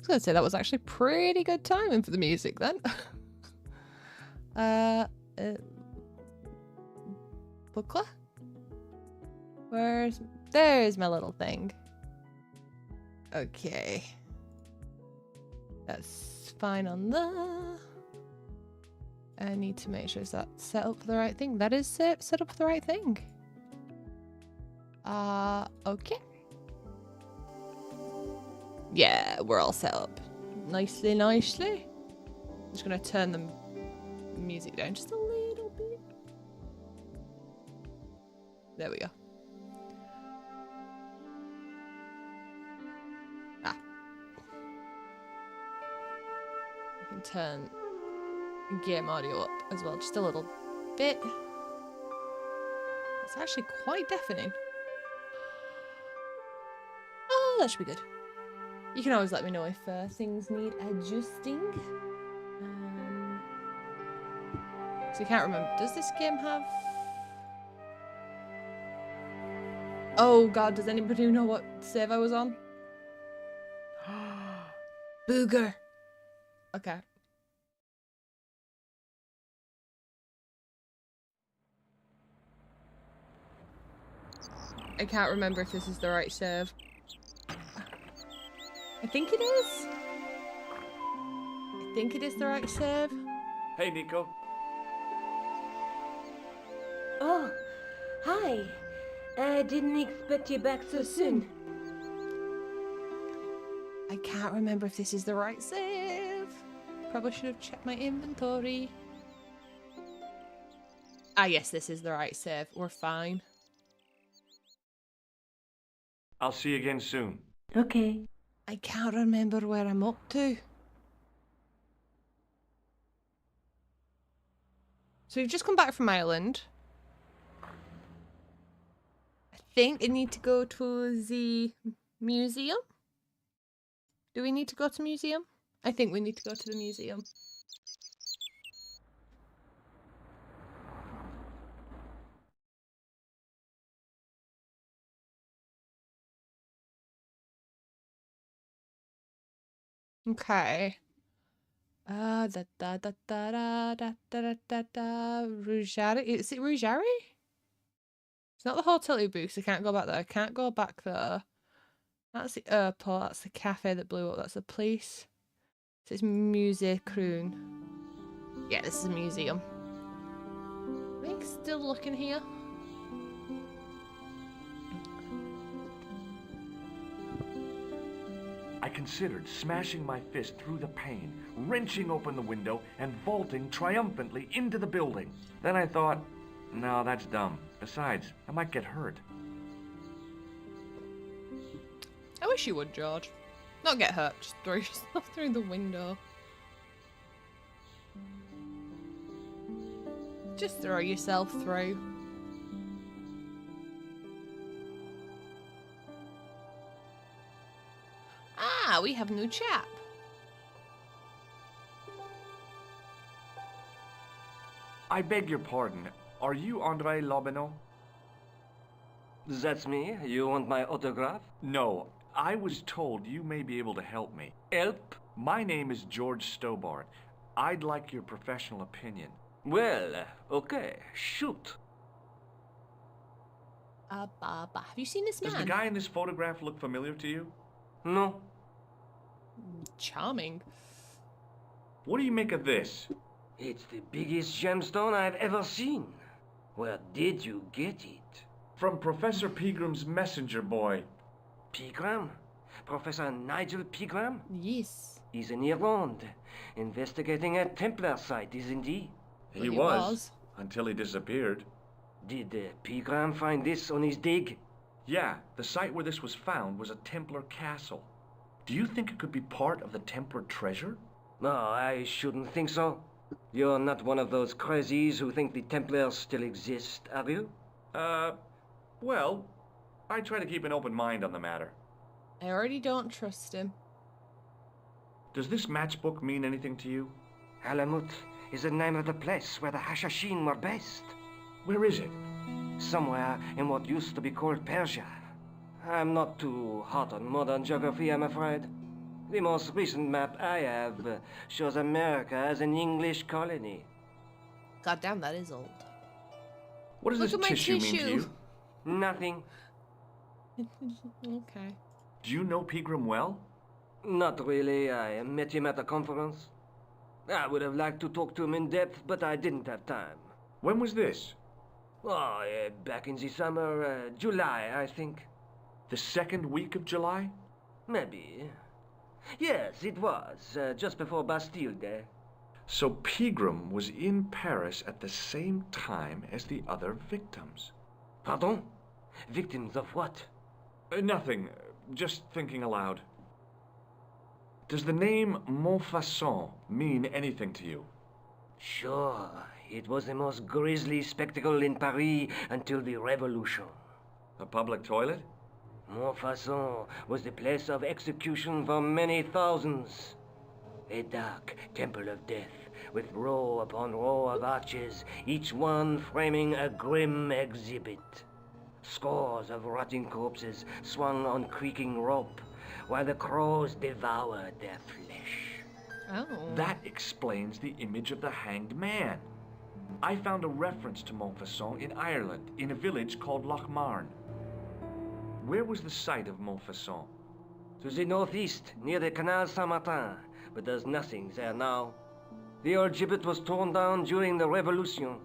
gonna say that was actually pretty good timing for the music then. Buckler? There's my little thing. Okay. That's fine on there. I need to make sure that's set up for the right thing. That is set up for the right thing. Okay. Yeah, we're all set up. Nicely. I'm just gonna turn the music down just a little bit. There we go. I can turn game audio up as well, just a little bit. It's actually quite deafening. Oh, that should be good. You can always let me know if things need adjusting. So I can't remember. Does this game have... Oh god, does anybody know what save I was on? Booger. Okay. I can't remember if this is the right save. I think it is. I think it is the right save. Hey, Nico. Oh, hi. I didn't expect you back so soon. I can't remember if this is the right save. Probably should have checked my inventory. Ah, yes, this is the right save. We're fine. I'll see you again soon. Okay. I can't remember where I'm up to. So we've just come back from Ireland. I think we need to go to the museum. Do we need to go to museum? I think we need to go to the museum. Okay. Ruggieri? Is it Ruggieri? It's not the hotel booth, so I can't go back there. I can't go back there. That's the airport, that's the cafe that blew up, that's the police. So it's Musée Kroon. Yeah, this is a museum. I think still looking here. I considered smashing my fist through the pane, wrenching open the window, and vaulting triumphantly into the building. Then I thought, no, that's dumb. Besides, I might get hurt. I wish you would, George. Not get hurt, just throw yourself through the window. Just throw yourself through. Ah, we have a new chap. I beg your pardon. Are you Andre Lobineau? That's me. You want my autograph? No, I was told you may be able to help me. Help? My name is George Stobart. I'd like your professional opinion. Well, okay. Shoot. Have you seen this man? Does the guy in this photograph look familiar to you? No. Charming. What do you make of this? It's the biggest gemstone I've ever seen. Where did you get it? From Professor Pegram's messenger boy. Pegram? Professor Nigel Pegram? Yes. He's in Ireland, investigating a Templar site, isn't he? He was. Until he disappeared. Did Pegram find this on his dig? Yeah, the site where this was found was a Templar castle. Do you think it could be part of the Templar treasure? No, I shouldn't think so. You're not one of those crazies who think the Templars still exist, are you? Well, I try to keep an open mind on the matter. I already don't trust him. Does this matchbook mean anything to you? Alamut is the name of the place where the Hashashin were based. Where is it? Somewhere in what used to be called Persia. I'm not too hot on modern geography, I'm afraid. The most recent map I have shows America as an English colony. God damn, that is old. What does Look this at my tissue mean to tissue. you? Nothing. Okay. Do you know Pegram well? Not really. I met him at a conference. I would have liked to talk to him in depth, but I didn't have time. When was this? Oh, back in the summer, July, I think. The second week of July? Maybe. Yes, it was, just before Bastille Day. So Pegram was in Paris at the same time as the other victims. Pardon? Victims of what? Nothing. Just thinking aloud. Does the name Montfaucon mean anything to you? Sure. It was the most grisly spectacle in Paris until the Revolution. A public toilet? Montfaucon was the place of execution for many thousands. A dark temple of death, with row upon row of arches, each one framing a grim exhibit. Scores of rotting corpses swung on creaking rope, while the crows devoured their flesh. Oh. That explains the image of the hanged man. I found a reference to Montfaucon in Ireland, in a village called Lochmarn. Where was the site of Montfaucon? To the northeast, near the Canal Saint-Martin, but there's nothing there now. The old gibbet was torn down during the Revolution.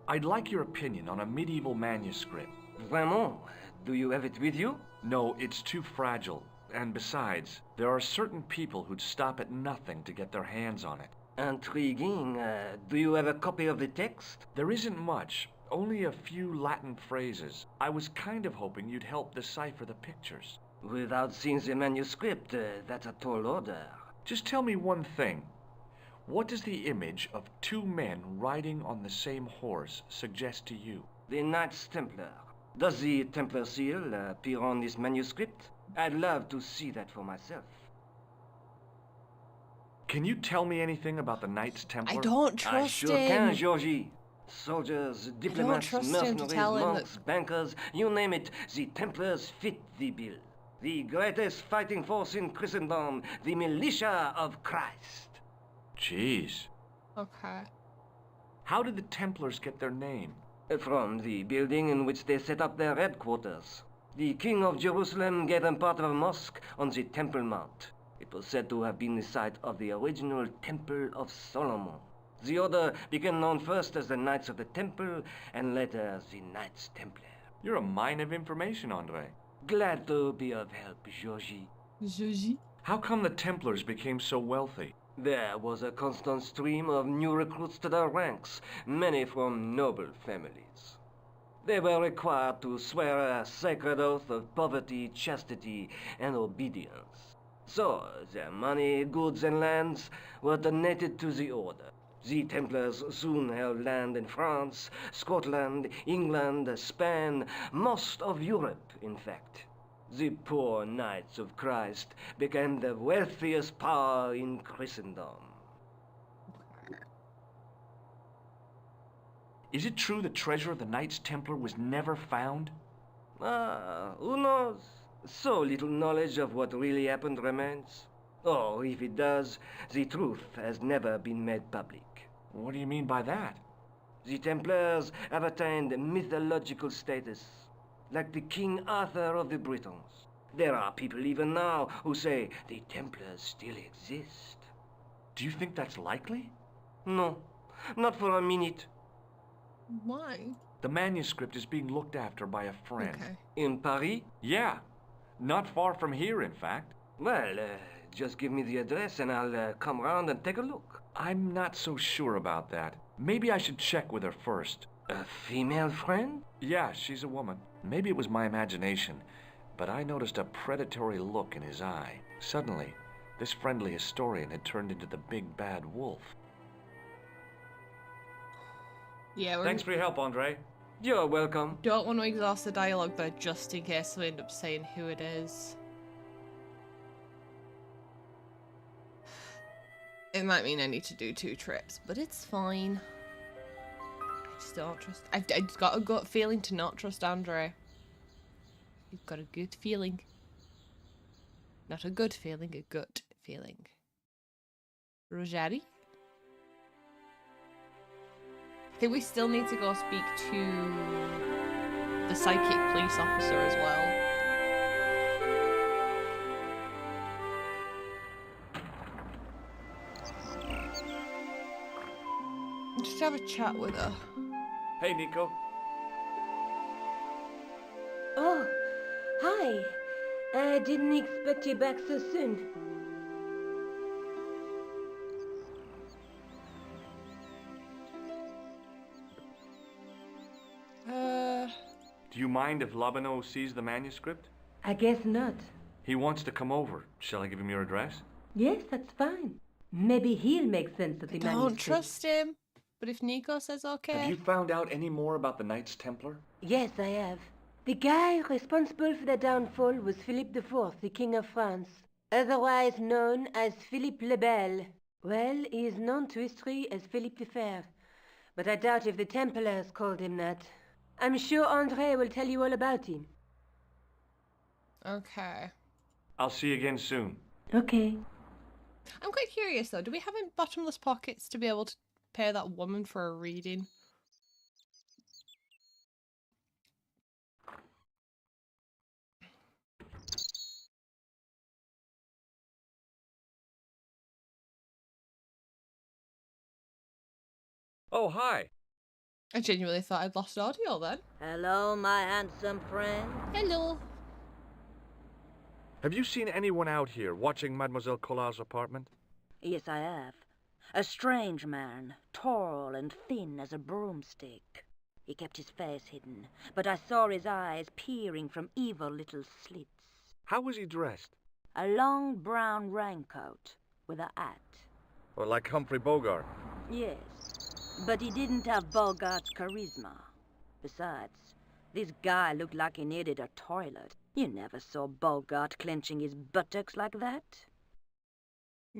I'd like your opinion on a medieval manuscript. Vraiment? Do you have it with you? No, it's too fragile. And besides, there are certain people who'd stop at nothing to get their hands on it. Intriguing. Do you have a copy of the text? There isn't much, only a few Latin phrases. I was kind of hoping you'd help decipher the pictures. Without seeing the manuscript, that's a tall order. Just tell me one thing. What does the image of two men riding on the same horse suggest to you? The Knights Templar. Does the Templar seal appear on this manuscript? I'd love to see that for myself. Can you tell me anything about the Knights Templar? I don't I trust sure him. can, Georgie. Soldiers, diplomats, trust him to mercenaries, tell him monks, bankers, you name it, the Templars fit the bill. The greatest fighting force in Christendom, the militia of Christ. Jeez. Okay. How did the Templars get their name? From the building in which they set up their headquarters. The King of Jerusalem gave them part of a mosque on the Temple Mount. It was said to have been the site of the original Temple of Solomon. The order became known first as the Knights of the Temple, and later as the Knights Templar. You're a mine of information, Andre. Glad to be of help, Georgie. Joji. How come the Templars became so wealthy? There was a constant stream of new recruits to their ranks, many from noble families. They were required to swear a sacred oath of poverty, chastity, and obedience. So, their money, goods, and lands were donated to the order. The Templars soon held land in France, Scotland, England, Spain, most of Europe, in fact. The poor Knights of Christ became the wealthiest power in Christendom. Is it true the treasure of the Knights Templar was never found? Who knows? So little knowledge of what really happened remains. Or, if it does, the truth has never been made public. What do you mean by that? The Templars have attained mythological status, like the King Arthur of the Britons. There are people even now who say the Templars still exist. Do you think that's likely? No, not for a minute. Why? The manuscript is being looked after by a friend. Okay. In Paris? Yeah, not far from here, in fact. Well, just give me the address and I'll come round and take a look. I'm not so sure about that. Maybe I should check with her first. A female friend? Yeah, she's a woman. Maybe it was my imagination, but I noticed a predatory look in his eye. Suddenly, this friendly historian had turned into the big bad wolf. Yeah, we Thanks for your help, Andre. You're welcome. don't want to exhaust the dialogue there just in case we end up saying who it is. It might mean I need to do 2 trips, but it's fine. I just don't trust. I've got a gut feeling to not trust Andre. You've got a good feeling. Not a good feeling, a gut feeling. Rogeri? I think we still need to go speak to the psychic police officer as well. Just have a chat with her. Hey, Nico. Oh, hi. I didn't expect you back so soon. Do you mind if Labano sees the manuscript? I guess not. He wants to come over. Shall I give him your address? Yes, that's fine. Maybe he'll make sense of the Don't manuscript. trust him. But if Nico says okay. Have you found out any more about the Knights Templar? Yes, I have. The guy responsible for their downfall was Philippe IV, the King of France, otherwise known as Philippe le Bel. Well, he is known to history as Philippe the Fair, but I doubt if the Templars called him that. I'm sure André will tell you all about him. Okay. I'll see you again soon. Okay. I'm quite curious though. Do we have in bottomless pockets to be able to pay that woman for a reading? Oh, hi. I genuinely thought I'd lost audio then. Hello, my handsome friend. Hello. Have you seen anyone out here watching Mademoiselle Collard's apartment? Yes, I have. A strange man, tall and thin as a broomstick. He kept his face hidden, but I saw his eyes peering from evil little slits. How was he dressed? A long brown raincoat with a hat. Or like Humphrey Bogart? Yes, but he didn't have Bogart's charisma. Besides, this guy looked like he needed a toilet. You never saw Bogart clenching his buttocks like that.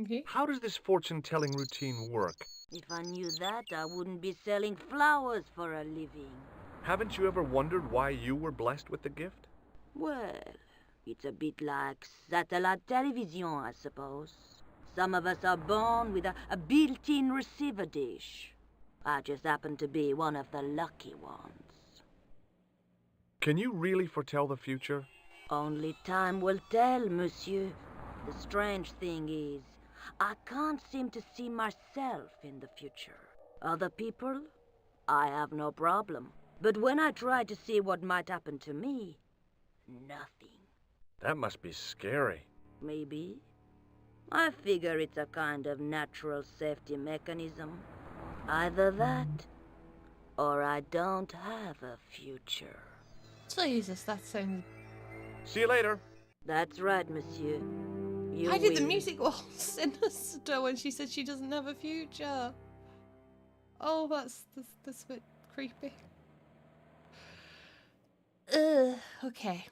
Okay. How does this fortune-telling routine work? If I knew that, I wouldn't be selling flowers for a living. Haven't you ever wondered why you were blessed with the gift? Well, it's a bit like satellite television, I suppose. Some of us are born with a built-in receiver dish. I just happen to be one of the lucky ones. Can you really foretell the future? Only time will tell, monsieur. The strange thing is, I can't seem to see myself in the future. Other people, I have no problem. But when I try to see what might happen to me, nothing. That must be scary. Maybe. I figure it's a kind of natural safety mechanism. Either that, or I don't have a future. Jesus, that sounds... See you later. That's right, monsieur. You Why did the will. music all sinister when she said she doesn't have a future? Oh, that's a bit creepy. Okay.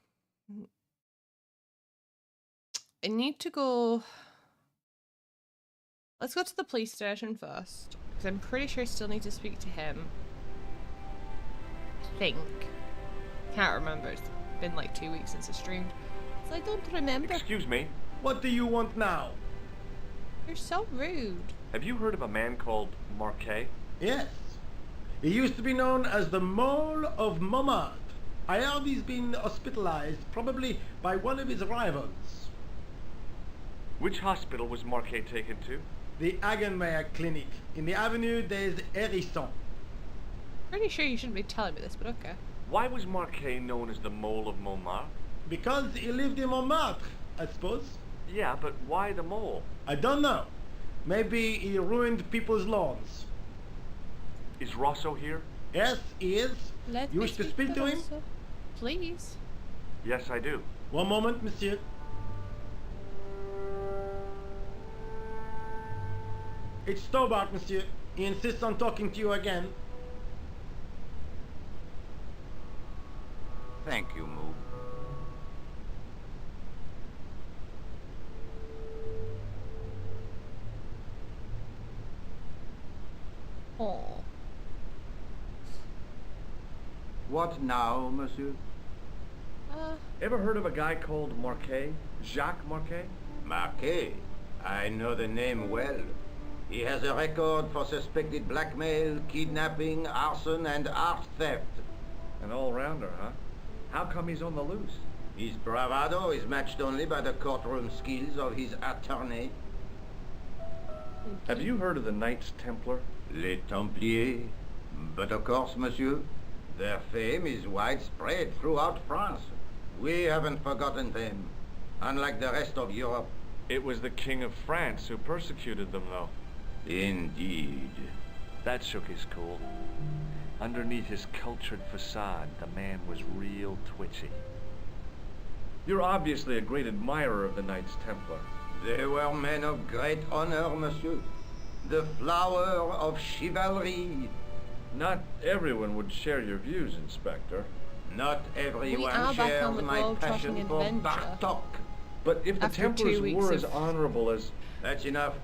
I need to go... Let's go to the police station first, because I'm pretty sure I still need to speak to him. I think. Can't remember. It's been like 2 weeks since I streamed. So I don't remember. Excuse me. What do you want now? You're so rude. Have you heard of a man called Marquet? Yes. He used to be known as the Mole of Montmartre. I heard he's been hospitalized, probably by one of his rivals. Which hospital was Marquet taken to? The Hagenmeyer Clinic in the Avenue des Hérissons. Pretty sure you shouldn't be telling me this, but okay. Why was Marquet known as the Mole of Montmartre? Because he lived in Montmartre, I suppose. Yeah, but why the mole? I don't know. Maybe he ruined people's lawns. Is Rosso here? Yes, he is. Let You me wish to speak to him? Rosso. Please. Yes, I do. One moment, monsieur. It's Stobart, monsieur. He insists on talking to you again. Thank you, Moo. Oh. What now, monsieur? Ever heard of a guy called Marquet? Jacques Marquet? Marquet? I know the name well. He has a record for suspected blackmail, kidnapping, arson, and art theft. An all-rounder, huh? How come he's on the loose? His bravado is matched only by the courtroom skills of his attorney. Have you heard of the Knights Templar? Les Templiers. But of course, monsieur, their fame is widespread throughout France. We haven't forgotten them, unlike the rest of Europe. It was the King of France who persecuted them, though. Indeed. That shook his cool. Underneath his cultured facade, the man was real twitchy. You're obviously a great admirer of the Knights Templar. They were men of great honor, monsieur. The flower of chivalry. Not everyone would share your views, Inspector. Not everyone are back on shares the my globe-trotting passion for adventure. Bartok. But if the After 2 Templars weeks were as of honorable as... That's enough.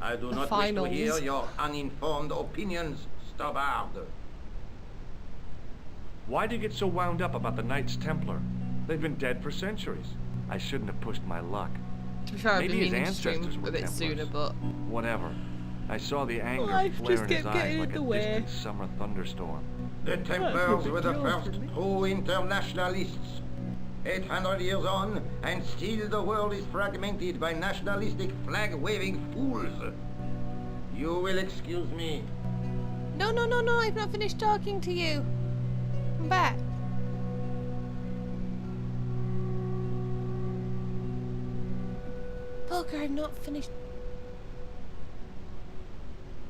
I do the not finals. wish to hear your uninformed opinions, Stobbard. Why do you get so wound up about the Knights Templar? They've been dead for centuries. I shouldn't have pushed my luck. To be fair, I've Maybe been his meaning to stream ancestors a were bit Templars. sooner, but Whatever. I saw the anger Life flare just in his kept eyes getting like in a the way. distant summer thunderstorm. The Templars a were the big deal first for me. true internationalists. 800 years on, and still the world is fragmented by nationalistic flag-waving fools. You will excuse me. no, I've not finished talking to you. Come back. Poker, I've not finished.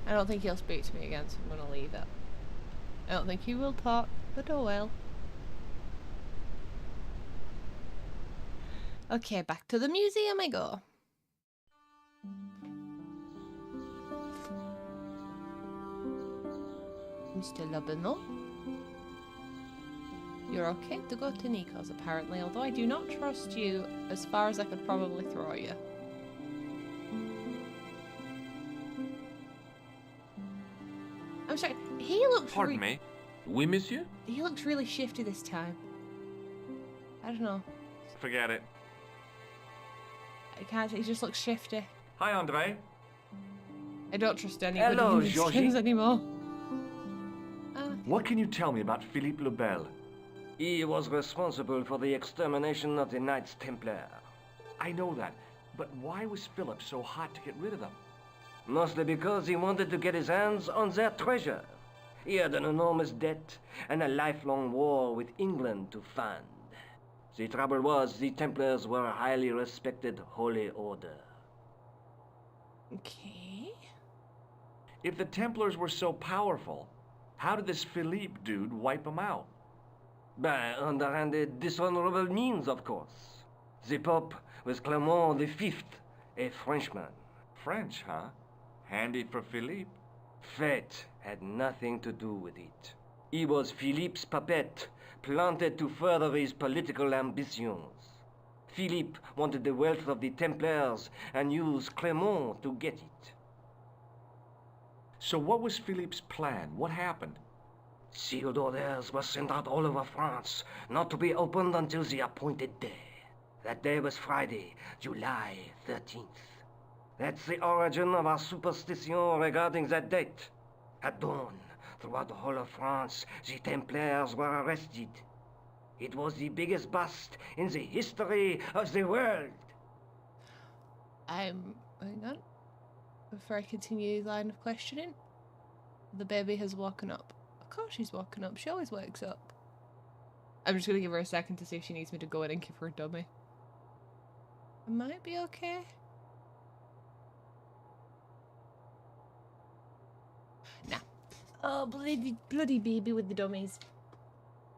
I don't think he'll speak to me again, so I'm gonna leave it. I don't think he will talk, but oh well. Okay, back to the museum I go. Mr. Labinot? You're okay to go to Nikos, apparently, although I do not trust you as far as I could probably throw you. I'm sorry, he looks Pardon me? Oui, monsieur? He looks really shifty this time. I don't know. Forget it. I can't, he just looks shifty. Hi, Andre. I don't trust anybody Hello, in these Georgie. skins anymore. What can you tell me about Philippe le Bel? He was responsible for the extermination of the Knights Templar. I know that, but why was Philip so hot to get rid of them? Mostly because he wanted to get his hands on their treasure. He had an enormous debt and a lifelong war with England to fund. The trouble was, the Templars were a highly respected holy order. Okay. If the Templars were so powerful, how did this Philippe dude wipe them out? By underhanded, dishonorable means, of course. The Pope was Clement V, a Frenchman. French, huh? Handy for Philippe. Fate had nothing to do with it. He was Philippe's puppet, planted to further his political ambitions. Philippe wanted the wealth of the Templars and used Clement to get it. So what was Philippe's plan? What happened? Sealed orders were sent out all over France, not to be opened until the appointed day. That day was Friday, July 13th. That's the origin of our superstition regarding that date. At dawn, throughout the whole of France, the Templars were arrested. It was the biggest bust in the history of the world. Hang on. Before I continue the line of questioning, the baby has woken up. Of course she's woken up. She always wakes up. I'm just gonna give her a second to see if she needs me to go in and give her a dummy. It might be okay. Nah. Oh, bloody baby with the dummies.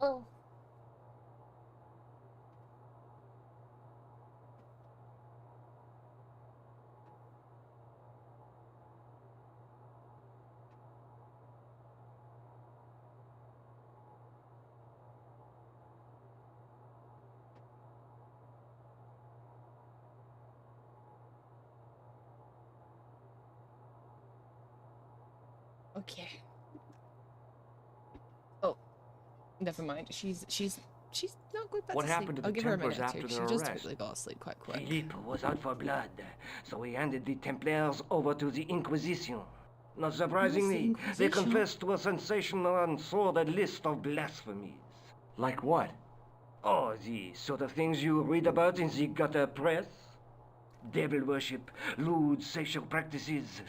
Oh. Okay. Oh, never mind. She's She's not going back What to happened sleep. to I'll the give her a Templars minute or after two. their She does arrest? typically go to sleep quite quick. Philippe was out for blood, so he handed the Templars over to the Inquisition. Not surprisingly, they Inquisition? confessed to a sensational and sordid list of blasphemies. Like what? Oh, the sort of things you read about in the gutter press. Devil worship, lewd sexual practices,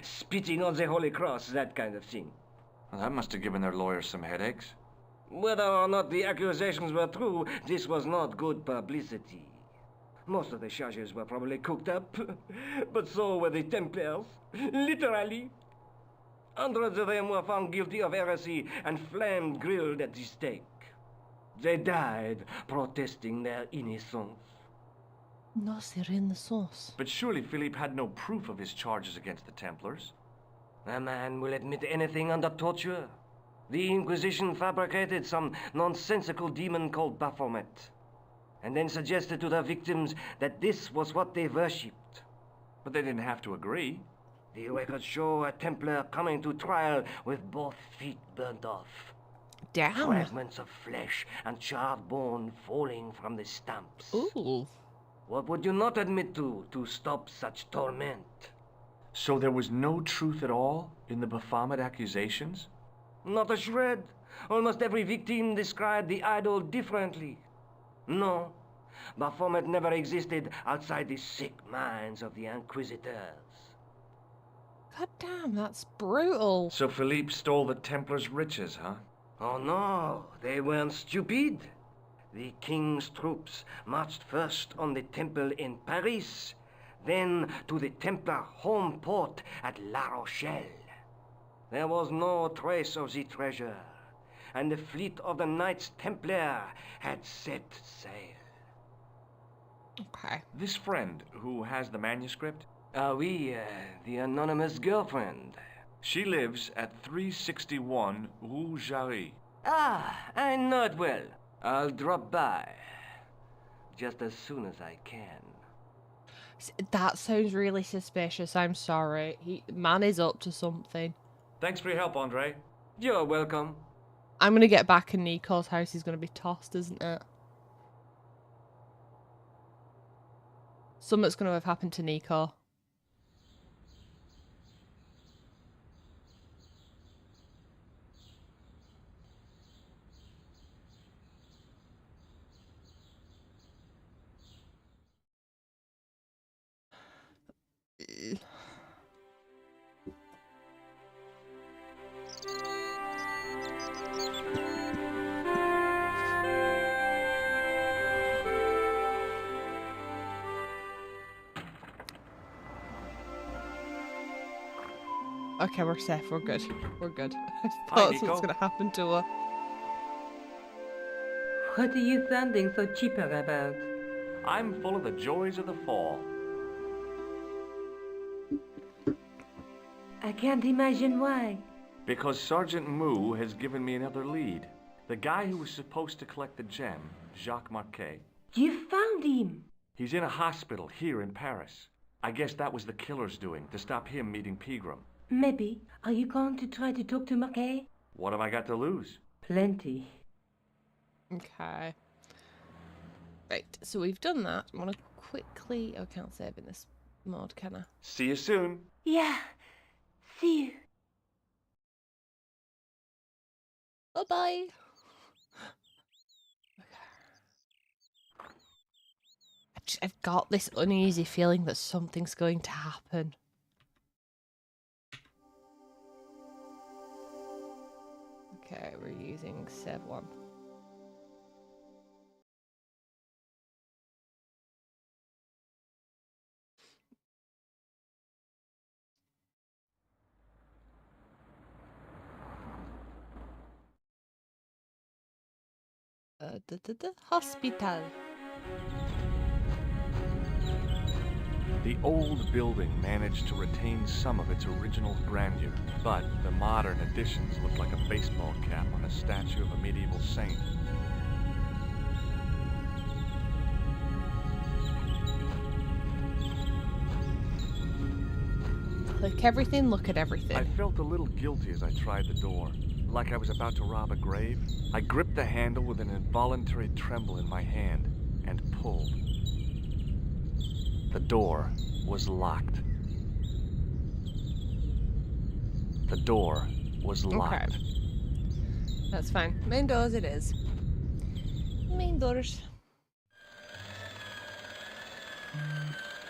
spitting on the Holy Cross, that kind of thing. Well, that must have given their lawyers some headaches. Whether or not the accusations were true, this was not good publicity. Most of the charges were probably cooked up, but so were the Templars. Literally. Hundreds of them were found guilty of heresy and flamed grilled at the stake. They died protesting their innocence. No, they're in the sauce. But surely Philippe had no proof of his charges against the Templars. A man will admit anything under torture. The Inquisition fabricated some nonsensical demon called Baphomet, and then suggested to their victims that this was what they worshipped. But they didn't have to agree. The records show a Templar coming to trial with both feet burnt off. Damn. Fragments of flesh and charred bone falling from the stumps. Ooh. What would you not admit to stop such torment? So there was no truth at all in the Baphomet accusations? Not a shred. Almost every victim described the idol differently. No, Baphomet never existed outside the sick minds of the Inquisitors. God damn, that's brutal. So Philippe stole the Templars' riches, huh? Oh no, they weren't stupid. The king's troops marched first on the temple in Paris, then to the Templar home port at La Rochelle. There was no trace of the treasure, and the fleet of the Knights Templar had set sail. Okay. This friend who has the manuscript, The anonymous girlfriend. she lives at 361 Rue Jarry. Ah, I know it well. I'll drop by. Just as soon as I can. That sounds really suspicious. I'm sorry. Man is up to something. Thanks for your help, Andre. You're welcome. I'm gonna get back in Nico's house. He's gonna be tossed, isn't it? Something's gonna have happened to Nico. Okay, we're safe. We're good. We're good. I Hi, thought Nico. something's gonna happen to her. What are you sounding so chipper about? I'm full of the joys of the fall. I can't imagine why. Because Sergeant Moo has given me another lead. The guy who was supposed to collect the gem, Jacques Marquet, You found him! he's in a hospital here in Paris. I guess that was the killer's doing, to stop him meeting Pegram. Maybe. Are you going to try to talk to Marquet? What have I got to lose? Plenty. Okay. Right, so we've done that. I want to quickly... Oh, I can't save in this mode, can I? See you soon. Yeah. See you. Bye-bye. I've got this uneasy feeling that something's going to happen. Okay, we're using Sev 1. Hospital. The old building managed to retain some of its original grandeur, but the modern additions look like a baseball cap on a statue of a medieval saint. Click everything, look at everything. I felt a little guilty as I tried the door. like I was about to rob a grave. I gripped the handle with an involuntary tremble in my hand and pulled. The door was locked. The door was locked. Okay. That's fine. Main doors it is. Main doors.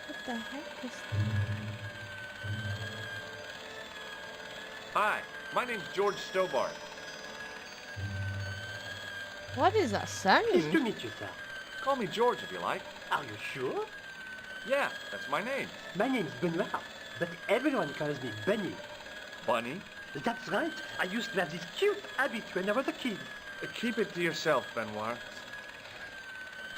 What the heck is... Hi, my name's George Stobart. What is that sound? Nice to meet you, sir. Call me George if you like. Are you sure? Yeah, that's my name. My name's Benoit, but everyone calls me Bunny. Bunny? That's right. I used to have this cute habit when I was a kid. Keep it to yourself, Benoit.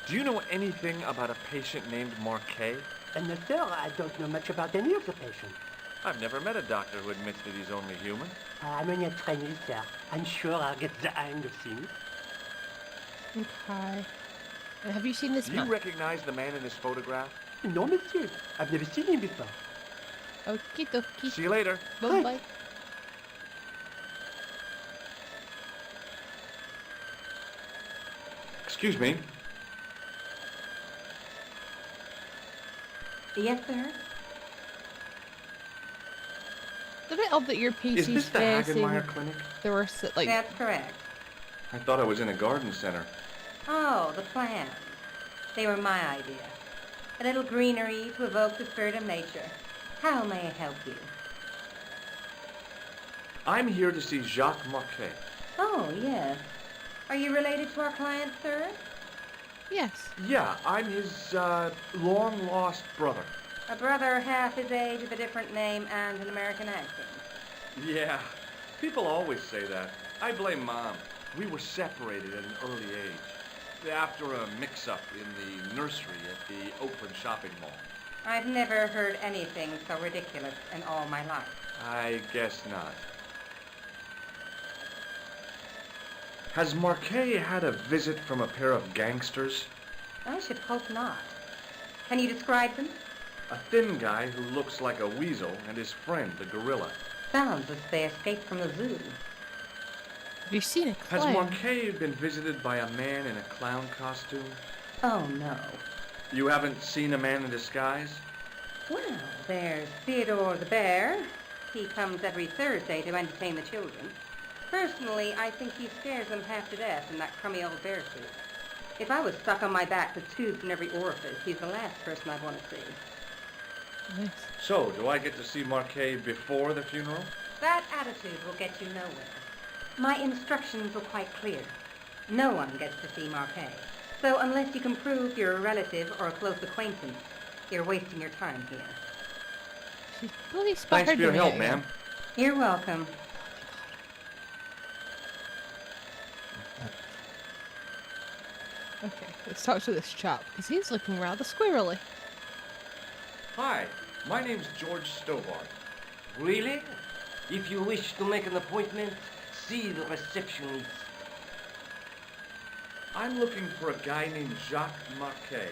Do you know anything about a patient named Marquet? And sir, I don't know much about any of the patients. I've never met a doctor who admits that he's only human. I'm only a trainee, sir. I'm sure I'll get the hang of things. Okay. And have you seen this Do you man? recognize the man in this photograph? No, monsieur. I've never seen him before. Okie dokie. See you later. Bye bye. Excuse me. Yes, sir? It's a bit odd that your Is PC's this the facing Hagenmeyer Clinic? the worst, like... That's correct. I thought I was in a garden center. Oh, the plans. They were my idea. A little greenery to evoke the spirit of nature. How may I help you? I'm here to see Jacques Marquet. Oh, yes. Are you related to our client, sir? Yes. Yeah, I'm his, long-lost brother. A brother half his age with a different name and an American accent. Yeah, people always say that. I blame Mom. We were separated at an early age. After a mix-up in the nursery at the Oakland shopping mall. I've never heard anything so ridiculous in all my life. I guess not. Has Marquet had a visit from a pair of gangsters? I should hope not. Can you describe them? A thin guy who looks like a weasel and his friend, the gorilla. Sounds as if they escaped from the zoo. Have you seen a Has clown? Marquet been visited by a man in a clown costume? Oh, no. You haven't seen a man in disguise? Well, there's Theodore the bear. He comes every Thursday to entertain the children. Personally, I think he scares them half to death in that crummy old bear suit. If I was stuck on my back with tubes in every orifice, he's the last person I'd want to see. Nice. So, do I get to see Marquet before the funeral? That attitude will get you nowhere. My instructions were quite clear. No one gets to see Marquet. So unless you can prove you're a relative or a close acquaintance, you're wasting your time here. She's bloody spotted Thanks for your me help, again. ma'am. You're welcome. Okay, let's talk to this chap, because he's looking rather squirrely. Hi, my name's George Stobart. Really? If you wish to make an appointment, see the receptionist. I'm looking for a guy named Jacques Marquet.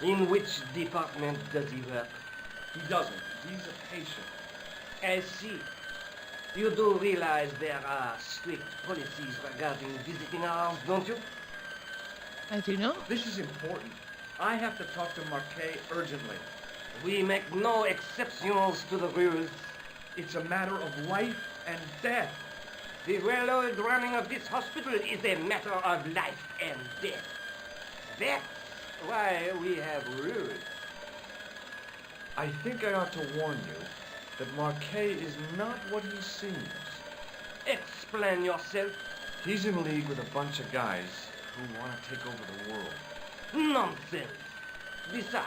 In which department does he work? He doesn't. He's a patient. I see. You do realize there are strict policies regarding visiting hours, don't you? I do not. This is important. I have to talk to Marquet urgently. We make no exceptions to the rules. It's a matter of life and death. The well-oiled running of this hospital is a matter of life and death. That's why we have rules. I think I ought to warn you that Marquet is not what he seems. Explain yourself. He's in league with a bunch of guys who want to take over the world. Nonsense. Besides,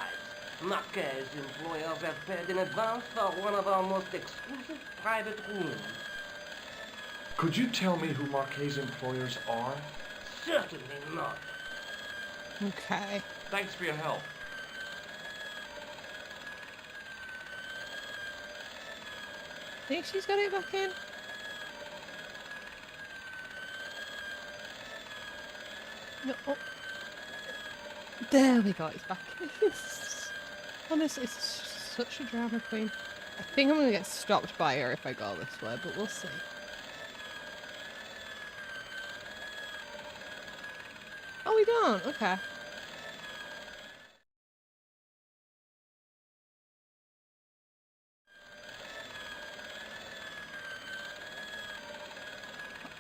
Marquet's employers have paid in advance for one of our most exclusive private rooms. Could you tell me who Marquet's employers are? Certainly not. Okay. Thanks for your help. Think she's got it back in? No. Oh. There we go, it's back in. Honestly, it's such a drama queen. I think I'm going to get stopped by her if I go this way, but we'll see. Oh, we don't? Okay.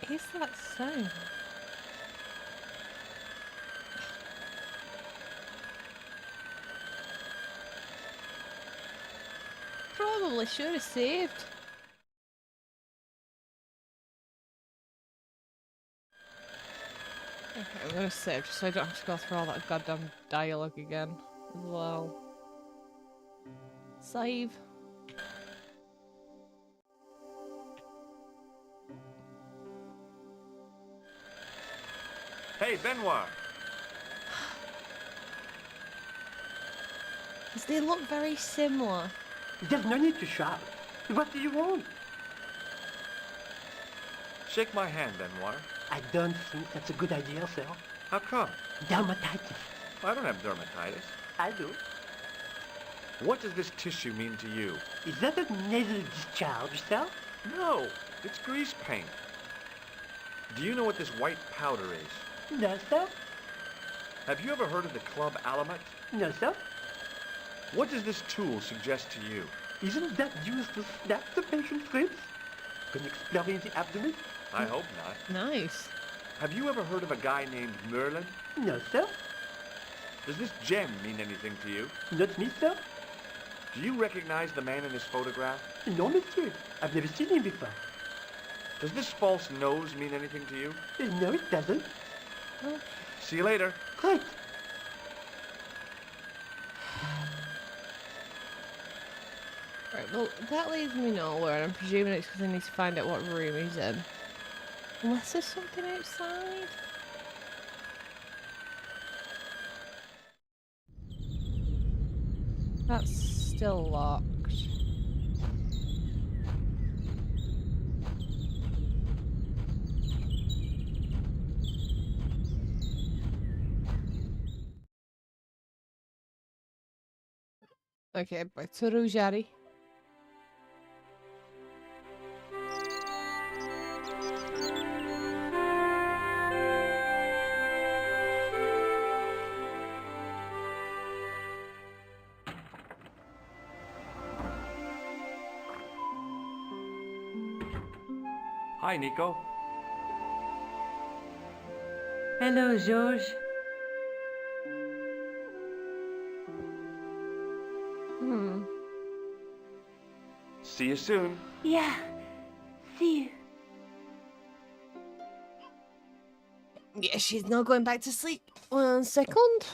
What is that sound? Probably should have saved. Okay, I'm gonna save just so I don't have to go through all that goddamn dialogue again as well. Save. Hey, Benoit! Because they look very similar. There's no need to shout. What do you want? Shake my hand, Benoit. I don't think that's a good idea, sir. How come? Dermatitis. I don't have dermatitis. I do. What does this tissue mean to you? Is that a nasal discharge, sir? No, it's grease paint. Do you know what this white powder is? No, sir. Have you ever heard of the Club Alamet? No, sir. What does this tool suggest to you? Isn't that used to snap the patient's ribs? When exploring the abdomen? I hope not. Nice. Have you ever heard of a guy named Merlin? No, sir. Does this gem mean anything to you? Not me, sir. Do you recognize the man in this photograph? No, monsieur. I've never seen him before. Does this false nose mean anything to you? No, it doesn't. Oh. See you later. Right. Right, well, that leaves me nowhere, and I'm presuming it's because I need to find out what room he's in. Unless there's something outside. That's still locked. Okay, back to Rujari. Hi, Nico. Hello, George. See you soon. Yeah. See you. Yeah, she's not going back to sleep. 1 second.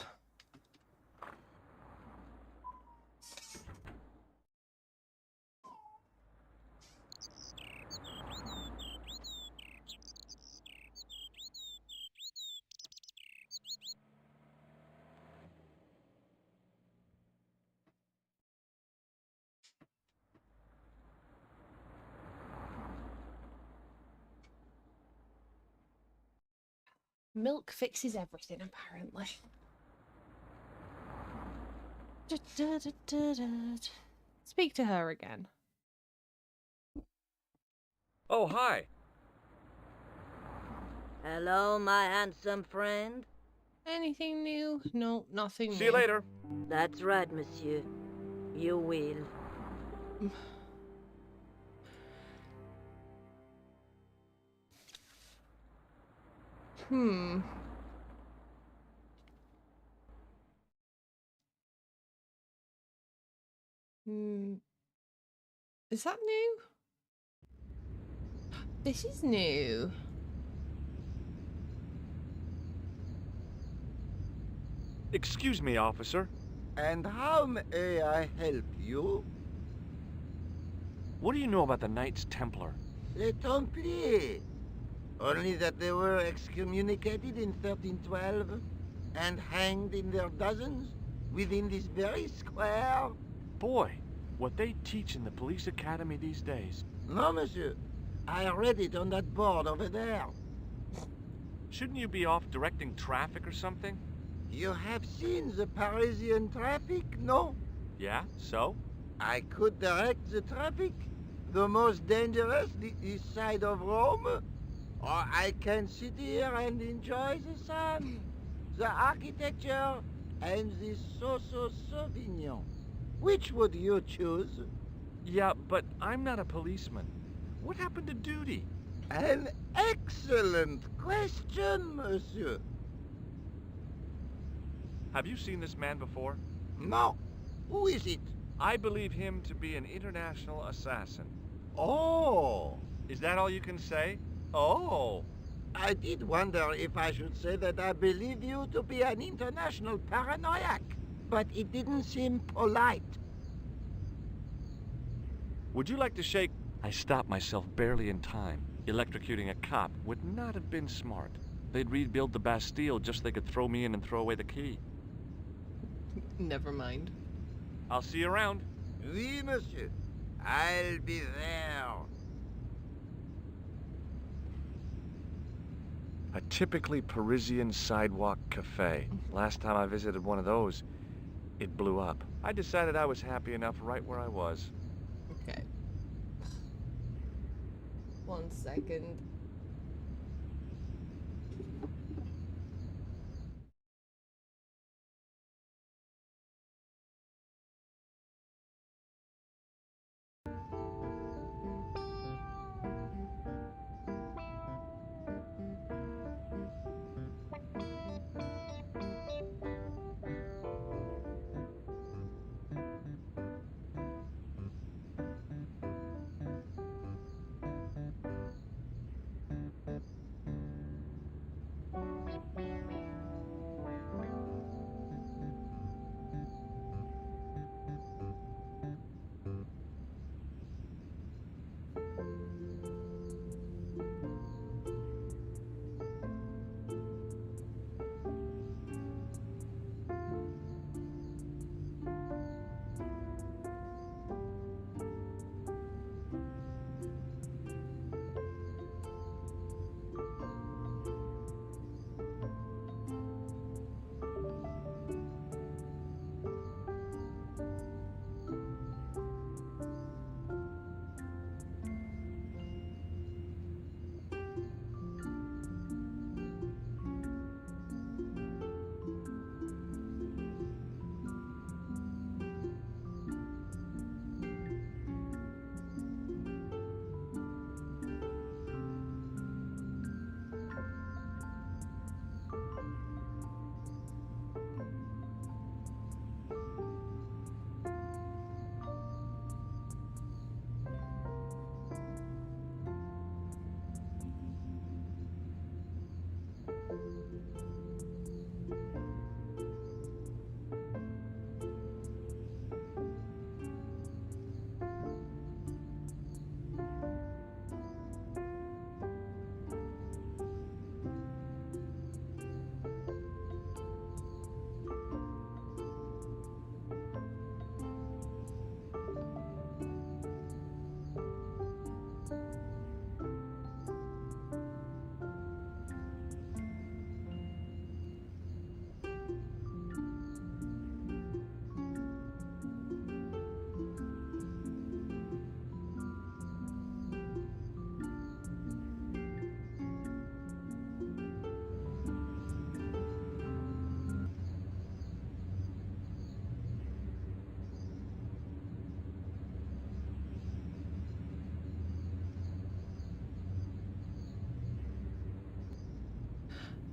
Milk fixes everything, apparently. Speak to her again. Oh, hi. Hello, my handsome friend. Anything new? No, nothing new. See you later. That's right, monsieur. You will. Hmm. Is that new? This is new. Excuse me, officer. And how may I help you? What do you know about the Knights Templar? Les Templiers. Only that they were excommunicated in 1312 and hanged in their dozens within this very square. Boy, what they teach in the police academy these days. No, monsieur. I read it on that board over there. Shouldn't you be off directing traffic or something? You have seen the Parisian traffic, no? Yeah, so? I could direct the traffic. The most dangerous, the east side of Rome. Or I can sit here and enjoy the sun. the architecture, and the so-so Sauvignon. Which would you choose? Yeah, but I'm not a policeman. What happened to duty? An excellent question, monsieur. Have you seen this man before? No. Who is it? I believe him to be an international assassin. Oh. Is that all you can say? Oh. I did wonder if I should say that I believe you to be an international paranoiac, but it didn't seem polite. Would you like to shake? I stopped myself barely in time. Electrocuting a cop would not have been smart. They'd rebuild the Bastille just so they could throw me in and throw away the key. Never mind. I'll see you around. Oui, monsieur. I'll be there. A typically Parisian sidewalk cafe. Last time I visited one of those, it blew up. I decided I was happy enough right where I was. Okay. 1 second.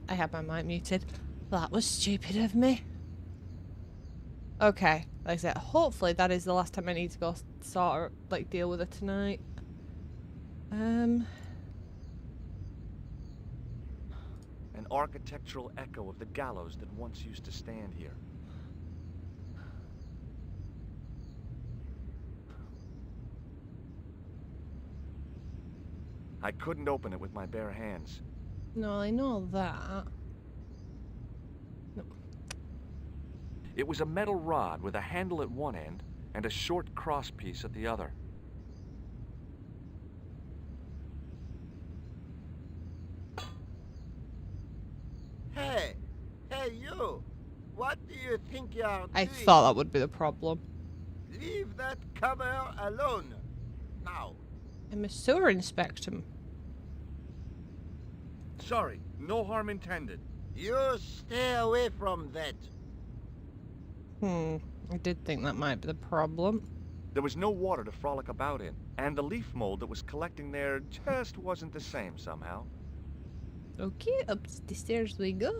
I had my mic muted. That was stupid of me. Okay, like I said, hopefully that is the last time I need to go sort of like deal with it tonight. An architectural echo of the gallows that once used to stand here. I couldn't open it with my bare hands. No, I know that. No. It was a metal rod with a handle at one end and a short cross piece at the other. Hey, you! What do you think you're doing? I thought that would be the problem. Leave that cover alone. Now. I'm a sewer inspector. Sorry, no harm intended. You stay away from that. I did think that might be the problem. There was no water to frolic about in, and the leaf mold that was collecting there just wasn't the same somehow. Okay, up the stairs we go.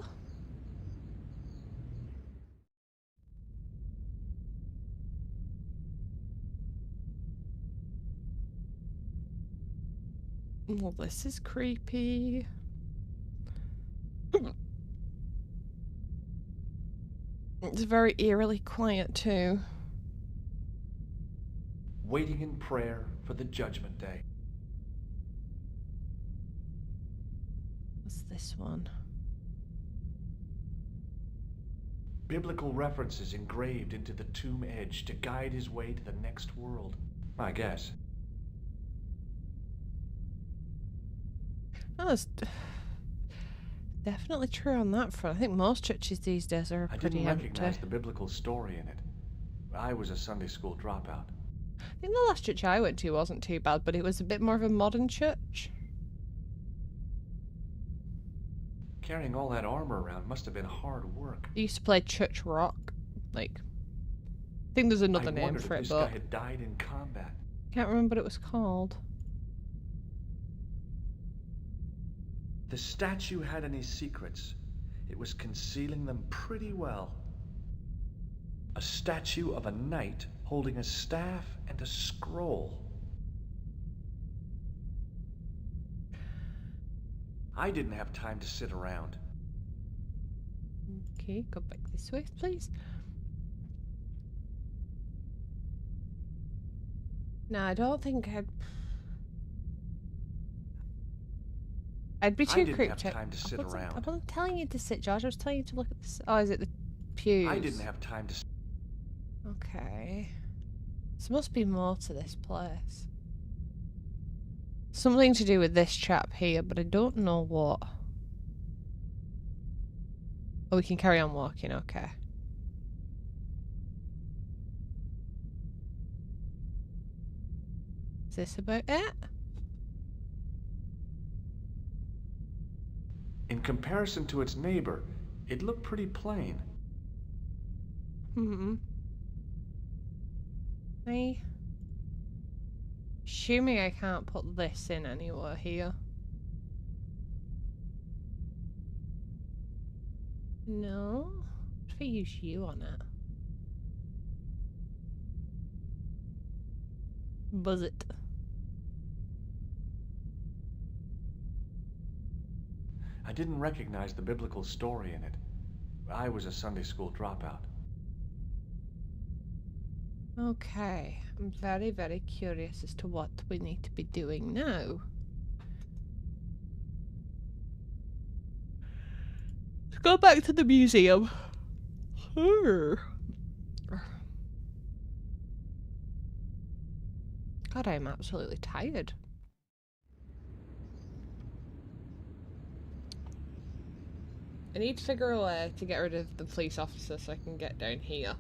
Well, this is creepy. It's very eerily quiet too. Waiting in prayer for the judgment day. What's this one? Biblical references engraved into the tomb edge to guide his way to the next world. I guess. Oh, that's definitely true on that front. I think most churches these days are I pretty didn't empty. recognize the biblical story in it. I was a Sunday school dropout. I think the last church I went to wasn't too bad, but it was a bit more of a modern church. Carrying all that armor around must have been hard work. They used to play church rock. Like, I think there's another name for it, this but guy had died in combat. can't remember what it was called. The statue had any secrets. It was concealing them pretty well. A statue of a knight holding a staff and a scroll. I didn't have time to sit around. Okay, go back this way, please. No, I don't think I'd be too I didn't cryptic. have time to sit I around. wasn't telling you to sit, George. I was telling you to look at this. Oh, is it the pews? I didn't have time to. Okay. There must be more to this place. Something to do with this chap here, but I don't know what. Oh, we can carry on walking, okay. Is this about it? In comparison to its neighbor, it looked pretty plain. Assuming I can't put this in anywhere here. No? What if I use you on it? Buzz it. I didn't recognize the biblical story in it. I was a Sunday school dropout. Okay, I'm very, very curious as to what we need to be doing now. Let's go back to the museum. God, I'm absolutely tired. I need to figure a way to get rid of the police officer so I can get down here.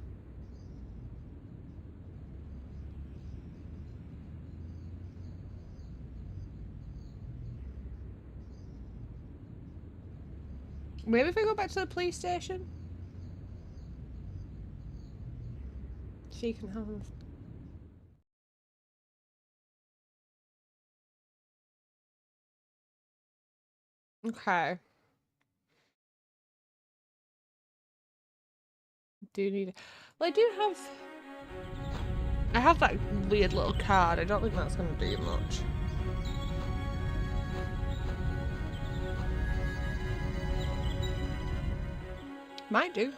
Maybe if I go back to the police station? So you can have... Okay. Do need... Well, I have that weird little card. I don't think that's going to do much. Might do.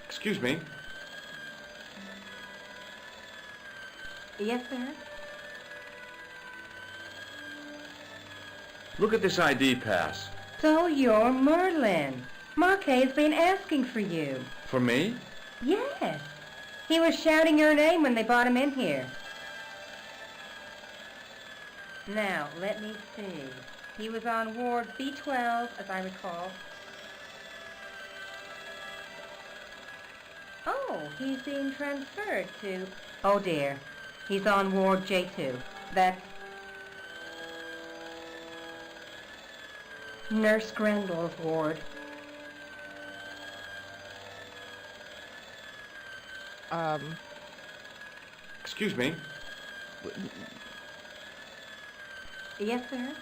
Excuse me. Yes, sir? Look at this ID pass. So you're Merlin. Marquet's been asking for you. For me? Yes. He was shouting your name when they brought him in here. Now, let me see. He was on Ward B12, as I recall. Oh, No, he's being transferred to... Oh dear, he's on Ward J2. That's Nurse Grendel's ward. Excuse me. Yes, sir?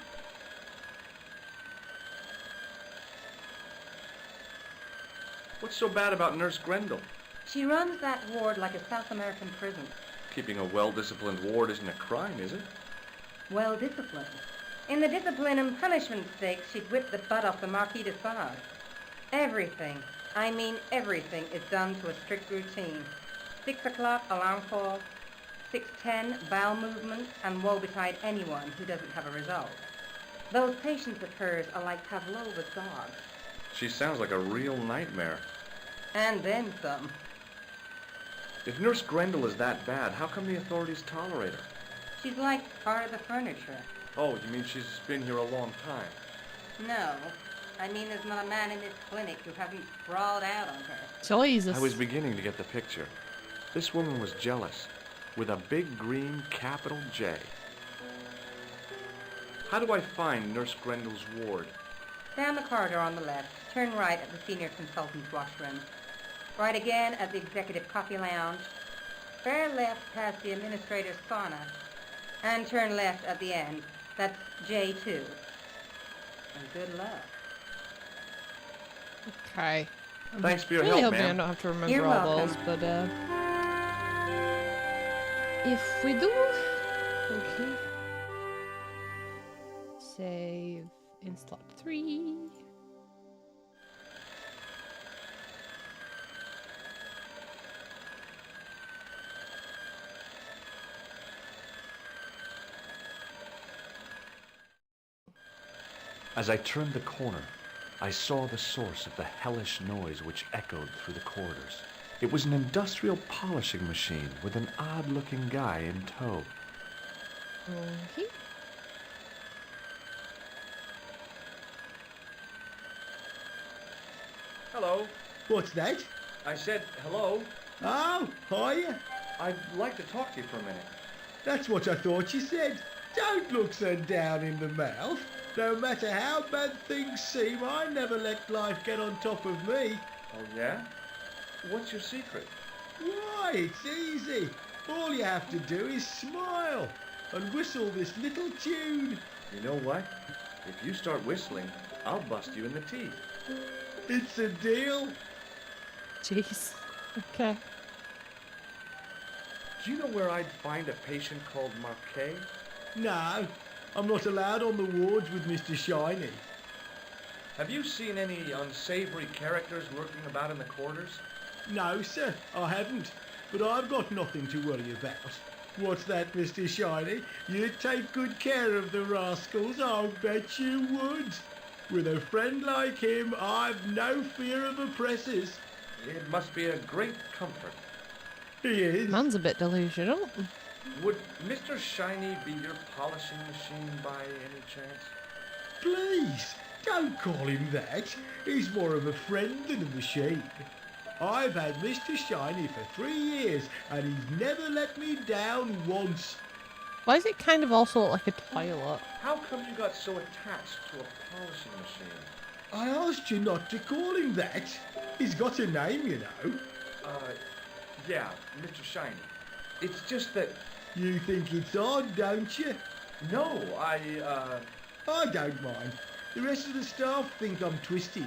What's so bad about Nurse Grendel? She runs that ward like a South American prison. Keeping a well-disciplined ward isn't a crime, is it? Well disciplined. In the discipline and punishment stakes, she'd whip the butt off the Marquis de Sade. Everything, I mean everything, is done to a strict routine. 6 o'clock, alarm call. 6:10, bowel movement, and woe betide anyone who doesn't have a result. Those patients of hers are like Pavlova's dogs. She sounds like a real nightmare. And then some. If Nurse Grendel is that bad, how come the authorities tolerate her? She's like part of the furniture. Oh, you mean she's been here a long time? No, I mean there's not a man in this clinic who hasn't sprawled out on her. Jesus. I was beginning to get the picture. This woman was jealous, with a big green capital J. How do I find Nurse Grendel's ward? Down the corridor on the left, turn right at the senior consultant's washroom. Right again at the executive coffee lounge. Fair left past the administrator's sauna. And turn left at the end. That's J2. And good luck. Okay. Thanks for your really help, hoping I ma'am. don't have to remember You're all welcome. those, but if we do, okay. Save in slot 3. As I turned the corner, I saw the source of the hellish noise which echoed through the corridors. It was an industrial polishing machine with an odd-looking guy in tow. Okay. Hello. What's that? I said hello. Oh, hiya. I'd like to talk to you for a minute. That's what I thought you said. Don't look so down in the mouth. No matter how bad things seem, I never let life get on top of me. Oh, yeah? What's your secret? Why, it's easy. All you have to do is smile and whistle this little tune. You know what? If you start whistling, I'll bust you in the teeth. It's a deal. Jeez. Okay. Do you know where I'd find a patient called Marquet? No, I'm not allowed on the wards with Mr. Shiny. Have you seen any unsavory characters lurking about in the corridors? No, sir, I haven't. But I've got nothing to worry about. What's that, Mr. Shiny? You'd take good care of the rascals, I'll bet you would. With a friend like him, I've no fear of oppressors. It must be a great comfort. He is. Man's a bit delusional. Would Mr. Shiny be your polishing machine by any chance? Please, don't call him that. He's more of a friend than a machine. I've had Mr. Shiny for 3 years, and he's never let me down once. Why does it kind of also look like a toilet? How come you got so attached to a polishing machine? I asked you not to call him that. He's got a name, you know. Yeah, Mr. Shiny. It's just that... You think it's odd, don't you? No, I don't mind. The rest of the staff think I'm twisted.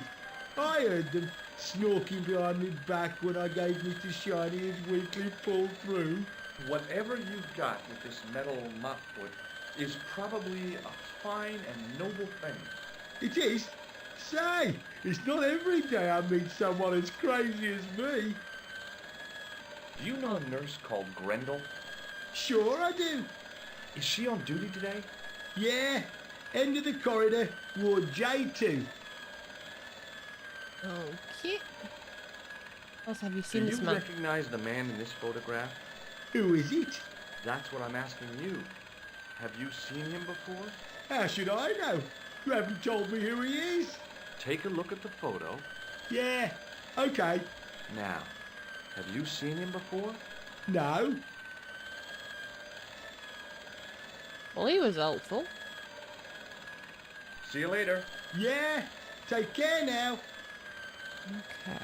I heard them snorking behind my back when I gave Mr. Shiny his weekly pull through. Whatever you've got with this metal mop-foot is probably a fine and noble thing. It is? Say, it's not every day I meet someone as crazy as me. Do you know a nurse called Grendel? Sure I do. Is she on duty today? Yeah, end of the corridor, Ward J2. Okay. Also, have you Do seen you this man? recognize the man in this photograph? Who is it? That's what I'm asking you. Have you seen him before? How should I know? You haven't told me who he is. Take a look at the photo. Yeah, okay. Now, Have you seen him before? No. Well, he was helpful. See you later. Yeah. Take care now. Okay.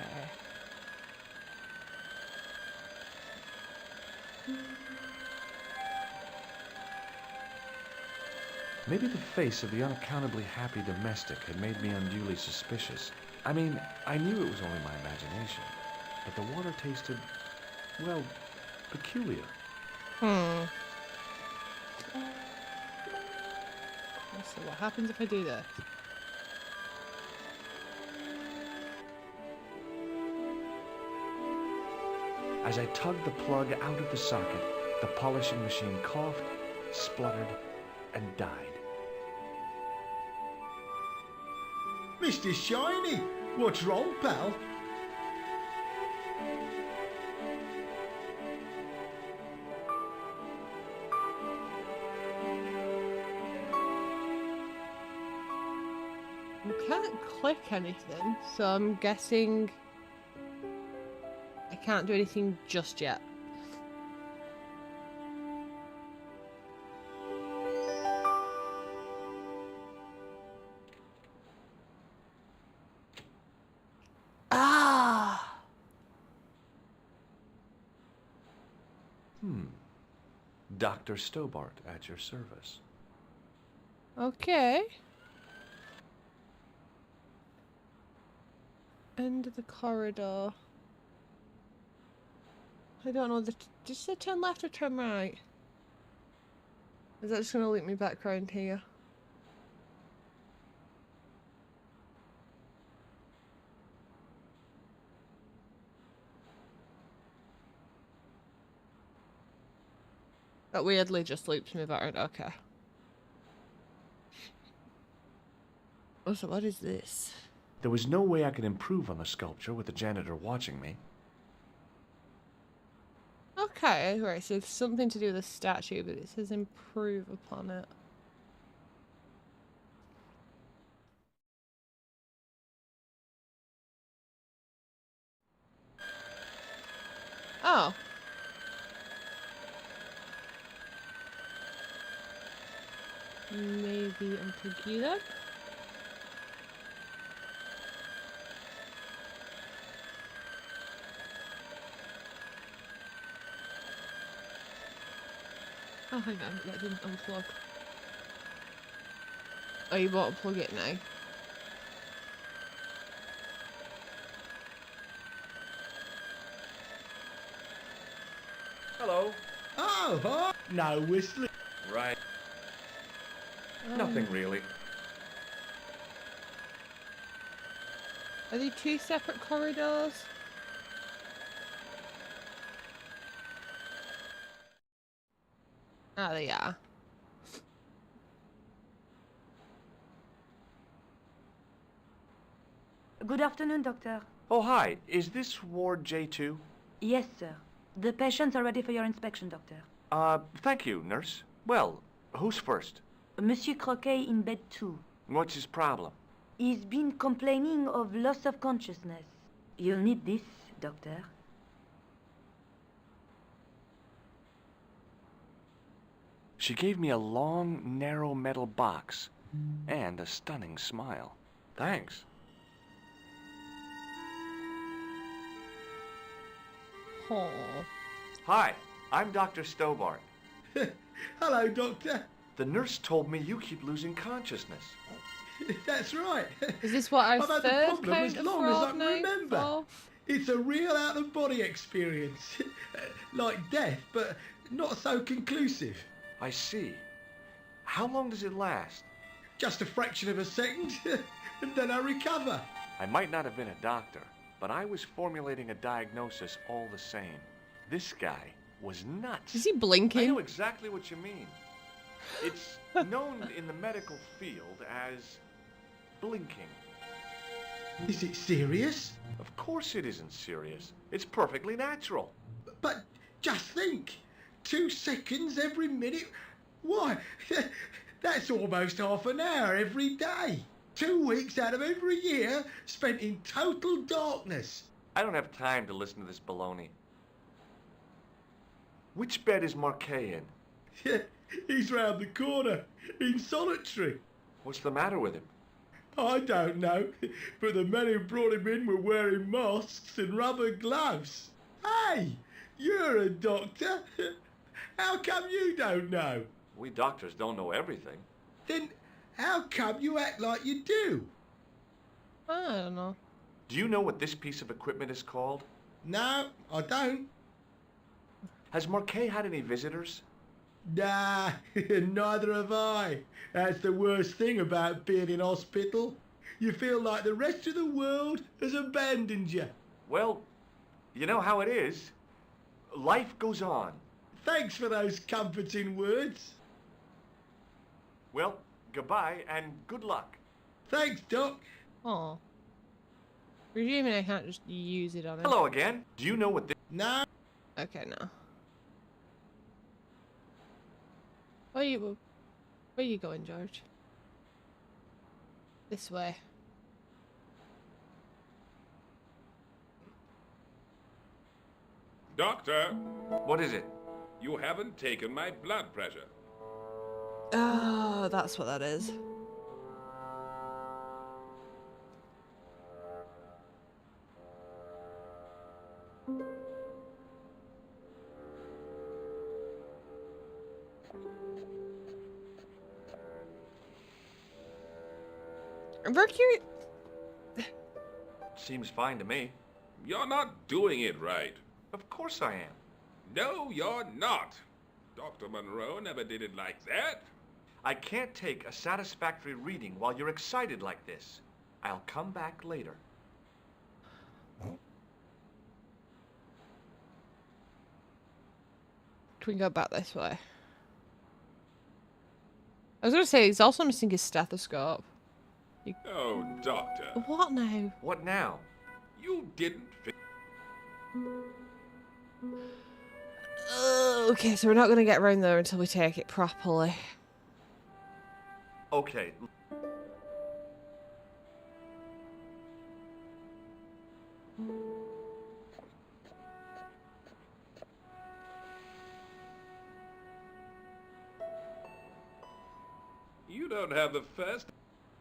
Maybe the face of the unaccountably happy domestic had made me unduly suspicious. I mean, I knew it was only my imagination, but the water tasted, well, peculiar. So what happens if I do this? As I tugged the plug out of the socket, the polishing machine coughed, spluttered, and died. Mr. Shiny, what's wrong, pal? I can't click anything, so I'm guessing I can't do anything just yet. Ah! Dr. Stobart at your service. Okay. End of the corridor. I don't know. Did you say turn left or turn right? Is that just going to loop me back round here? That weirdly just loops me back around. Okay. Oh, so what is this? There was no way I could improve on the sculpture with the janitor watching me. Okay, right, so it's something to do with the statue, but it says improve upon it. Oh. Maybe unplug you then? Oh, hang on, that didn't unplug. Oh, you won't unplug it now? Hello. Oh, huh? No whistling. Right. Nothing really. Are they two separate corridors? Ah, they are. Good afternoon, Doctor. Oh, hi. Is this Ward J2? Yes, sir. The patients are ready for your inspection, Doctor. Thank you, nurse. Well, who's first? Monsieur Croquet in bed 2. What's his problem? He's been complaining of loss of consciousness. You'll need this, Doctor. She gave me a long, narrow metal box and a stunning smile. Thanks. Oh. Hi, I'm Dr. Stobart. Hello, Doctor. The nurse told me you keep losing consciousness. That's right. Is this what our I've had the third problem count as of long as I fraud can now remember. involved? It's a real out-of-body experience. Like death, but not so conclusive. I see. How long does it last? Just a fraction of a second, and then I recover. I might not have been a doctor, but I was formulating a diagnosis all the same. This guy was nuts. Is he I blinking? know exactly what you mean. It's known in the medical field as blinking. Is it serious? Of course it isn't serious. It's perfectly natural. But just think, 2 seconds every minute. Why, that's almost half an hour every day. 2 weeks out of every year spent in total darkness. I don't have time to listen to this baloney. Which bed is Marquet in? Yeah, he's round the corner, in solitary. What's the matter with him? I don't know, but the men who brought him in were wearing masks and rubber gloves. Hey, you're a doctor. How come you don't know? We doctors don't know everything. Then how come you act like you do? I don't know. Do you know what this piece of equipment is called? No, I don't. Has Marquet had any visitors? Nah, neither have I. That's the worst thing about being in hospital. You feel like the rest of the world has abandoned you. Well, you know how it is. Life goes on. Thanks for those comforting words. Well, goodbye and good luck. Thanks, Doc. Oh. Presuming I can't just use it on it. Hello again. Do you know what this... No. Okay, no. Where you going, George? This way. Doctor, What is it? you haven't taken my blood pressure. Oh, that's what that is. Mercury. Seems fine to me. You're not doing it right. Of course I am. No, you're not. Dr. Monroe never did it like that. I can't take a satisfactory reading while you're excited like this. I'll come back later. Can we go back this way? I was gonna say he's also missing his stethoscope. Oh, Doctor. What now? What now? You didn't Okay, so we're not gonna get around there until we take it properly. Okay. You don't have the first.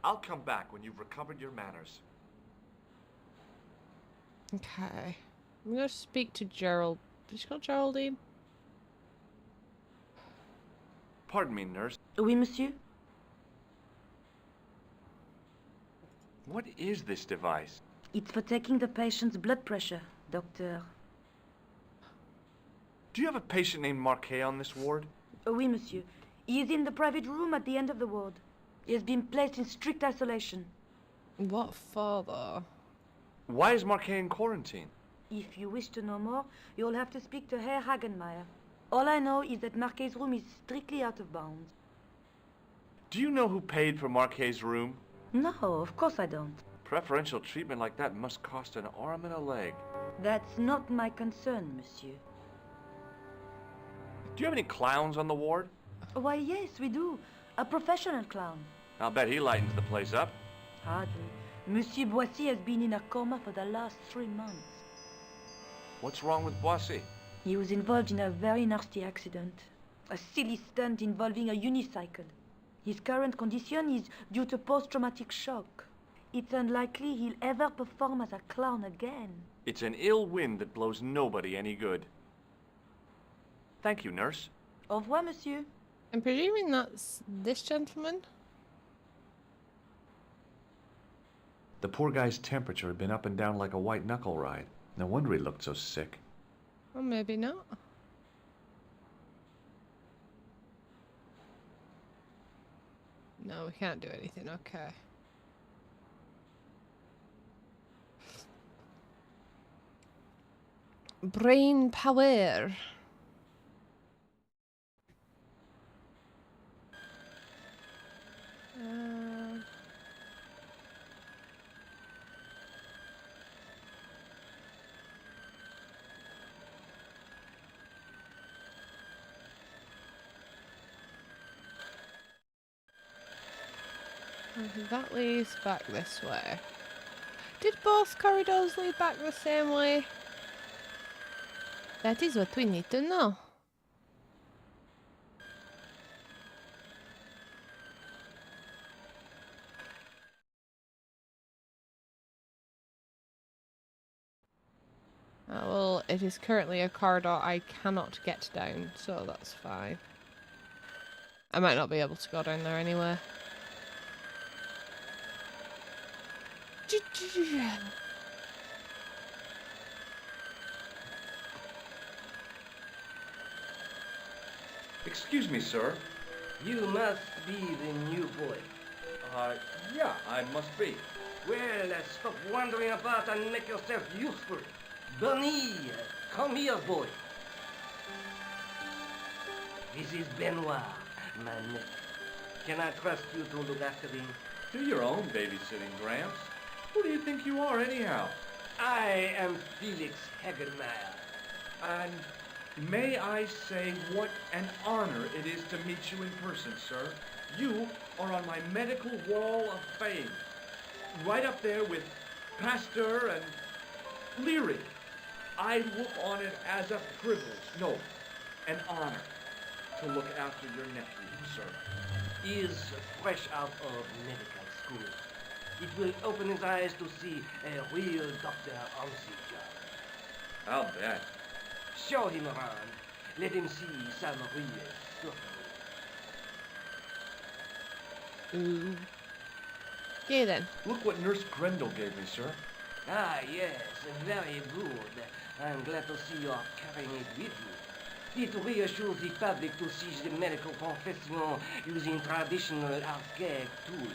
I'll come back when you've recovered your manners. Okay. I'm gonna speak to Gerald. Is she called Geraldine? Pardon me, nurse. Oui, monsieur? What is this device? It's for taking the patient's blood pressure, doctor. Do you have a patient named Marquet on this ward? Oui, monsieur. He is in the private room at the end of the ward. He has been placed in strict isolation. What for, though? Why is Marquet in quarantine? If you wish to know more, you'll have to speak to Herr Hagenmeier. All I know is that Marquet's room is strictly out of bounds. Do you know who paid for Marquet's room? No, of course I don't. Preferential treatment like that must cost an arm and a leg. That's not my concern, monsieur. Do you have any clowns on the ward? Why, yes, we do. A professional clown. I'll bet he lightens the place up. Hardly. Monsieur Boissy has been in a coma for the last 3 months. What's wrong with Boissy? He was involved in a very nasty accident. A silly stunt involving a unicycle. His current condition is due to post-traumatic shock. It's unlikely he'll ever perform as a clown again. It's an ill wind that blows nobody any good. Thank you, nurse. Au revoir, monsieur. I'm presuming that's this gentleman? The poor guy's temperature had been up and down like a white knuckle ride. No wonder he looked so sick. Or maybe not. No, we can't do anything, okay. Brain power. That leads back this way. Did both corridors lead back the same way? That is what we need to know. Well, it is currently a corridor I cannot get down, so that's fine. I might not be able to go down there anyway. Excuse me, sir. You must be the new boy. Yeah, I must be. Well, stop wandering about and make yourself useful. Bunny, come here, boy. This is Benoit, my nephew. Can I trust you to look after him? Do your own babysitting, Gramps. Who do you think you are, anyhow? I am Felix Hagenmeyer. And may I say what an honor it is to meet you in person, sir. You are on my medical wall of fame. Right up there with Pasteur and Leary. I look on it as a privilege, no, an honor, to look after your nephew, sir. He is fresh out of medical school. It will open his eyes to see a real doctor on the job. I'll bet. Show him around. Let him see some real suffering. Ooh. Okay then. Look what Nurse Grendel gave me, sir. Ah, yes, very good. I'm glad to see you are carrying it with you. It reassures the public to see the medical profession using traditional archaic tools.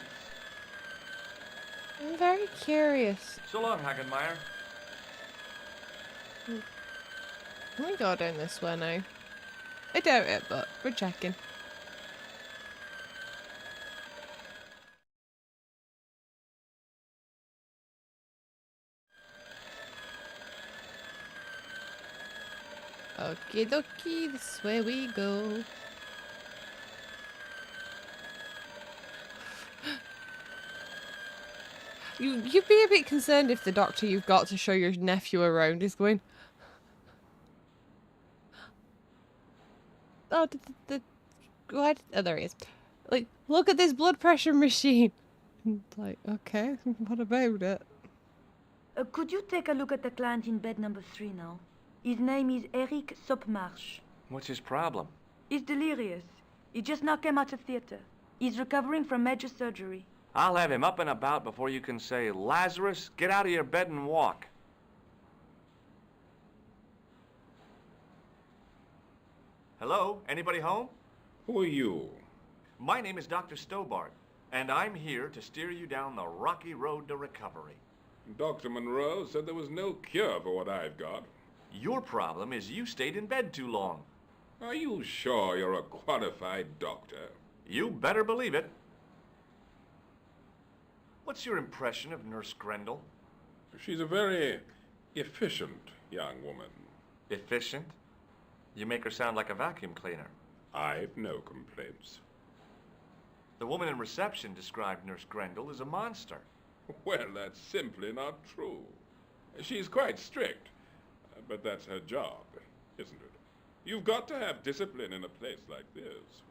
I'm very curious. So long, Hagenmeyer. Can we go down this way now? I doubt it, but we're checking. Okie dokie, this way we go. You'd be a bit concerned if the doctor you've got to show your nephew around is going, oh, what? Oh, there he is. Like, look at this blood pressure machine. It's like, okay, what about it? Could you take a look at the client in bed number 3 now? His name is Eric Sopmarsh. What's his problem? He's delirious. He just now came out of theater. He's recovering from major surgery. I'll have him up and about before you can say, Lazarus, get out of your bed and walk. Hello? Anybody home? Who are you? My name is Dr. Stobart, and I'm here to steer you down the rocky road to recovery. Dr. Monroe said there was no cure for what I've got. Your problem is you stayed in bed too long. Are you sure you're a qualified doctor? You better believe it. What's your impression of Nurse Grendel? She's a very efficient young woman. Efficient? You make her sound like a vacuum cleaner. I've no complaints. The woman in reception described Nurse Grendel as a monster. Well, that's simply not true. She's quite strict, but that's her job, isn't it? You've got to have discipline in a place like this.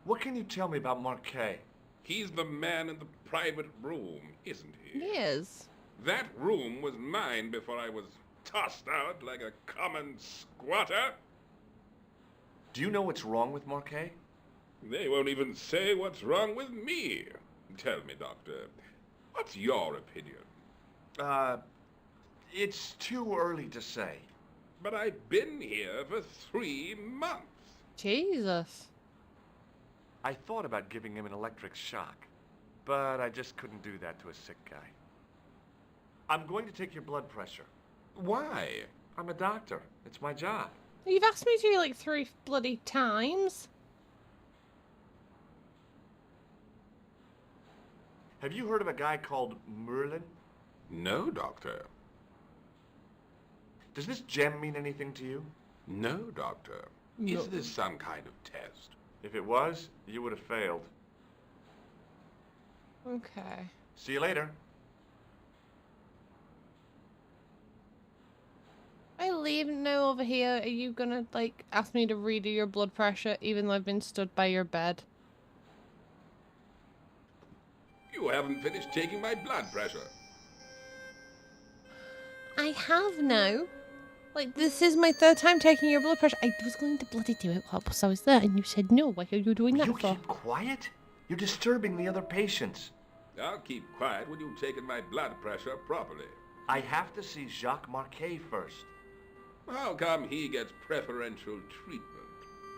What can you tell me about Marquet? He's the man in the private room, isn't he? He is. That room was mine before I was tossed out like a common squatter. Do you know what's wrong with Marquet? They won't even say what's wrong with me. Tell me, Doctor, what's your opinion? It's too early to say. But I've been here for 3 months. Jesus. I thought about giving him an electric shock, but I just couldn't do that to a sick guy. I'm going to take your blood pressure. Why? I'm a doctor. It's my job. You've asked me to like 3 bloody times. Have you heard of a guy called Merlin? No, Doctor. Does this gem mean anything to you? No, Doctor. No. Is this some kind of test? If it was, you would have failed. Okay. See you later. leave now over here? Are you gonna, like, ask me to redo your blood pressure even though I've been stood by your bed? You haven't finished taking my blood pressure. I have now. Like, this is my third time taking your blood pressure. I was going to bloody do it whilst I was there, and you said no. Why are you doing that You for? keep quiet? You're disturbing the other patients. I'll keep quiet when you've taken my blood pressure properly. I have to see Jacques Marquet first. How come he gets preferential treatment?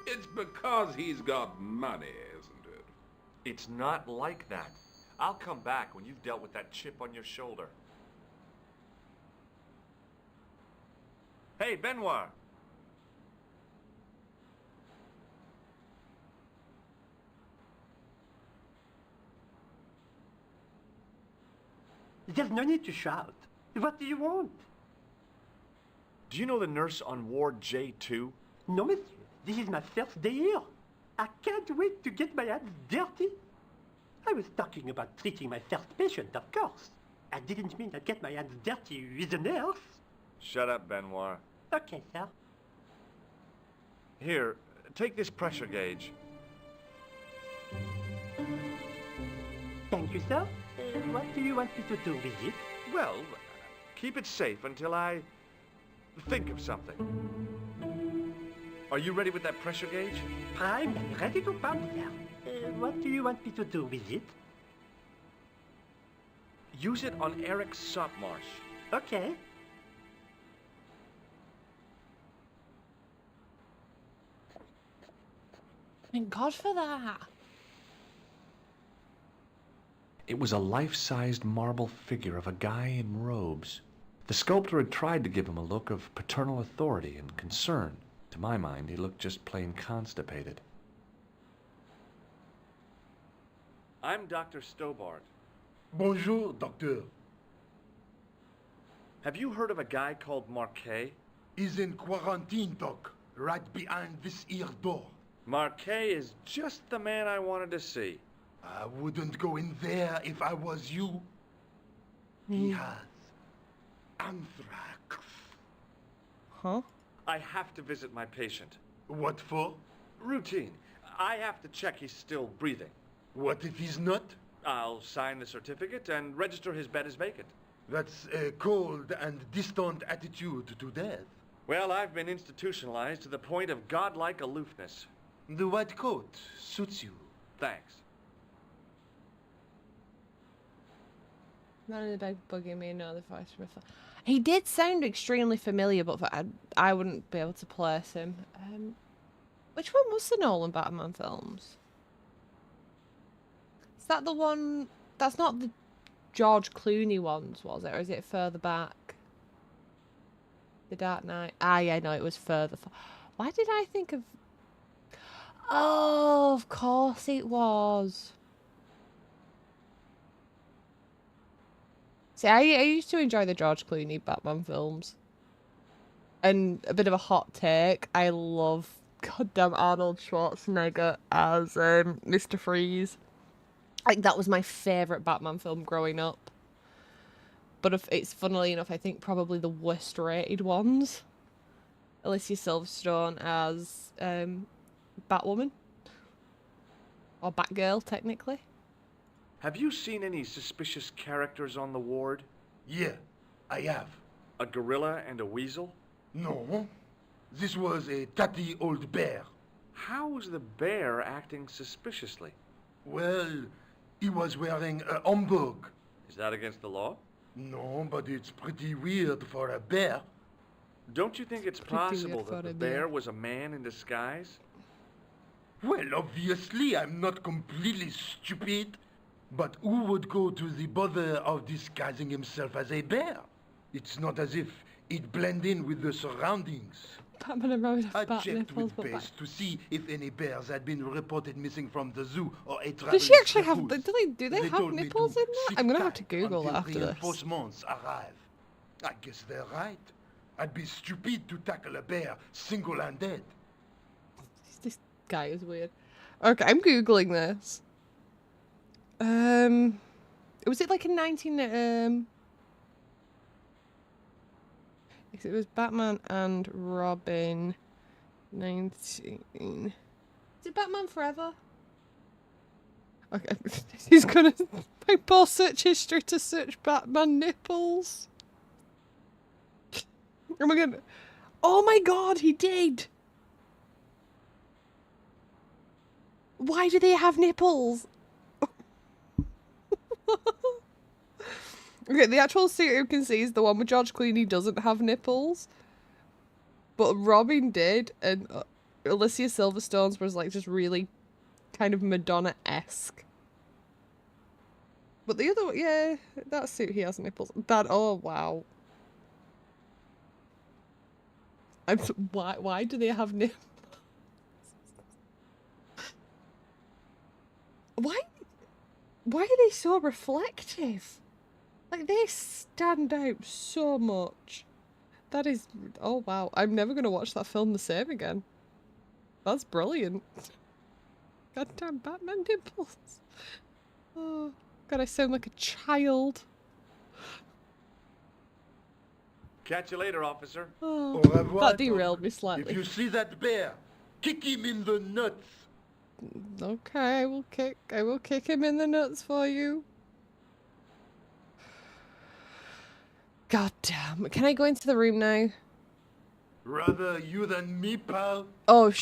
It's because he's got money, isn't it? It's not like that. I'll come back when you've dealt with that chip on your shoulder. Hey, Benoit! There's no need to shout. What do you want? Do you know the nurse on Ward J2? No, monsieur. This is my first day here. I can't wait to get my hands dirty. I was talking about treating my first patient, of course. I didn't mean I'd get my hands dirty with a nurse. Shut up, Benoit. Okay, sir. Here, take this pressure gauge. Thank you, sir. What do you want me to do with it? Well, keep it safe until I think of something. Are you ready with that pressure gauge? Prime and ready to pump, sir. What do you want me to do with it? Use it on Eric Sopmarsh. Okay. Thank God for that. It was a life-sized marble figure of a guy in robes. The sculptor had tried to give him a look of paternal authority and concern. To my mind, he looked just plain constipated. I'm Dr. Stobart. Bonjour, docteur. Have you heard of a guy called Marquet? He's in quarantine, doc, right behind this here door. Marquet is just the man I wanted to see. I wouldn't go in there if I was you. He has anthrax. Huh? I have to visit my patient. What for? Routine. I have to check he's still breathing. What if he's not? I'll sign the certificate and register his bed as vacant. That's a cold and distant attitude to death. Well, I've been institutionalized to the point of godlike aloofness. The white coat suits you. Thanks. None of the bag bugging me, no, the voice from he did sound extremely familiar, but I wouldn't be able to place him. Which one was the Nolan Batman films? Is that the one? That's not the George Clooney ones, was it? Or is it further back? The Dark Knight. Ah, yeah, no, it was further. Why did I think of? Oh, of course it was. See, I used to enjoy the George Clooney Batman films. And a bit of a hot take, I love goddamn Arnold Schwarzenegger as Mr. Freeze. Like, that was my favourite Batman film growing up. But if it's, funnily enough, I think probably the worst rated ones. Alicia Silverstone as Batwoman. Or Batgirl, technically. Have you seen any suspicious characters on the ward? Yeah, I have. A gorilla and a weasel? No. This was a tatty old bear. How was the bear acting suspiciously? Well, he was wearing a homburg. Is that against the law? No, but it's pretty weird for a bear. Don't you think it's possible that the bear was a man in disguise? Well, obviously, I'm not completely stupid. But who would go to the bother of disguising himself as a bear? It's not as if he'd blend in with the surroundings. Batman and Robin I have bat checked nipples, with but base to see if any bears had been reported missing from the zoo or a traveling does she actually have? circus. Do they have told me nipples in that? sit I'm gonna have to tight Google until after this. reinforcements arrive. I guess they're right. I'd be stupid to tackle a bear single-handed. This guy is weird. Okay, I'm Googling this. Was it like in It was Batman and Robin 19. Is it Batman Forever? Okay. He's gonna pause search history to search Batman nipples. Oh my god. Oh my god, he did! Why do they have nipples? Okay, the actual suit you can see is the one with George Clooney doesn't have nipples. But Robin did, and Alicia Silverstone's was like just really kind of Madonna-esque. But the other one, yeah, that suit he has nipples. That, oh wow. Why do they have nipples? Why are they so reflective? Like, they stand out so much. That is... Oh, wow. I'm never going to watch that film the same again. That's brilliant. Goddamn Batman nipples. Oh, God, I sound like a child. Catch you later, officer. Oh, Au revoir, that derailed me If slightly. you see that bear, kick him in the nuts. Okay, I will kick him in the nuts for you. God damn. Can I go into the room now? Rather you than me, pal. Oh,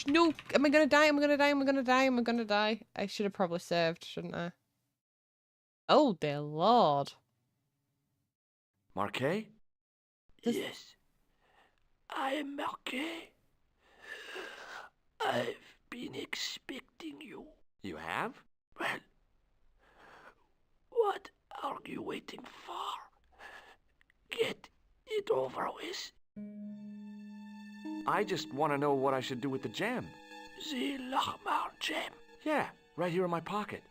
no. Am I gonna die? Am I gonna die? Am I gonna die? Am I gonna die? I should have probably saved, shouldn't I? Oh, dear lord. Marquet? Yes, I am Marquet. I've been expecting you. You have? Well, what are you waiting for? Get it over with. I just want to know what I should do with the gem. The Lahmar gem. Yeah, right here in my pocket.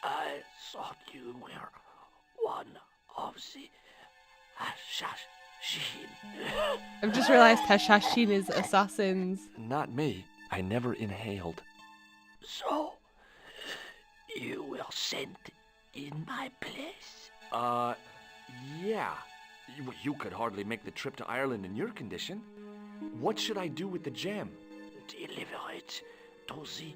I thought you were one of the assassins. I've just realised Hashashin is assassins. Not me. I never inhaled. So, you were sent in my place? Yeah. You could hardly make the trip to Ireland in your condition. What should I do with the gem? Deliver it to the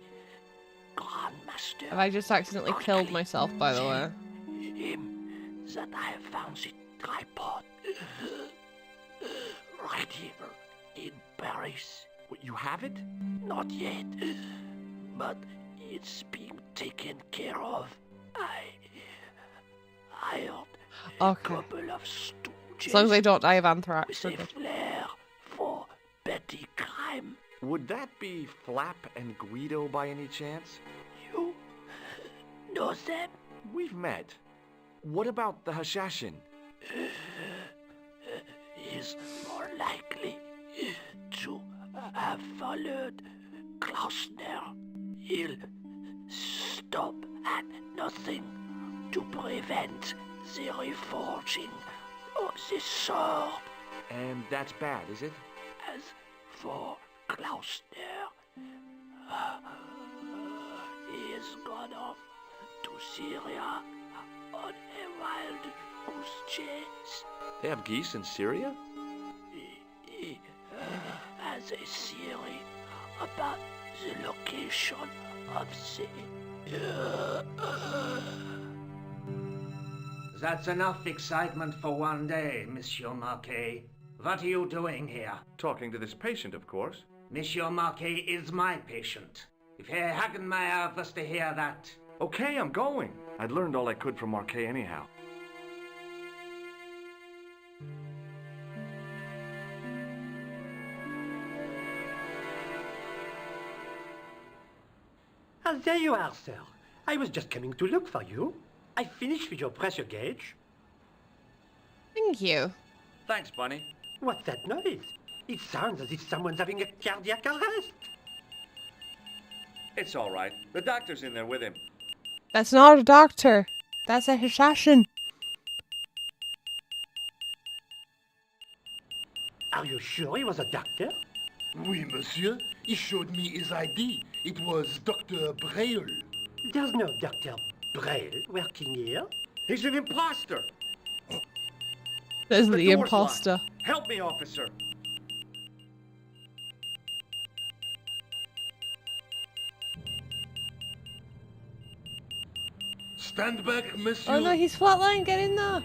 Grandmaster. Have I just accidentally killed myself, by the way? Him that I have found the tripod. Right here in Paris. You have it? Not yet, but it's being taken care of. I hired a couple of stooges. As long as I don't die of anthrax. With a flair for petty crime. Would that be Flap and Guido by any chance? You know them? We've met. What about the Hashashin? Is more likely to have followed Klausner. He'll stop at nothing to prevent the reforging of the sword. And that's bad, is it? As for Klausner, he has gone off to Syria on a wild goose chase. They have geese in Syria? He has a theory about the location of the... That's enough excitement for one day, Monsieur Marquet. What are you doing here? Talking to this patient, of course. Monsieur Marquet is my patient. If Herr Hagenmeyer was to hear that... Okay, I'm going. I'd learned all I could from Marquet anyhow. There you are, sir. I was just coming to look for you. I finished with your pressure gauge. Thank you. Thanks, Bunny. What's that noise? It sounds as if someone's having a cardiac arrest. It's all right. The doctor's in there with him. That's not a doctor. That's a assassin. Are you sure he was a doctor? Oui, monsieur. He showed me his ID. It was Dr. Braille. There's no Dr. Braille working here. He's an imposter. There's the door's imposter. locked. Help me, officer. Stand back, monsieur. Oh no, he's flatline. Get in there.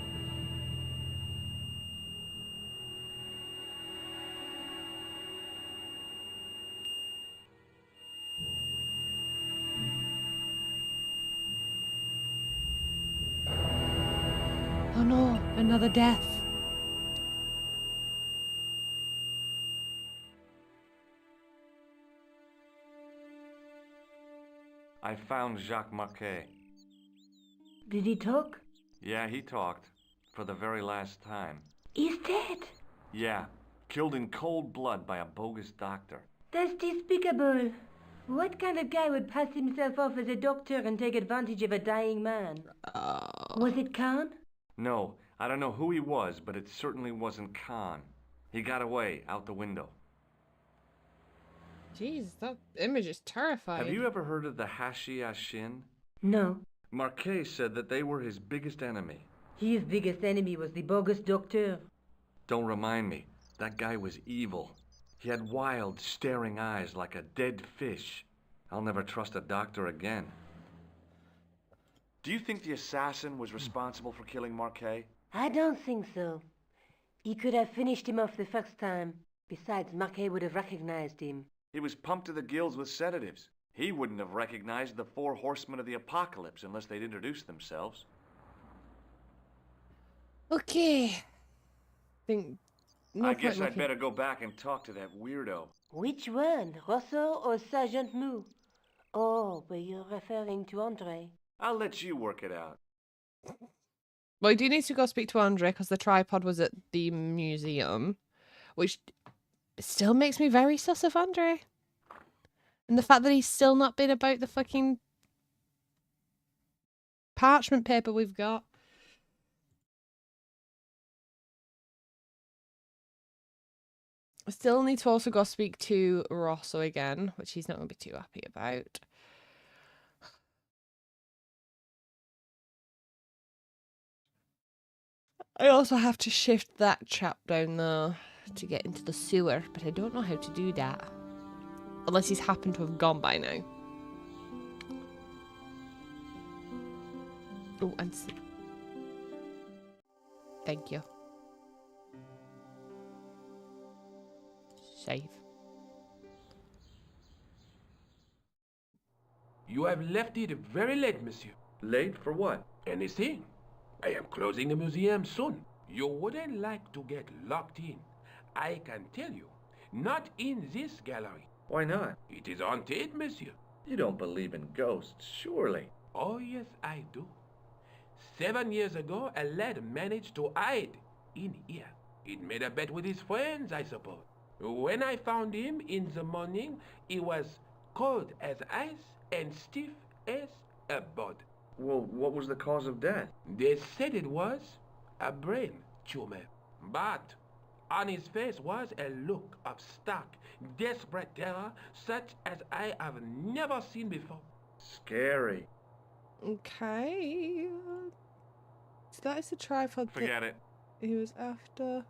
Oh no, another death. I found Jacques Marquet. Did he talk? Yeah, he talked. For the very last time. He's dead. Yeah, killed in cold blood by a bogus doctor. That's despicable. What kind of guy would pass himself off as a doctor and take advantage of a dying man? Was it Khan? No, I don't know who he was, but it certainly wasn't Khan. He got away, out the window. Jeez, that image is terrifying. Have you ever heard of the Hashi-Ashin? No. Marquet said that they were his biggest enemy. His biggest enemy was the bogus doctor. Don't remind me. That guy was evil. He had wild, staring eyes like a dead fish. I'll never trust a doctor again. Do you think the assassin was responsible for killing Marquet? I don't think so. He could have finished him off the first time. Besides, Marquet would have recognized him. He was pumped to the gills with sedatives. He wouldn't have recognized the 4 horsemen of the apocalypse unless they'd introduced themselves. Okay. I guess I'd better go back and talk to that weirdo. Which one, Rosso or Sergeant Mou? Oh, but you're referring to Andre. I'll let you work it out. Well, you do need to go speak to Andre because the tripod was at the museum, which still makes me very sus of Andre. And the fact that he's still not been about the fucking parchment paper we've got. I still need to also go speak to Rosso again, which he's not going to be too happy about. I also have to shift that chap down there to get into the sewer, but I don't know how to do that. Unless he's happened to have gone by now. Oh, and thank you. Save. You have left it very late, monsieur. Late for what? Anything. I am closing the museum soon. You wouldn't like to get locked in. I can tell you. Not in this gallery. Why not? It is haunted, monsieur. You don't believe in ghosts, surely. Oh, yes, I do. 7 years ago, a lad managed to hide in here. He'd made a bet with his friends, I suppose. When I found him in the morning, he was cold as ice and stiff as a board. Well, what was the cause of death? They said it was a brain tumor. But on his face was a look of stark, desperate terror such as I have never seen before. Scary. Okay. So that is the tripod. Forget it. He was after.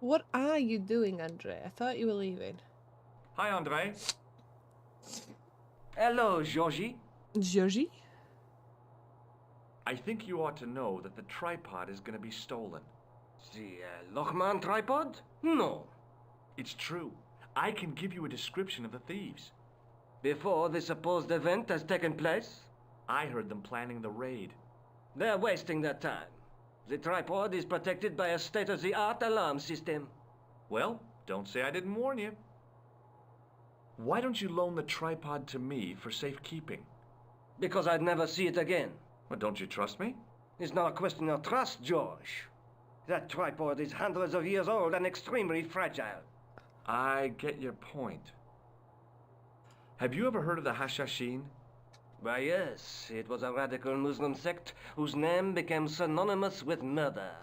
What are you doing, Andre? I thought you were leaving. Hi, Andre. Hello, Georgie. Georgie? I think you ought to know that the tripod is going to be stolen. The Lochman tripod? No. It's true. I can give you a description of the thieves. Before the supposed event has taken place? I heard them planning the raid. They're wasting their time. The tripod is protected by a state-of-the-art alarm system. Well, don't say I didn't warn you. Why don't you loan the tripod to me for safekeeping? Because I'd never see it again. Well, don't you trust me? It's not a question of trust, George. That tripod is hundreds of years old and extremely fragile. I get your point. Have you ever heard of the Hashashin? Why, yes. It was a radical Muslim sect whose name became synonymous with murder.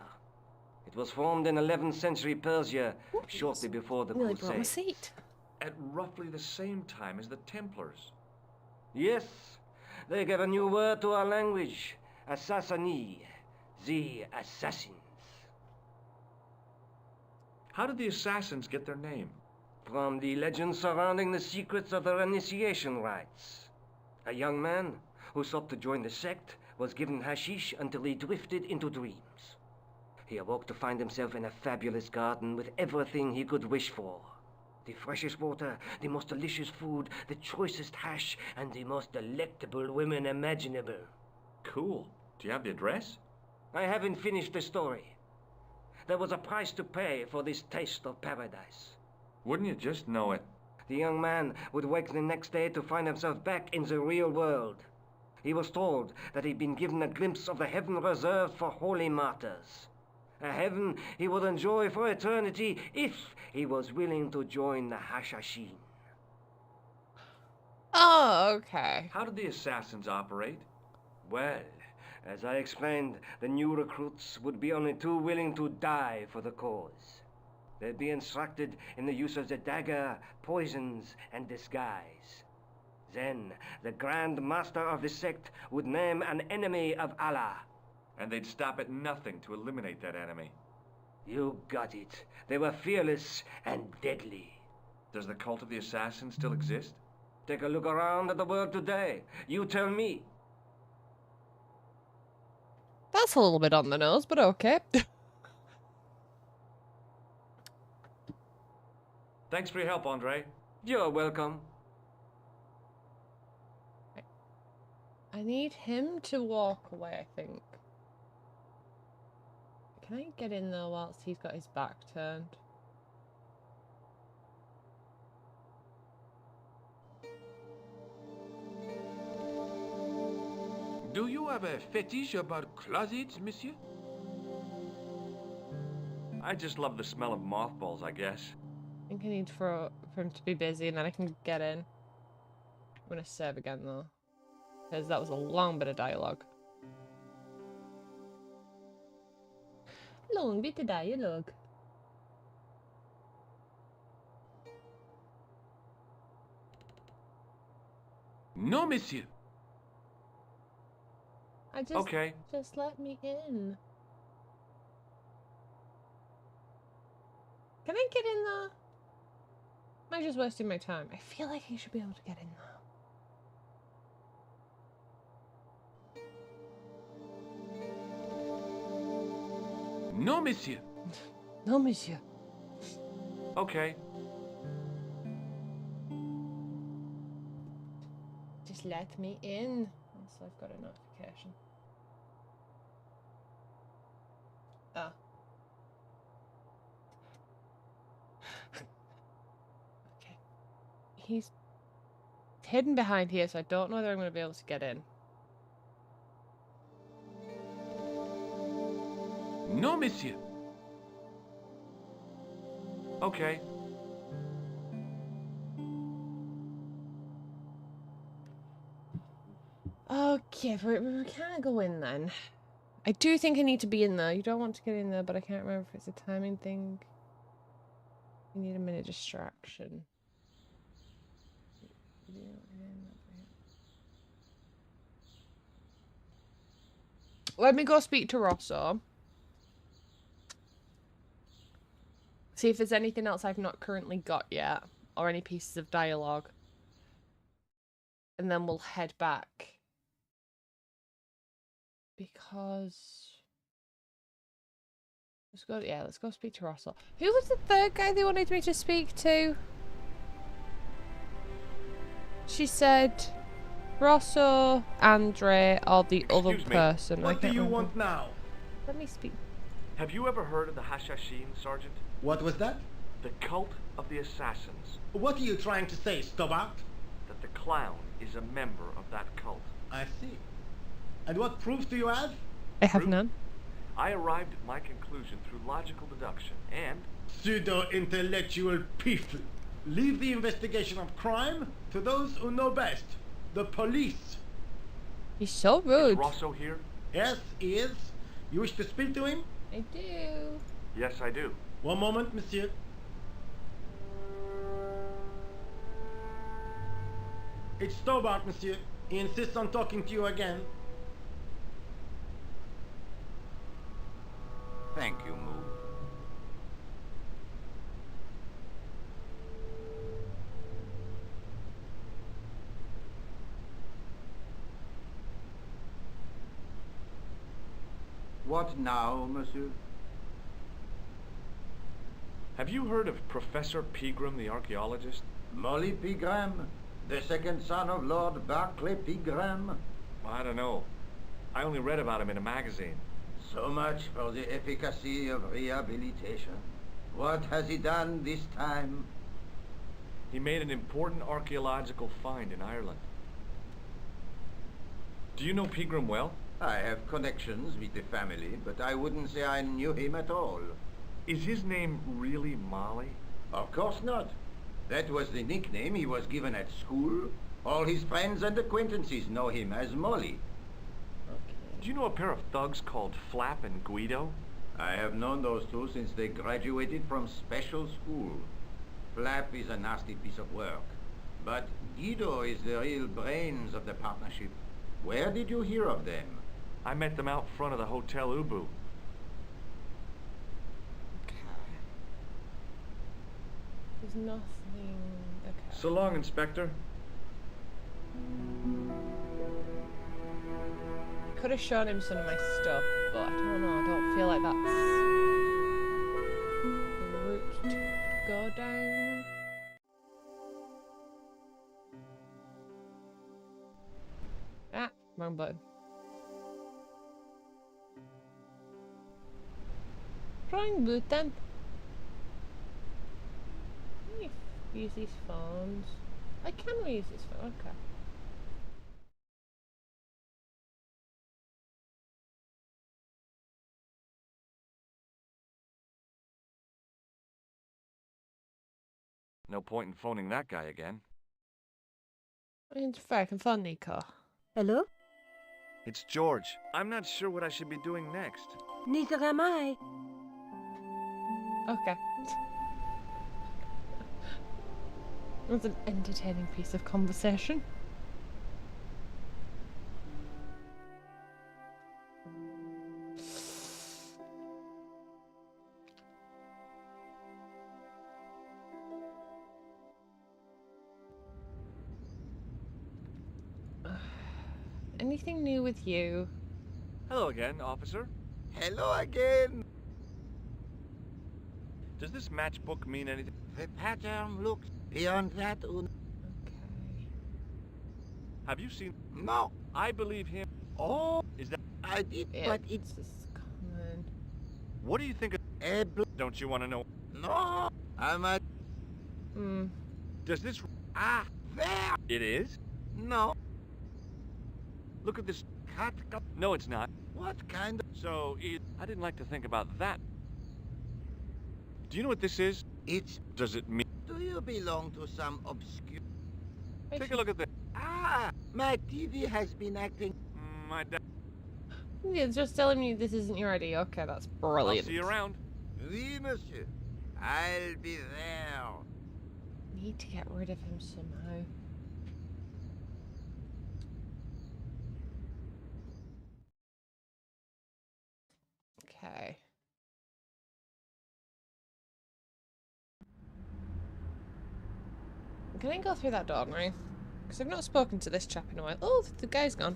It was formed in 11th century Persia, shortly before the Really brought my Crusade. seat. At roughly the same time as the Templars. Yes, they gave a new word to our language. Assassini, the assassins. How did the assassins get their name? From the legend surrounding the secrets of their initiation rites. A young man who sought to join the sect was given hashish until he drifted into dreams. He awoke to find himself in a fabulous garden with everything he could wish for. The freshest water, the most delicious food, the choicest hash, and the most delectable women imaginable. Cool. Do you have the address? I haven't finished the story. There was a price to pay for this taste of paradise. Wouldn't you just know it? The young man would wake the next day to find himself back in the real world. He was told that he'd been given a glimpse of the heaven reserved for holy martyrs. A heaven he would enjoy for eternity if he was willing to join the Hashashin. Oh, okay. How did the assassins operate? Well, as I explained, the new recruits would be only too willing to die for the cause. They'd be instructed in the use of the dagger, poisons, and disguise. Then, the Grand Master of the sect would name an enemy of Allah. And they'd stop at nothing to eliminate that enemy. You got it. They were fearless and deadly. Does the cult of the assassins still exist? Take a look around at the world today. You tell me. That's a little bit on the nose, but okay. Thanks for your help, Andre. You're welcome. I need him to walk away, I think. Can I get in there whilst he's got his back turned? Do you have a fetish about closets, monsieur? I just love the smell of mothballs, I guess. I think I need for him to be busy and then I can get in. I'm gonna save again though, because that was a long bit of dialogue. Long bit of dialogue. No, monsieur. Okay. Just let me in. Can I get in there? Am I just wasting my time? I feel like I should be able to get in there. No, monsieur. No, monsieur. Okay. Just let me in. Also, I've got a notification. Ah. Okay. He's hidden behind here, so I don't know whether I'm going to be able to get in. No, monsieur. Okay. Okay, we can't go in then. I do think I need to be in there. You don't want to get in there, but I can't remember if it's a timing thing. You need a minute distraction. Let me go speak to Rosso. See if there's anything else I've not currently got yet, or any pieces of dialogue. And then we'll head back. Because let's go speak to Rosso. Who was the third guy they wanted me to speak to? She said Rosso, Andre, or the other person. What do you want now? Let me speak. Have you ever heard of the Hashashin, Sergeant? What was that? The cult of the assassins. What are you trying to say, Stobart? That the clown is a member of that cult. I see. And what proof do you have? I have none. I arrived at my conclusion through logical deduction and... Pseudo-intellectual people. Leave the investigation of crime to those who know best. The police. He's so rude. Is Rosso here? Yes, he is. You wish to speak to him? I do. Yes, I do. One moment, monsieur. It's Stobart, monsieur. He insists on talking to you again. Thank you, Moo. What now, monsieur? Have you heard of Professor Pegram, the archaeologist? Molly Pegram? The second son of Lord Barclay Pegram? I don't know. I only read about him in a magazine. So much for the efficacy of rehabilitation. What has he done this time? He made an important archaeological find in Ireland. Do you know Pegram well? I have connections with the family, but I wouldn't say I knew him at all. Is his name really Molly? Of course not. That was the nickname he was given at school. All his friends and acquaintances know him as Molly. Do you know a pair of thugs called Flap and Guido? I have known those two since they graduated from special school. Flap is a nasty piece of work, but Guido is the real brains of the partnership. Where did you hear of them? I met them out front of the Hotel Ubu. There's nothing... Okay. So long, Inspector. Could have shown him some of my stuff, but I don't know, I don't feel like that's the route to go down. Ah, wrong button. Wrong button. Can you use these phones? I can use this phone, okay. No point in phoning that guy again. It's fair, I can phone Nico. Hello? It's George. I'm not sure what I should be doing next. Neither am I. Okay. It was an entertaining piece of conversation. Anything new with you? Hello again, officer. Hello again. Does this matchbook mean anything? The pattern looks beyond that. Okay. Have you seen? No. I believe him. Oh, Is that? I did, Yeah, but it's just common. What do you think of? Don't you want to know? No, I'm a... Does this? There! It is? No. Look at this. Cut. No, it's not. What kind of... So, I didn't like to think about that. Do you know what this is? It's... Does it mean? Do you belong to some obscure... Take a look at this. My TV has been acting... My dad. Yeah, just telling me this isn't your idea. Okay, that's brilliant. I'll see you around. Oui, monsieur. I'll be there. Need to get rid of him somehow. Okay. Can I go through that door now? Because I've not spoken to this chap in a while. Oh, the guy's gone.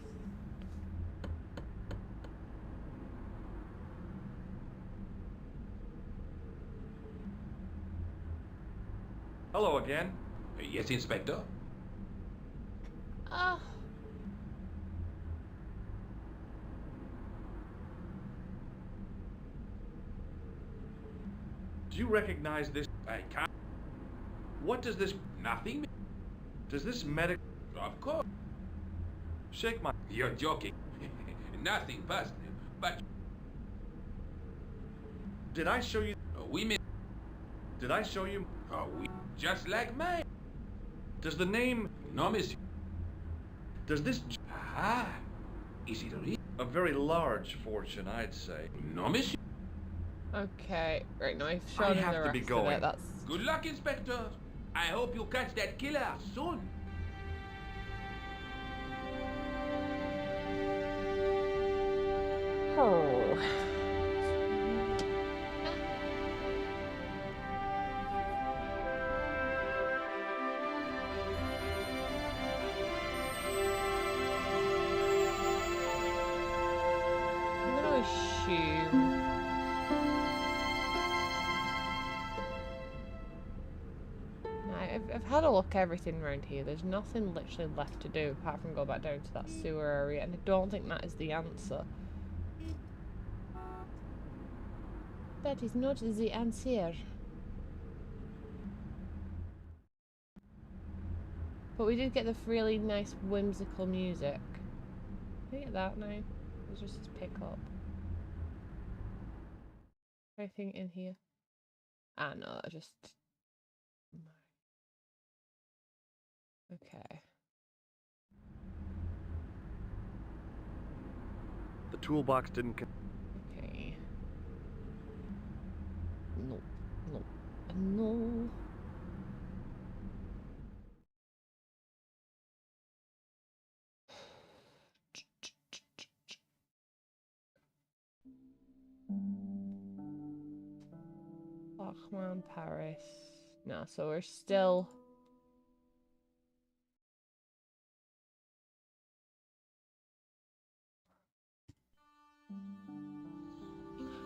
Hello again. Yes, Inspector? Ah. Do you recognize this? I can't. What does this? Nothing? Does this medic? Of course. Shake my. You're joking. Nothing personal, but... Did I show you? Women... Did I show you? we just like mine. Does the name? No, monsieur. Does this? Ah, is it real? A very large fortune, I'd say. No, monsieur. Okay, right now I've shown him have the to rest be of going. it. That's Good luck, Inspector. I hope you catch that killer soon. oh. I'm gonna assume I've had a look at everything around here. There's nothing literally left to do apart from go back down to that sewer area, and I don't think that is the answer. That is not the answer. But we did get the really nice whimsical music. Can I get that now? It's just his pickup. Anything in here? Ah, no, just... Okay. The toolbox didn't... Okay. No. No. No. Bachman, Paris. No, so we're still...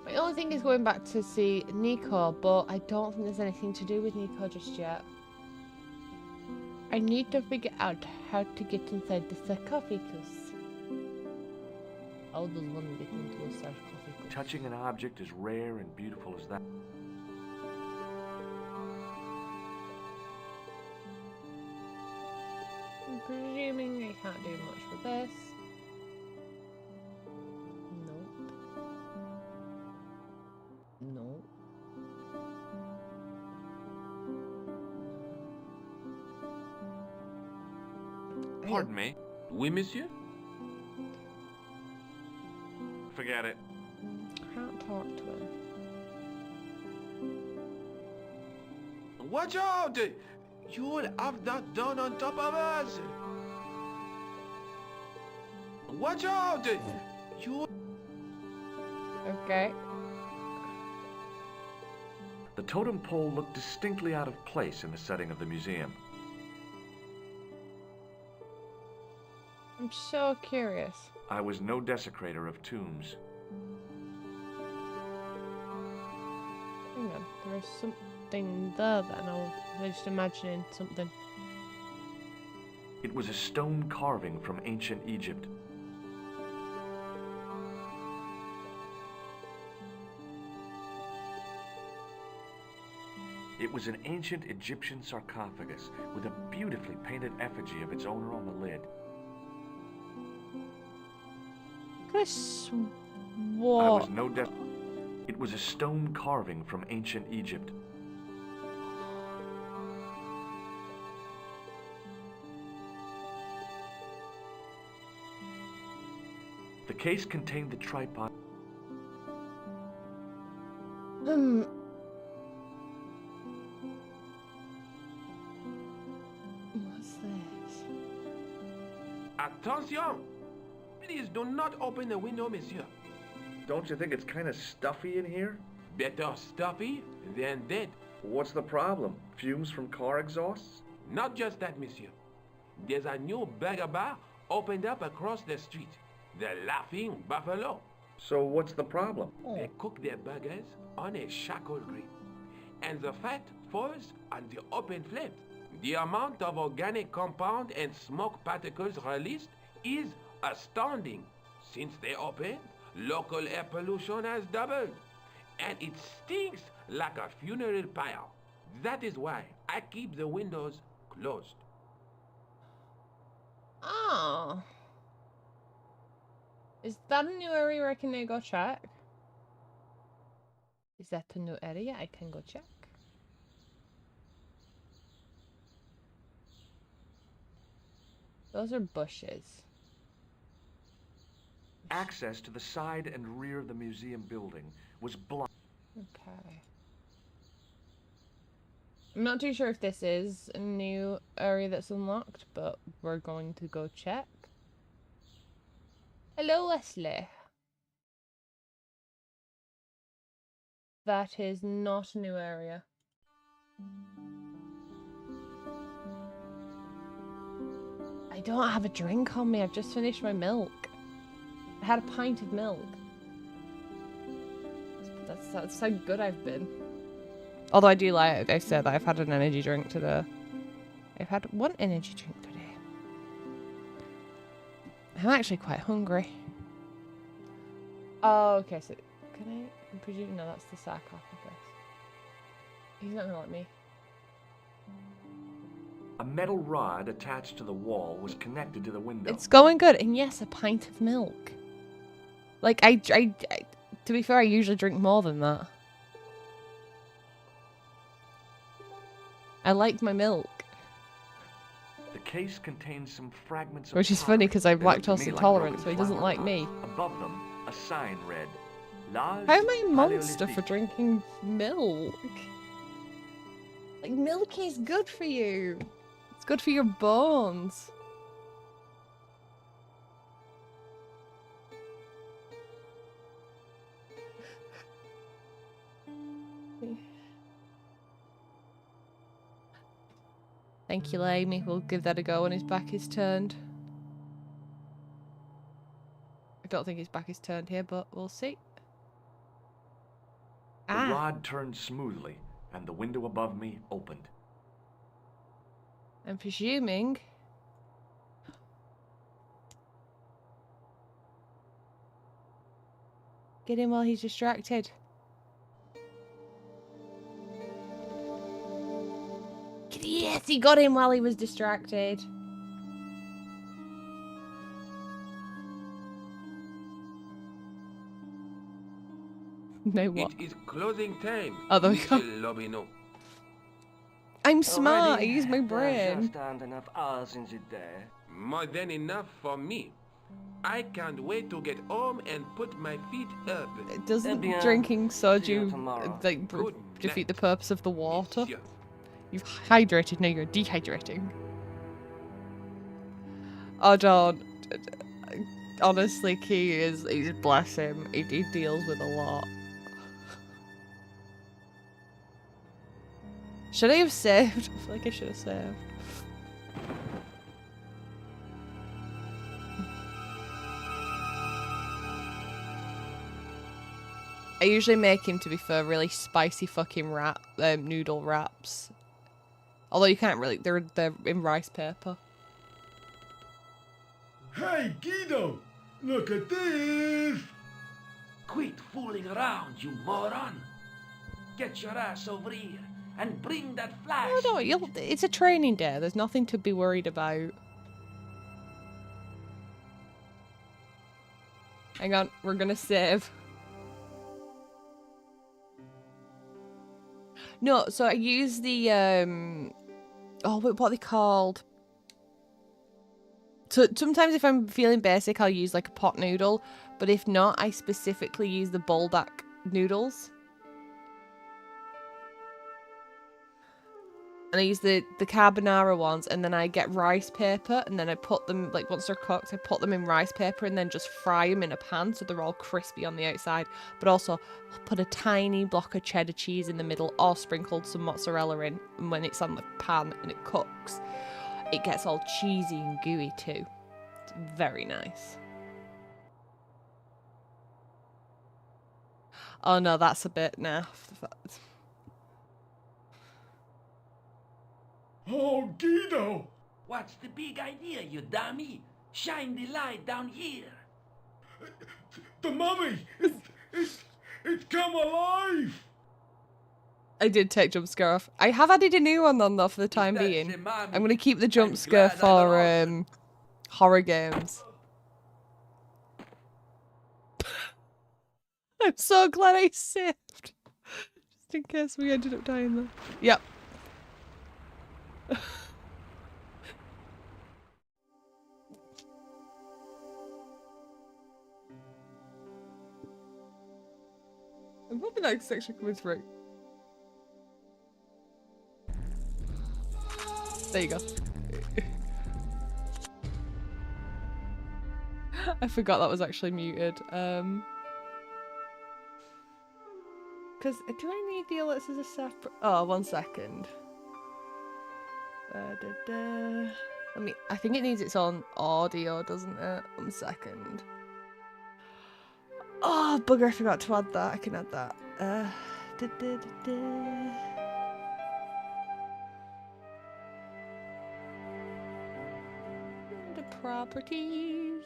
My only thing is going back to see Nico, but I don't think there's anything to do with Nico just yet. I need to figure out how to get inside the sarcophagus. How does one get into a sarcophagus? Touching an object as rare and beautiful as that. I'm presuming I can't do much with this. No. Pardon me? Oui, monsieur? Forget it. Can't talk to him. Watch out! You'll have that done on top of us! Watch out! You... Okay. The totem pole looked distinctly out of place in the setting of the museum. I'm so curious. I was no desecrator of tombs. Hang on, there's something there then. I'm just imagining something. It was a stone carving from ancient Egypt. It was an ancient Egyptian sarcophagus with a beautifully painted effigy of its owner on the lid. Chris, I what? was no It was a stone carving from ancient Egypt. The case contained the tripod. What's this? Attention! Please do not open the window, monsieur. Don't you think it's kind of stuffy in here? Better stuffy than dead. What's the problem? Fumes from car exhausts? Not just that, monsieur. There's a new burger bar opened up across the street. The Laughing Buffalo. So what's the problem? They cook their burgers on a charcoal grill, and the fat falls on the open flame. The amount of organic compound and smoke particles released is astounding. Since they opened, local air pollution has doubled, and it stinks like a funeral pyre. That is why I keep the windows closed. Oh. Is that a new area where I can go check? Is that a new area I can go check? Those are bushes. Access to the side and rear of the museum building was blocked. Okay. I'm not too sure if this is a new area that's unlocked, but we're going to go check. Hello, Wesley. That is not a new area. I don't have a drink on me. I've just finished my milk. I had a pint of milk. That's how good I've been. Although I do like, I said that I've had an energy drink today. I've had one energy drink today. I'm actually quite hungry. Oh, okay, so can I presume? No, that's the sarcophagus. He's not gonna let me. A metal rod attached to the wall was connected to the window. It's going good, and yes, a pint of milk. Like, I to be fair, I usually drink more than that. I like my milk. The case contains some fragments of Which is funny because I'm pottery that looked lactose to me like intolerant, broken so he doesn't flower like pots. me. Above them, a sign read, "L'âge How am I a monster paléolithique." for drinking milk? Like, milk is good for you. It's good for your bones. Thank you, Amy. We'll give that a go when his back is turned. I don't think his back is turned here, but we'll see. The rod turned smoothly, and the window above me opened. I'm presuming... Get him while he's distracted. Yes, he got him while he was distracted. No, what? It is closing time. Oh, there we go. Monsieur Lobineau. I'm smart. I Already, use my there brain. just aren't enough hours in the day. More than enough for me. I can't wait to get home and put my feet up. Doesn't drinking soju like defeat the purpose of the water? You've hydrated, now you're dehydrating. Oh, don't. Honestly, he's bless him. He deals with a lot. Should I have saved? I feel like I should have saved. I usually make him, to be fair, really spicy fucking noodle wraps. Although you can't really, they're in rice paper. Hey, Guido! Look at this! Quit fooling around, you moron! Get your ass over here and bring that flash! No, it's a training day. There's nothing to be worried about. Hang on, we're gonna save. No, so I use the, oh, what are they called? So sometimes if I'm feeling basic, I'll use like a pot noodle. But if not, I specifically use the buldak noodles. And I use the carbonara ones, and then I get rice paper, and then I put them, like once they're cooked, I put them in rice paper and then just fry them in a pan so they're all crispy on the outside. But also put a tiny block of cheddar cheese in the middle, or sprinkled some mozzarella in, and when it's on the pan and it cooks, it gets all cheesy and gooey too. It's very nice. Oh no, that's a bit naff. Oh, Guido! What's the big idea, you dummy? Shine the light down here! The mummy! It's come alive! I did take jump scare off. I have added a new one on though for the time being. I'm gonna keep the jump scare for horror games. I'm so glad I saved. Just in case we ended up dying though. Yep. I'm hoping that section coming through. There you go. I forgot that was actually muted. Because do I need the alerts as a separate? Oh, 1 second. I think it needs its own audio, doesn't it? 1 second. Oh, bugger, I forgot to add that. I can add that. properties.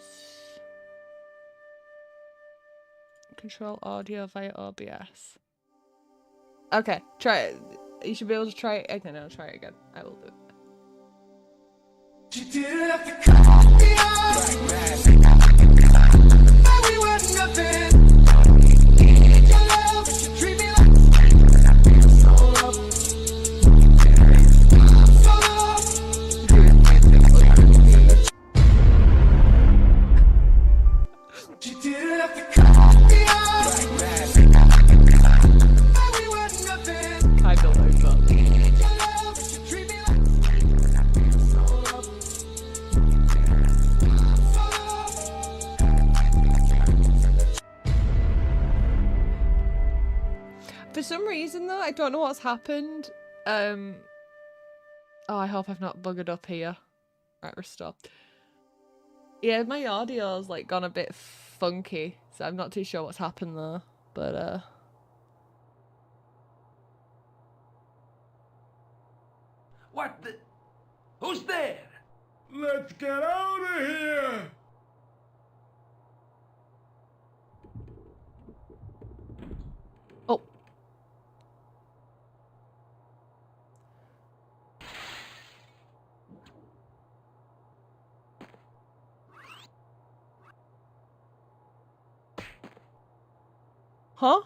Control audio via OBS. Okay, try it. You should be able to try it. Okay, no, try it again. I will do it. She didn't have to cut me off. We were nothing. Your love, she treat me like she didn't have to cut me off. We were nothing. I don't like that. Your love, she treat me like For some reason though, I don't know what's happened. Oh, I hope I've not buggered up here. Right, restore. Yeah, my audio's like gone a bit funky, so I'm not too sure what's happened there. But What the? Who's there? Let's get out of here! oh. Huh?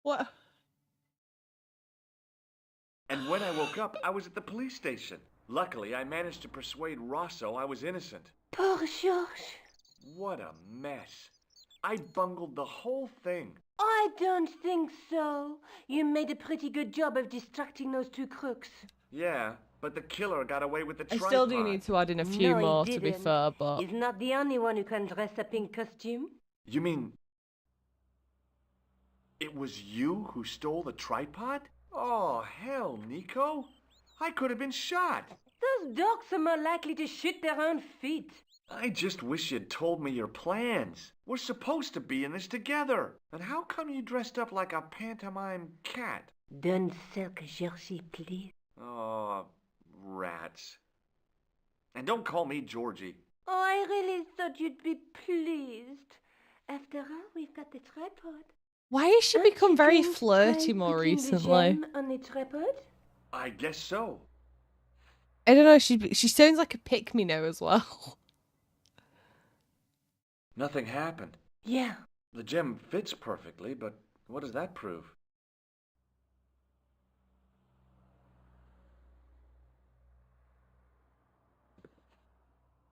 What? And when I woke up, I was at the police station. Luckily, I managed to persuade Rosso I was innocent. Poor Georges. What a mess. I bungled the whole thing. I don't think so. You made a pretty good job of distracting those two crooks. Yeah, but the killer got away with the I tripod. still do need to add in a few No, he more, to be didn't. fair, but... He's not the only one who can dress up in costume. You mean... it was you who stole the tripod? Oh, hell, Nico. I could have been shot. Those dogs are more likely to shoot their own feet. I just wish you'd told me your plans. We're supposed to be in this together. And how come you dressed up like a pantomime cat? Don't sulk, Georgie, please. Oh, rats. And don't call me Georgie. Oh, I really thought you'd be pleased. After all, we've got the tripod. Why has she Aren't become you very going to flirty try more putting the recently? gem on the tripod? I guess so. I don't know, she sounds like a pick-me now as well. Nothing happened. Yeah. The gem fits perfectly, but what does that prove?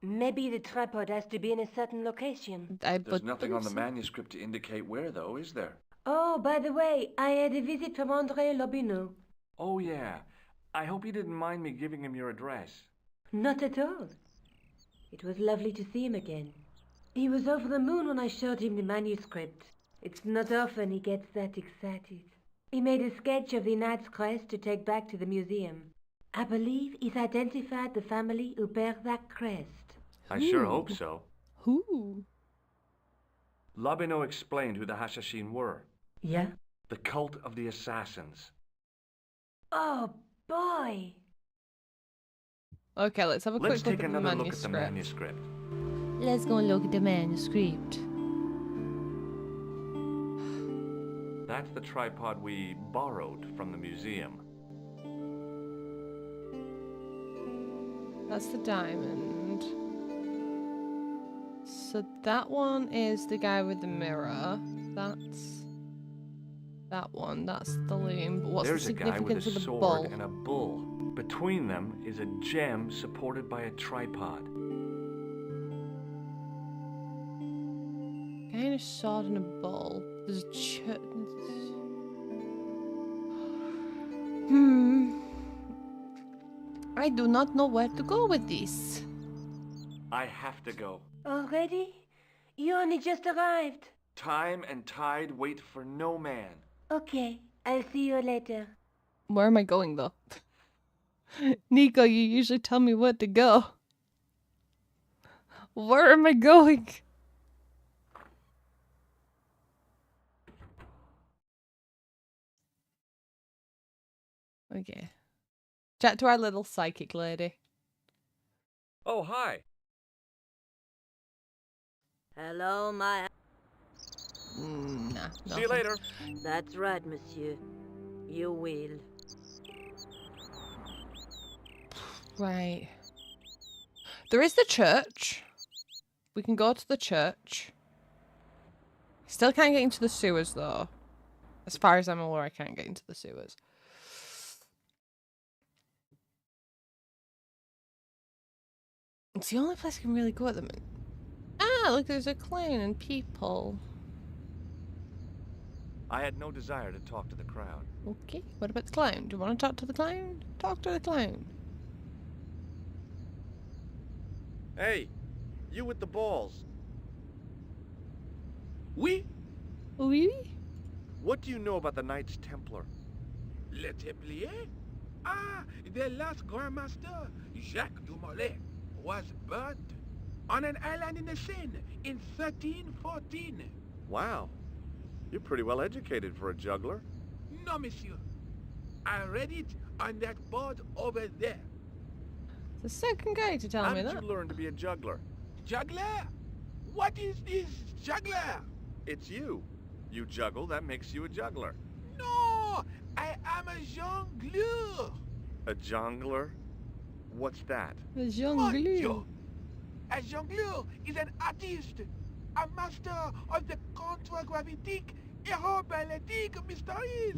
Maybe the tripod has to be in a certain location. There's nothing on the manuscript to indicate where, though, is there? Oh, by the way, I had a visit from André Lobineau. Oh, yeah. I hope you didn't mind me giving him your address. Not at all. It was lovely to see him again. He was over the moon when I showed him the manuscript. It's not often he gets that excited. He made a sketch of the knight's crest to take back to the museum. I believe he's identified the family who bear that crest. I sure hope so. Who? Lobineau explained who the Hashashin were. Yeah? The cult of the assassins. Oh, boy! Okay, let's have a quick Let's look take at the another look at the manuscript. manuscript. Let's go and look at the manuscript. That's the tripod we borrowed from the museum. That's the diamond. So that one is the guy with the mirror. That's that one. That's the loom. But what's There's the a guy with significance a of the sword bull? and a bull. Between them is a gem supported by a tripod. Guy in a sword and a bull. There's a I do not know where to go with this. I have to go. Already? You only just arrived. Time and tide wait for no man. Okay, I'll see you later. Where am I going though? Nico, you usually tell me where to go. Where am I going? Okay. Chat to our little psychic lady. Oh, hi. Hello, my... Nah. See you later. That's right, monsieur. You will. Right. There is the church. We can go to the church. Still can't get into the sewers, though. As far as I'm aware, I can't get into the sewers. It's the only place I can really go at the minute. Ah, look, there's a clown and people. I had no desire to talk to the crowd. Okay, what about the clown? Do you want to talk to the clown? Talk to the clown. Hey, you with the balls. Oui? Oui? What do you know about the Knights Templar? Le Templier? Ah, the last Grand Master, Jacques Dumoulin, was burned on an island in the Seine in 1314. Wow. You're pretty well educated for a juggler. No, monsieur. I read it on that board over there. The second guy to tell How me did that. you learn to be a juggler? Juggler? What is this juggler? It's you. You juggle, that makes you a juggler. No, I am a jongleur. A jongler? What's that? The Mon jongleur. Dieu. A jongleur is an artist, a master of the contragravitic aeroballetic mysteries.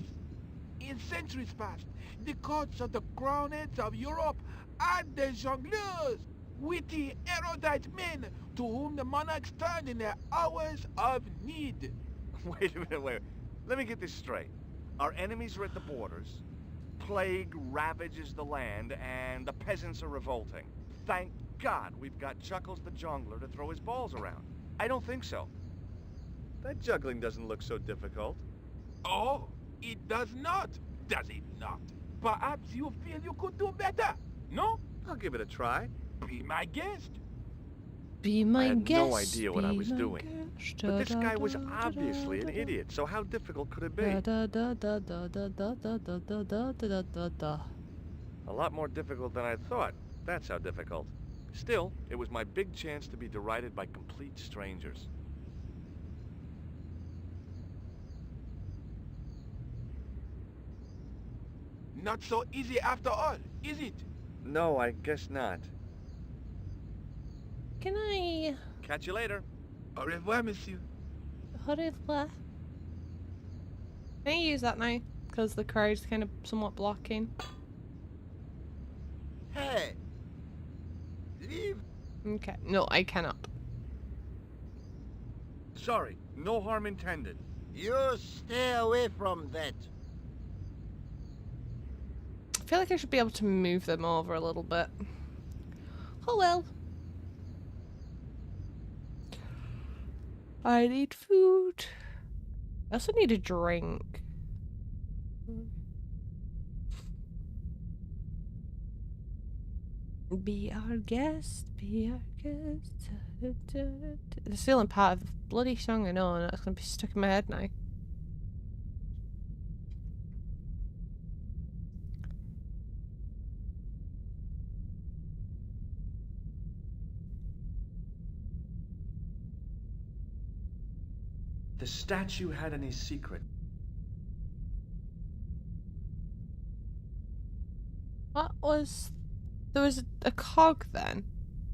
In centuries past, the courts of the crownheads of Europe had the jongleurs, witty, erudite men to whom the monarchs turned in their hours of need. Wait a minute, wait. Let me get this straight. Our enemies are at the borders, plague ravages the land, and the peasants are revolting. Thank God we've got Chuckles the Jongler to throw his balls around. I don't think so. That juggling doesn't look so difficult. Oh, it does not, does it not? Perhaps you feel you could do better, no? I'll give it a try. Be my guest. Be my I had guest. no idea what I be was my doing. guest. But this Da, guy da, was da, obviously da, an da, idiot, so how difficult could it be? da, da, da, da, da, da, da, da, da, da, da, da, da, da. A lot more difficult than I thought. That's how difficult. Still, it was my big chance to be derided by complete strangers. Not so easy after all, is it? No, I guess not. Can I... Catch you later. Au revoir, monsieur. How did that? Can I use that now? Because the crowd's kind of somewhat blocking. Hey! Leave! Okay. No, I cannot. Sorry, no harm intended. You stay away from that. I feel like I should be able to move them over a little bit. Oh well. I need food. I also need a drink. Be our guest, be our guest. The still part of the bloody song I know, and that's gonna be stuck in my head now. The statue had any secret. What was... There was a cog then,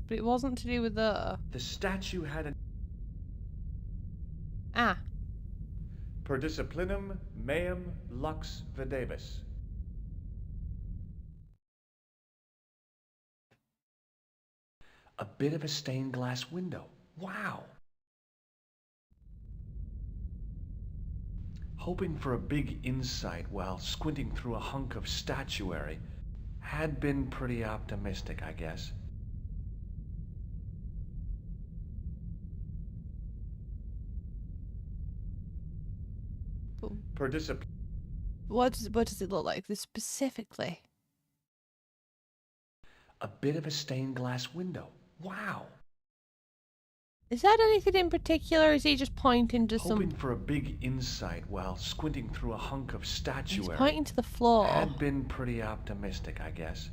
but it wasn't to do with the... The statue had an... Ah. Per disciplinum meum lux videbis. A bit of a stained glass window. Wow. Hoping for a big insight while squinting through a hunk of statuary had been pretty optimistic, I guess. Per discipline. What does it look like? This specifically? A bit of a stained glass window. Wow. Is that anything in particular, or is he just pointing to Hoping some... for a big insight while squinting through a hunk of statuary. He's pointing to the floor. Had been pretty optimistic, I guess.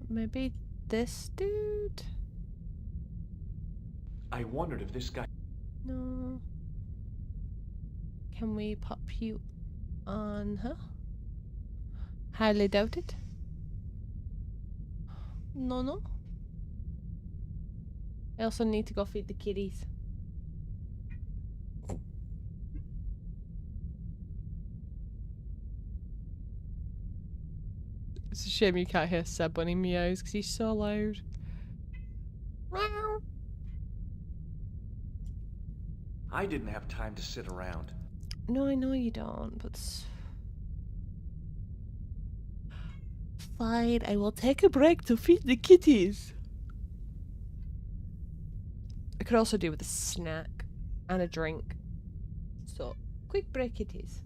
Maybe this dude? I wondered if this guy... No. Can we pop you on her? Highly doubt it. No, no. I also need to go feed the kitties. It's a shame you can't hear Seb when he meows because he's so loud. I didn't have time to sit around. No, I know you don't, but... Fine, I will take a break to feed the kitties. I could also do with a snack and a drink. So, quick break it is.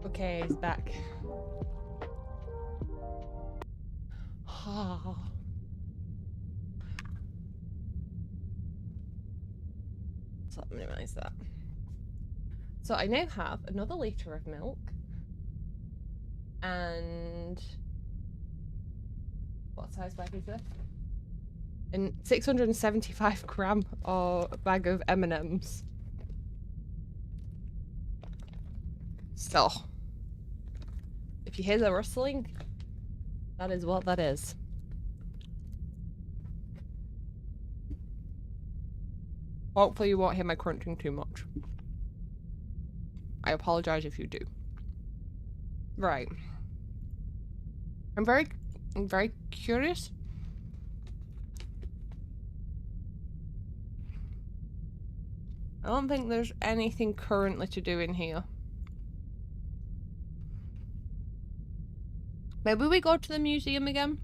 Okay, he's back. Oh. So I'll minimize that. So I now have another litre of milk and what size bag is this? And 675 gram of bag of M&Ms. So, if you hear the rustling, that is what that is. Hopefully you won't hear my crunching too much. I apologize if you do. Right. I'm very curious. I don't think there's anything currently to do in here. Maybe we go to the museum again?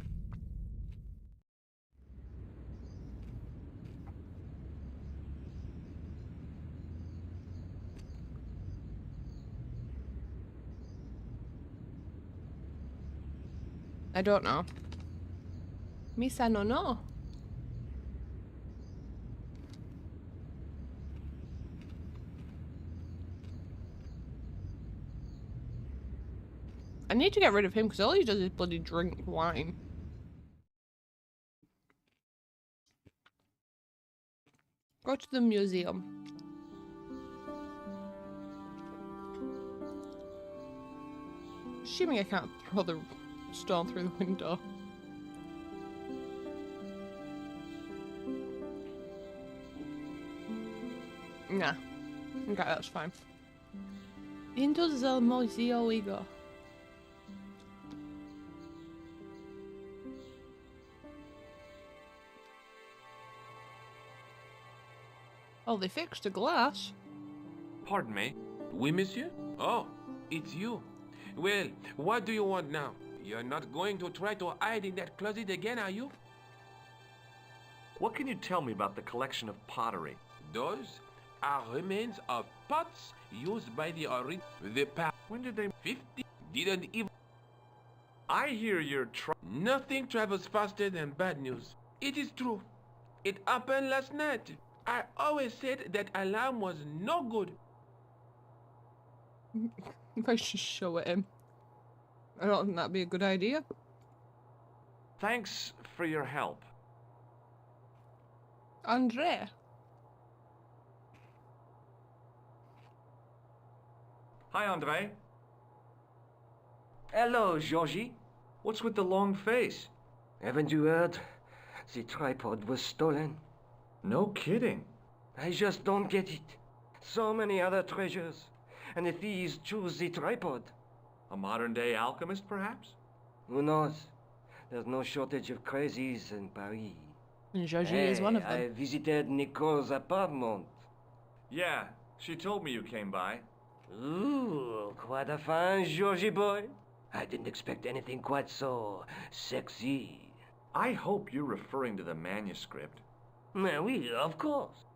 I don't know. Misa no no. I need to get rid of him because all he does is bloody drink wine. Go to the museum. Assuming I can't throw the stone through the window. Nah. Okay, that's fine. Into the museum we go. Oh, they fixed the glass. Pardon me? Oui, monsieur? Oh, it's you. Well, what do you want now? You're not going to try to hide in that closet again, are you? What can you tell me about the collection of pottery? Those are remains of pots used by the When did they... 50 didn't even... I hear you're Nothing travels faster than bad news. It is true. It happened last night. I always said that alarm was no good. If I should show it him. I don't think that'd be a good idea. Thanks for your help. Andre. Hi, Andre. Hello, Georgie. What's with the long face? Haven't you heard? The tripod was stolen. No kidding. I just don't get it. So many other treasures. And the thieves choose the tripod. A modern-day alchemist, perhaps? Who knows? There's no shortage of crazies in Paris. And Georgie is one of them. I visited Nicole's apartment. Yeah, she told me you came by. Ooh, quite a fine Georgie boy. I didn't expect anything quite so sexy. I hope you're referring to the manuscript. Oui, of course.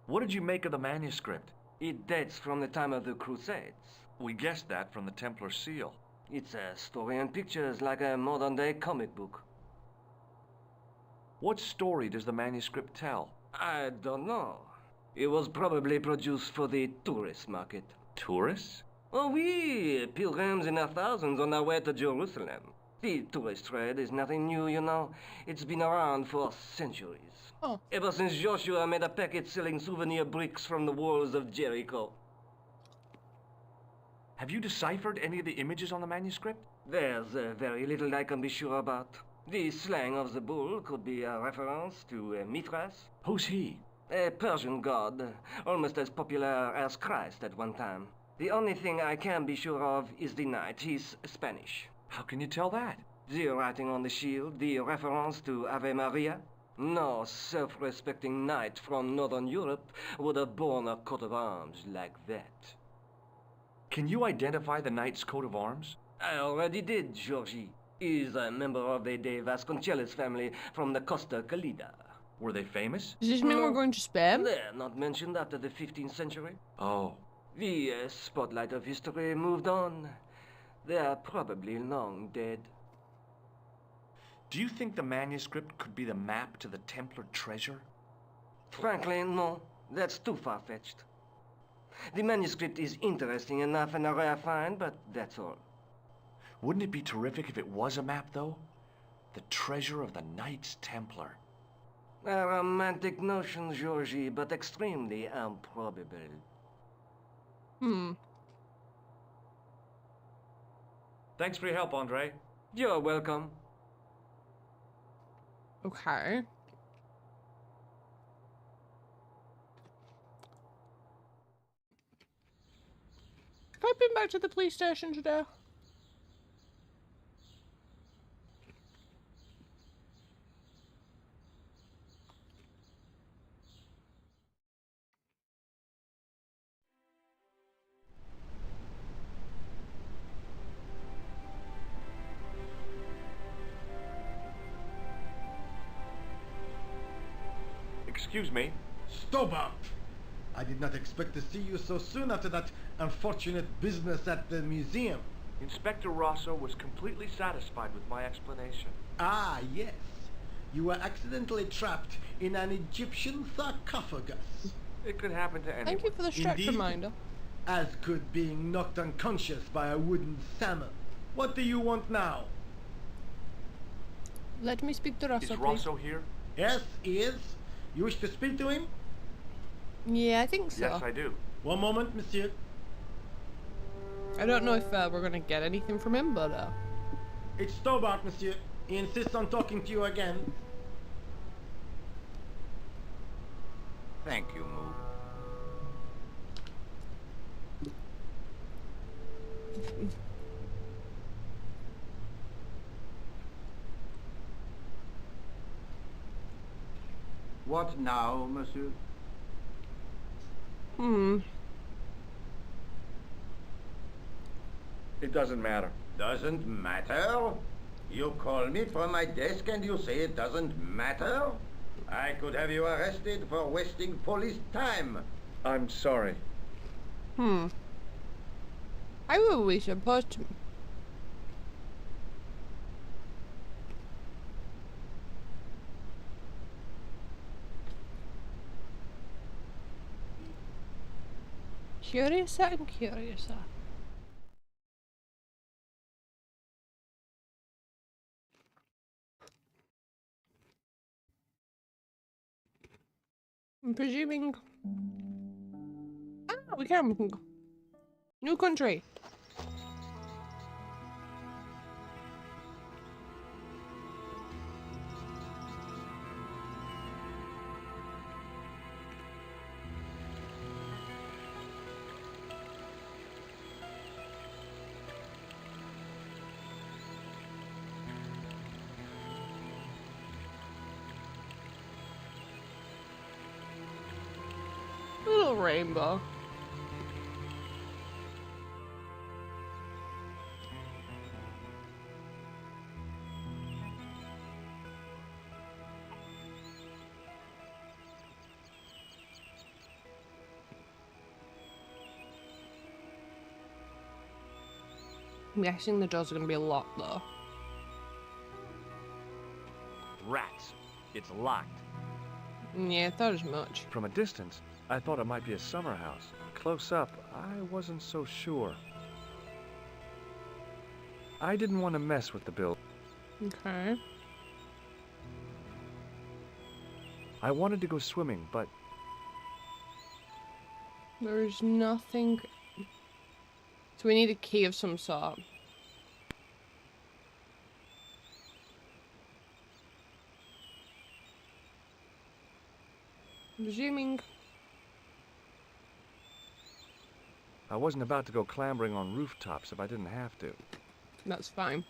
What did you make of the manuscript? It dates from the time of the Crusades. We guessed that from the Templar seal. It's a story and pictures like a modern-day comic book. What story does the manuscript tell? I don't know. It was probably produced for the tourist market. Tourists? Oh, oui, pilgrims in their thousands on their way to Jerusalem. The tourist trade is nothing new, you know. It's been around for centuries. Oh. Ever since Joshua made a packet selling souvenir bricks from the walls of Jericho. Have you deciphered any of the images on the manuscript? There's very little I can be sure about. The slang of the bull could be a reference to Mithras. Who's he? A Persian god, almost as popular as Christ at one time. The only thing I can be sure of is the knight. He's Spanish. How can you tell that? The writing on the shield, the reference to Ave Maria. No self-respecting knight from Northern Europe would have borne a coat of arms like that. Can you identify the knight's coat of arms? I already did, Georgie. He's a member of the De Vasconcelos family from the Costa Calida. Were they famous? Does this mean we're going to Spain? They're not mentioned after the 15th century. Oh. The spotlight of history moved on. They are probably long dead. Do you think the manuscript could be the map to the Templar treasure? Frankly, no. That's too far-fetched. The manuscript is interesting enough and a rare find, but that's all. Wouldn't it be terrific if it was a map, though? The treasure of the Knights Templar. A romantic notion, Georgie, but extremely improbable. Thanks for your help, Andre. You're welcome. Okay. Have I been back to the police station today? Excuse me. Stop! I did not expect to see you so soon after that unfortunate business at the museum. Inspector Rosso was completely satisfied with my explanation. Ah, yes. You were accidentally trapped in an Egyptian sarcophagus. It could happen to anyone. Thank you for the stretch Indeed. reminder. As could being knocked unconscious by a wooden salmon. What do you want now? Let me speak to Rosso, Is please. Rosso here? Yes, he is. You wish to speak to him? Yeah, I think so. Yes, I do. One moment, monsieur. I don't know if we're gonna get anything from him, but It's Stobart, monsieur. He insists on talking to you again. Thank you, Moo. What now, monsieur? It doesn't matter. Doesn't matter? You call me from my desk and you say it doesn't matter? I could have you arrested for wasting police time. I'm sorry. I will we supposed to. Curiouser and curiouser. I'm presuming. Ah, we can go. New country. Little rainbow. I'm guessing the doors are going to be locked though. Rats. It's locked. Yeah, I thought as much. From a distance, I thought it might be a summer house. Close up, I wasn't so sure. I didn't want to mess with the building. Okay. I wanted to go swimming, but There's nothing. So we need a key of some sort. I'm presuming. I wasn't about to go clambering on rooftops if I didn't have to. That's fine.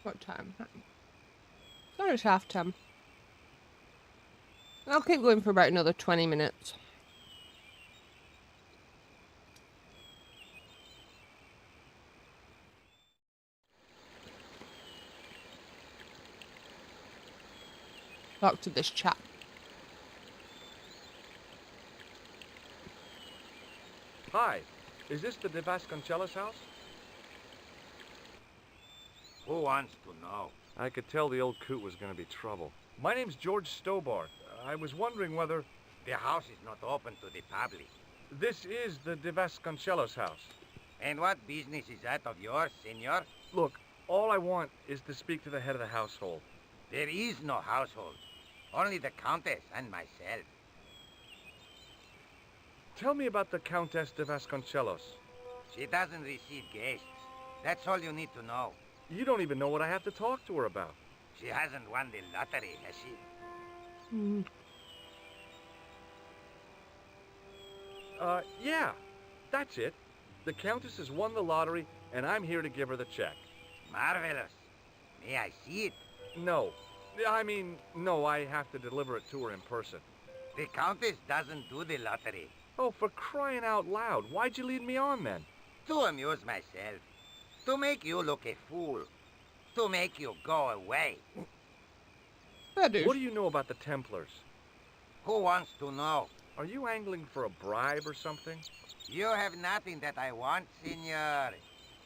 What time? So it's 10:30. I'll keep going for about another 20 minutes. Talk to this chap. Hi, is this the De Vasconcelos house? Who wants to know? I could tell the old coot was going to be trouble. My name's George Stobart. I was wondering whether... The house is not open to the public. This is the De Vasconcelos house. And what business is that of yours, senor? Look, all I want is to speak to the head of the household. There is no household. Only the Countess and myself. Tell me about the Countess de Vasconcelos. She doesn't receive guests. That's all you need to know. You don't even know what I have to talk to her about. She hasn't won the lottery, has she? Yeah, that's it. The Countess has won the lottery, and I'm here to give her the check. Marvelous. May I see it? No. No, I have to deliver it to her in person. The Countess doesn't do the lottery. Oh, for crying out loud, why'd you lead me on then? To amuse myself. To make you look a fool. To make you go away. What do you know about the Templars? Who wants to know? Are you angling for a bribe or something? You have nothing that I want, senor,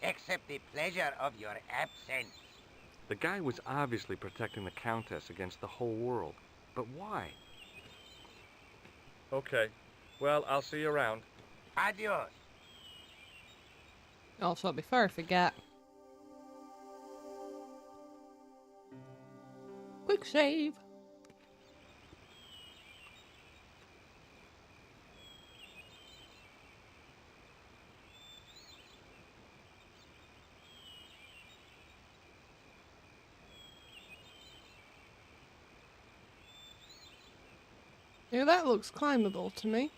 except the pleasure of your absence. The guy was obviously protecting the Countess against the whole world. But why? Okay. Well, I'll see you around. Adios. Also, before I forget. Quick save. Yeah, that looks climbable to me.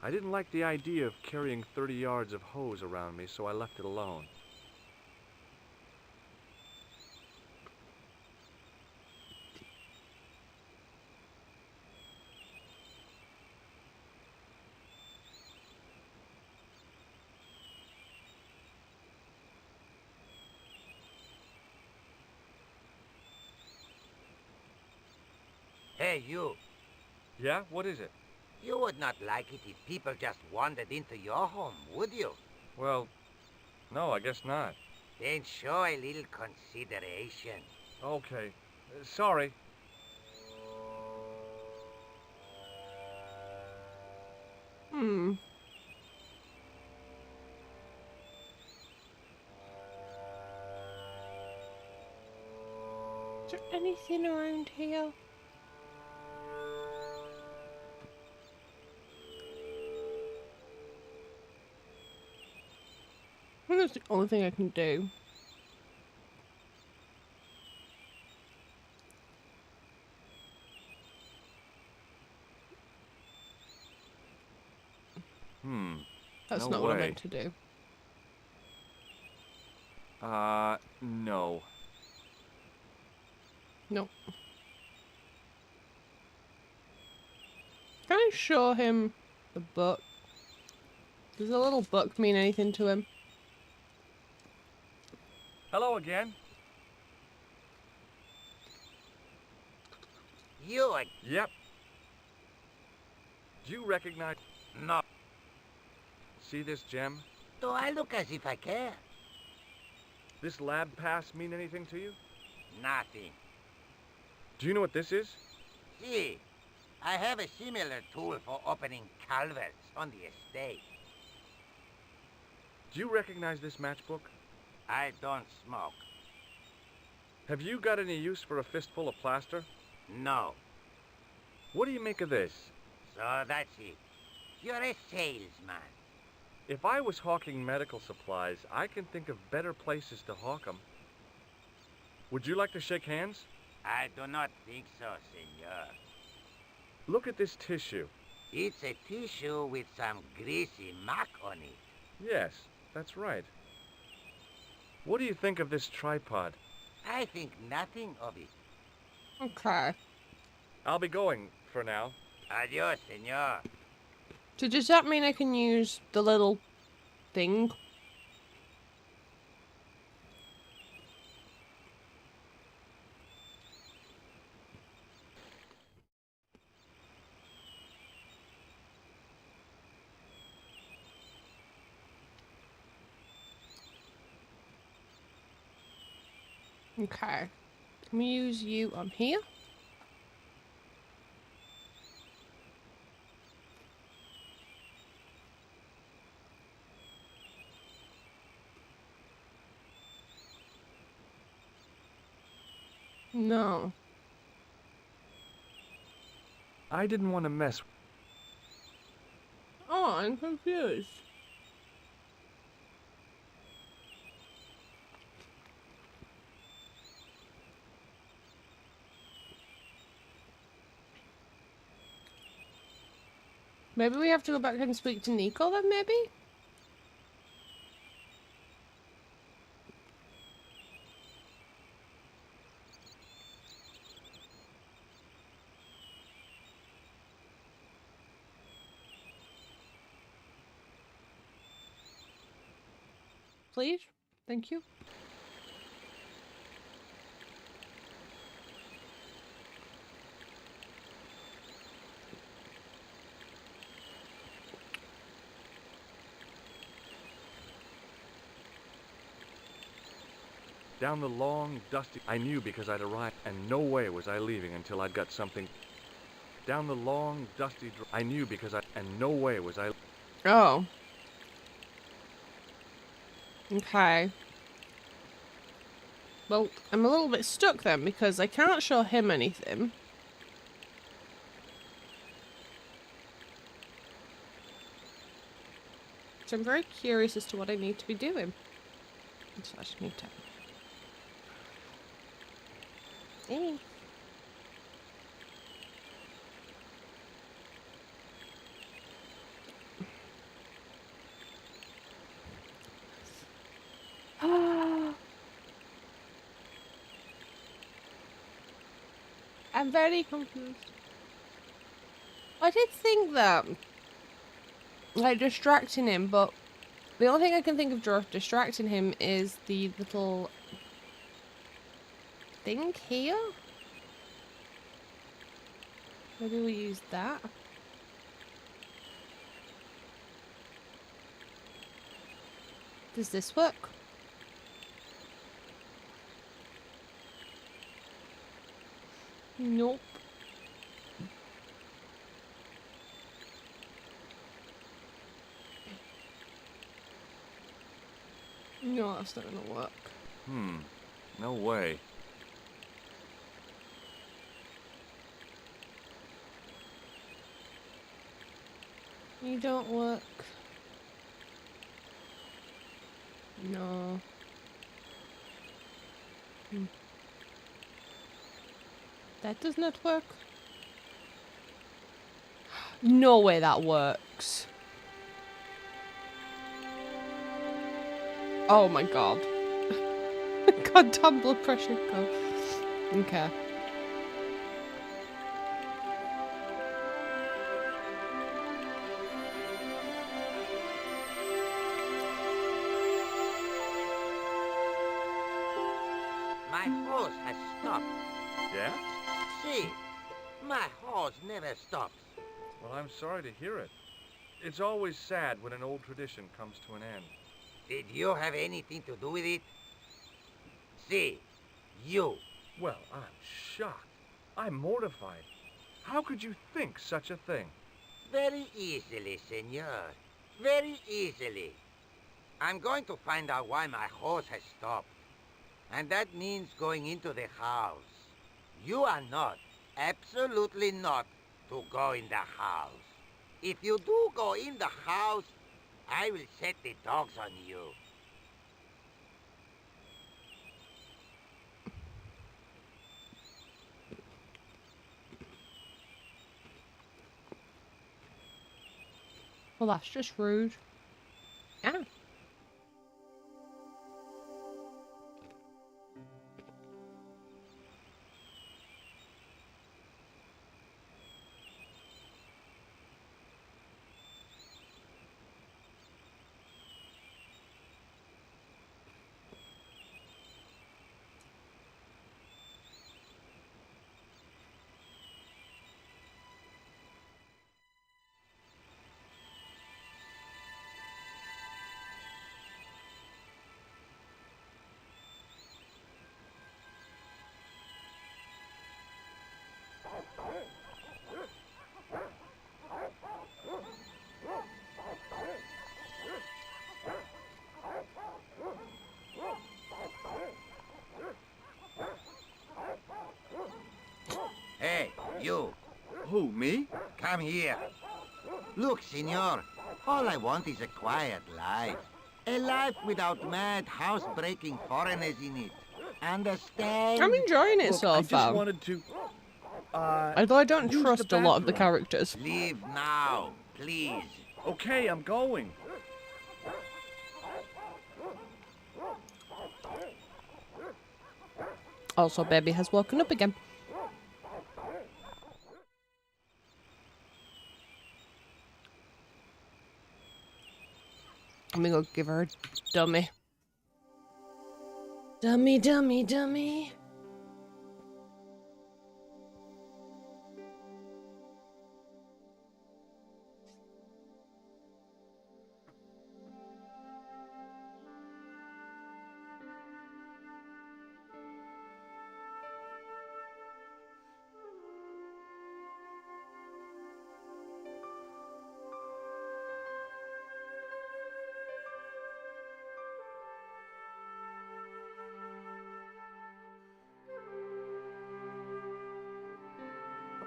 I didn't like the idea of carrying 30 yards of hose around me, so I left it alone. Hey, you. Yeah? What is it? You would not like it if people just wandered into your home, would you? Well, no, I guess not. Then show a little consideration. Okay. Sorry. Hmm. Is there anything around here? I think that's the only thing I can do. That's No not what I way. meant to do. No. Nope. Can I show him the book? Does the little book mean anything to him? Hello again. You Yep. Do you recognize... No. See this gem? Do I look as if I care? This lab pass mean anything to you? Nothing. Do you know what this is? See, I have a similar tool for opening culverts on the estate. Do you recognize this matchbook? I don't smoke. Have you got any use for a fistful of plaster? No. What do you make of this? So that's it. You're a salesman. If I was hawking medical supplies, I can think of better places to hawk them. Would you like to shake hands? I do not think so, senor. Look at this tissue. It's a tissue with some greasy muck on it. Yes, that's right. What do you think of this tripod? I think nothing of it. Okay. I'll be going for now. Adios, senor. So does that mean I can use the little thing? Okay. Can we use you on here? No. I didn't want to mess. Oh, I'm confused. Maybe we have to go back and speak to Nico then, maybe? Please? Thank you. Down the long, dusty... I knew because I'd arrived, and no way was I leaving until I'd got something... Down the long, dusty... I knew because I... And no way was I... Oh. Okay. Well, I'm a little bit stuck then, because I can't show him anything. So I'm very curious as to what I need to be doing. So I just need to... Hey. I'm very confused. I did think that, like, distracting him, but the only thing I can think of distracting him is the little thing here. Maybe we use that. Does this work? Nope. No, that's not gonna work. No way. You don't work. No. That does not work. No way that works. Oh my god. Goddamn blood pressure go. Okay. My horse has stopped. Yeah? See, my horse never stops. Well, I'm sorry to hear it. It's always sad when an old tradition comes to an end. Did you have anything to do with it? See, you. Well, I'm shocked. I'm mortified. How could you think such a thing? Very easily, senor. Very easily. I'm going to find out why my horse has stopped. And that means going into the house. You are not, absolutely not, to go in the house. If you do go in the house, I will set the dogs on you. Well, that's just rude. Yeah. Hey, you. Who, me? Come here. Look, senor, all I want is a quiet life. A life without mad, house-breaking foreigners in it. Understand? I'm enjoying it Look, so I far. just wanted to, Although I don't use trust the a lot of the bathroom. characters. Leave now, please. Okay, I'm going. Also, baby has woken up again. Let me go give her a dummy. Dummy, dummy, dummy.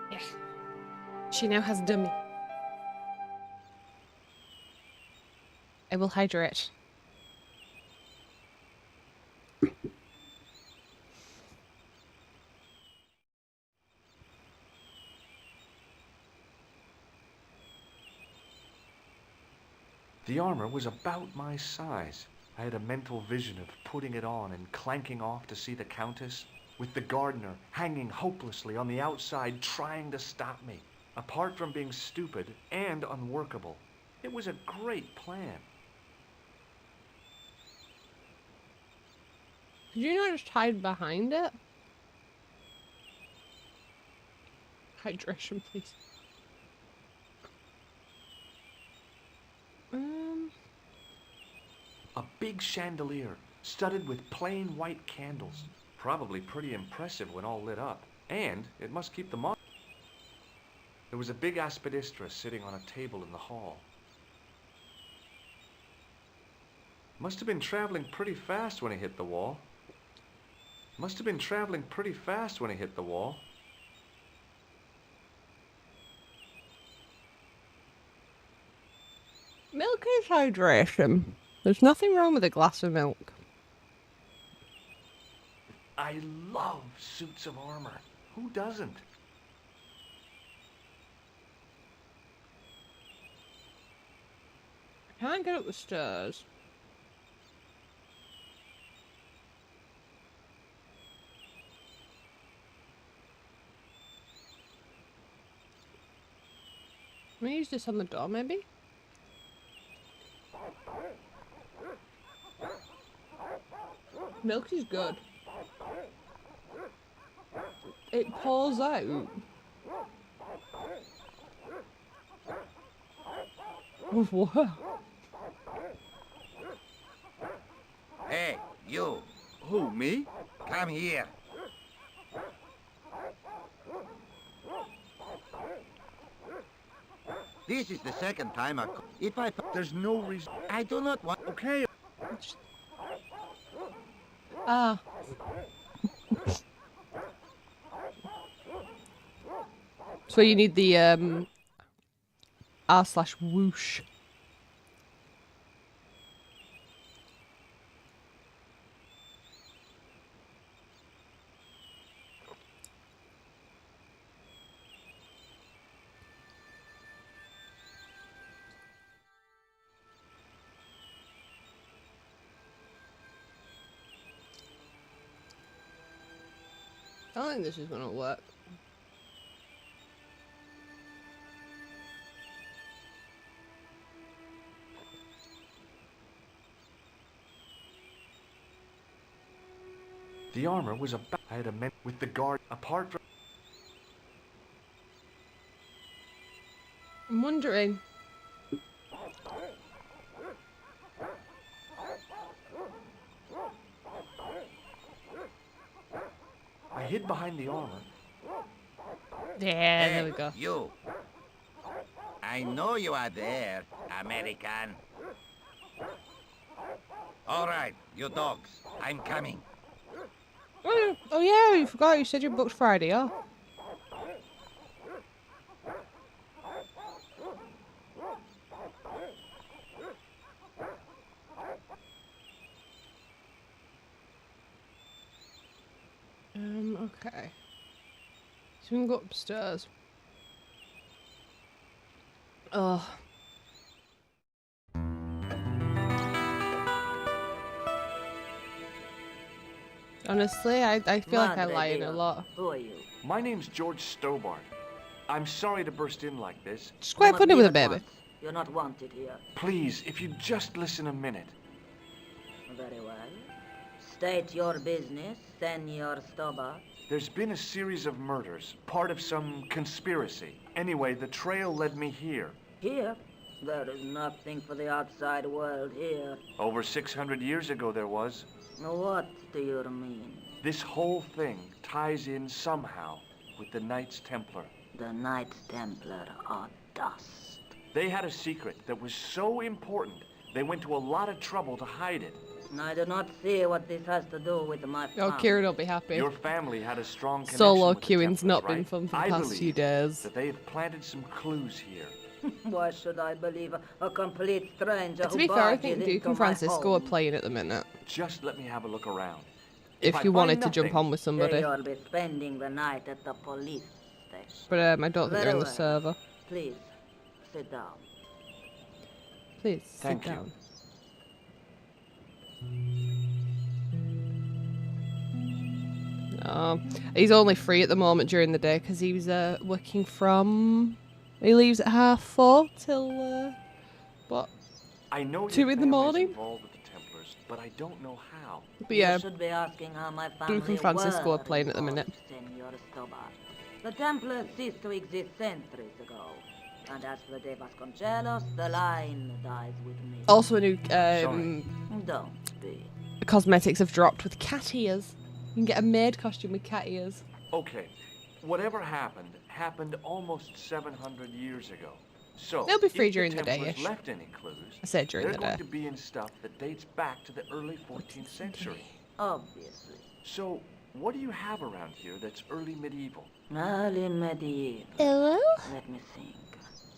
Yeah. She now has dummy. I will hydrate. The armor was about my size. I had a mental vision of putting it on and clanking off to see the Countess, with the gardener hanging hopelessly on the outside trying to stop me. Apart from being stupid and unworkable, it was a great plan. Could you not just hide behind it? Hydration, please. A big chandelier, studded with plain white candles. Probably pretty impressive when all lit up. And it must keep the monster. There was a big aspidistra sitting on a table in the hall. Must have been traveling pretty fast when he hit the wall. Must have been traveling pretty fast when he hit the wall. Milk is hydration. There's nothing wrong with a glass of milk. I love suits of armor. Who doesn't? I can't get up the stairs. Can we use this on the door, maybe? Milk is good. It pours out. What? Hey, you. Who, me? Come here. This is the second time if I... There's no reason... I do not want... Okay. Ah. So you need the r/whoosh. I don't think this is gonna work. The armor was about... I had a men with the guard apart from... I'm wondering. I hid behind the armor. Yeah, there we go. You. I know you are there, American. All right, you dogs. I'm coming. Oh yeah, you forgot you said you booked Friday, oh. Okay. So we can go upstairs. Oh. Honestly, I feel like I lie in a lot. Who are you? My name's George Stobart. I'm sorry to burst in like this. It's quite funny with a baby. You're not wanted here. Please, if you just listen a minute. Very well. State your business, Senor Stobart. There's been a series of murders, part of some conspiracy. Anyway, the trail led me here. Here? There is nothing for the outside world here. Over 600 years ago there was. What do you mean? This whole thing ties in somehow with the Knights Templar. The Knights Templar are dust. They had a secret that was so important, they went to a lot of trouble to hide it. I do not see what this has to do with my family. Oh, Kieran will be happy. Your family had a strong connection Solo with the queuing's Templars, not right? been fun for the I past few days. that they have planted some clues here. Why should I believe a complete stranger To who be fair, I barges think into Duke and my Francisco are home? playing at the minute. Just let me have a look around. If I you find wanted to jump nothing- on with somebody. You'll be spending the night at the police station. But I don't think they're in the Very server. Please, sit down. Please, Thank sit you. down. He's only free at the moment during the day because he was working from... He leaves at 4:30 till, what? I know 2 your in the family's morning? involved with the Templars, but I don't know how. But yeah, You should be asking how my family Duke and Francisco are were playing at the minute. involved, Senor Stobart. The Templars ceased to exist centuries ago. And as for De Vasconcelos, the line dies with me. Also a new Don't be. cosmetics have dropped with cat ears. You can get a maid costume with cat ears. Okay, Whatever happened almost 700 years ago. So, They'll be free if during the the Templars day-ish. left any clues, I said during they're the going day. to be in stuff that dates back to the early 14th century. Obviously. So, what do you have around here that's early medieval? Early medieval. Hello? Let me think.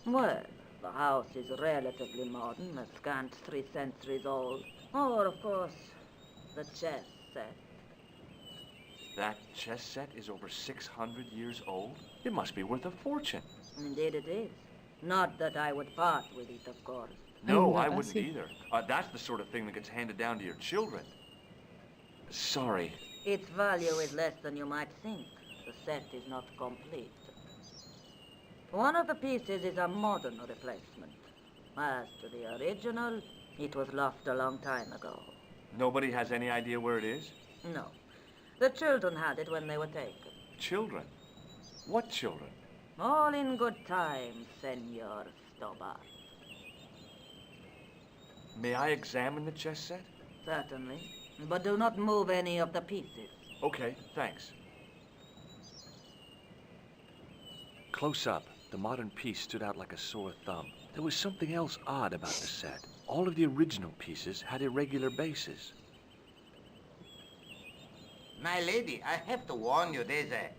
Well, the house is relatively modern, a scant 3 centuries old. Or, of course, the chess set. That chess set is over 600 years old? It must be worth a fortune. Indeed it is. Not that I would part with it, of course. No, I wouldn't either. That's the sort of thing that gets handed down to your children. Sorry. Its value is less than you might think. The set is not complete. One of the pieces is a modern replacement. As to the original, it was lost a long time ago. Nobody has any idea where it is? No. The children had it when they were taken. Children? What children? All in good time, Senor Stobart. May I examine the chess set? Certainly. But do not move any of the pieces. Okay, thanks. Close up, the modern piece stood out like a sore thumb. There was something else odd about the set. All of the original pieces had irregular bases. My lady, I have to warn you, there's a...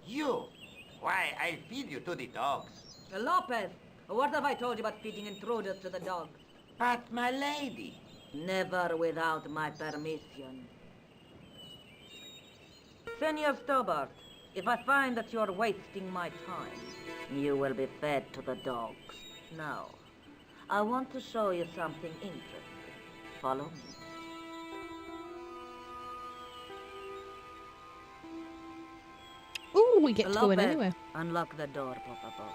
You! Why, I'll feed you to the dogs. Lopez, what have I told you about feeding intruders to the dogs? But, my lady... Never without my permission. Senor Stobart, if I find that you're wasting my time, you will be fed to the dogs. Now, I want to show you something interesting. Follow me. Ooh, we get to go in Lopez, anyway. Unlock the door, Papa.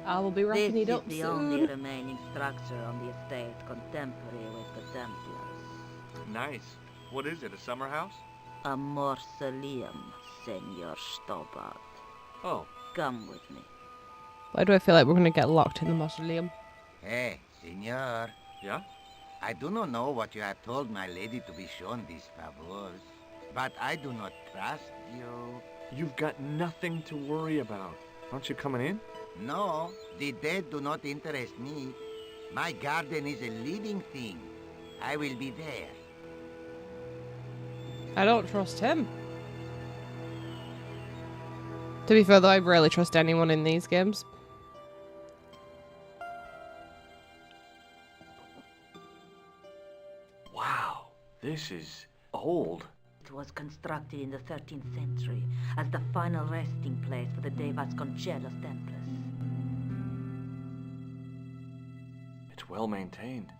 I will be wrapping it This up is the soon. only remaining structure on the estate contemporary with the Templars. Nice. What is it, a summer house? A mausoleum, Senor Stobart. Oh. Come with me. Why do I feel like we're going to get locked in the mausoleum? Hey, senor. Yeah? I do not know what you have told my lady to be shown these favors, but I do not trust you. You've got nothing to worry about. Aren't you coming in? No, the dead do not interest me. My garden is a living thing. I will be there. I don't trust him. To be fair though, I rarely trust anyone in these games. Wow, this is old. It was constructed in the 13th century as the final resting place for the De Vasconcelos Templars. It's well maintained.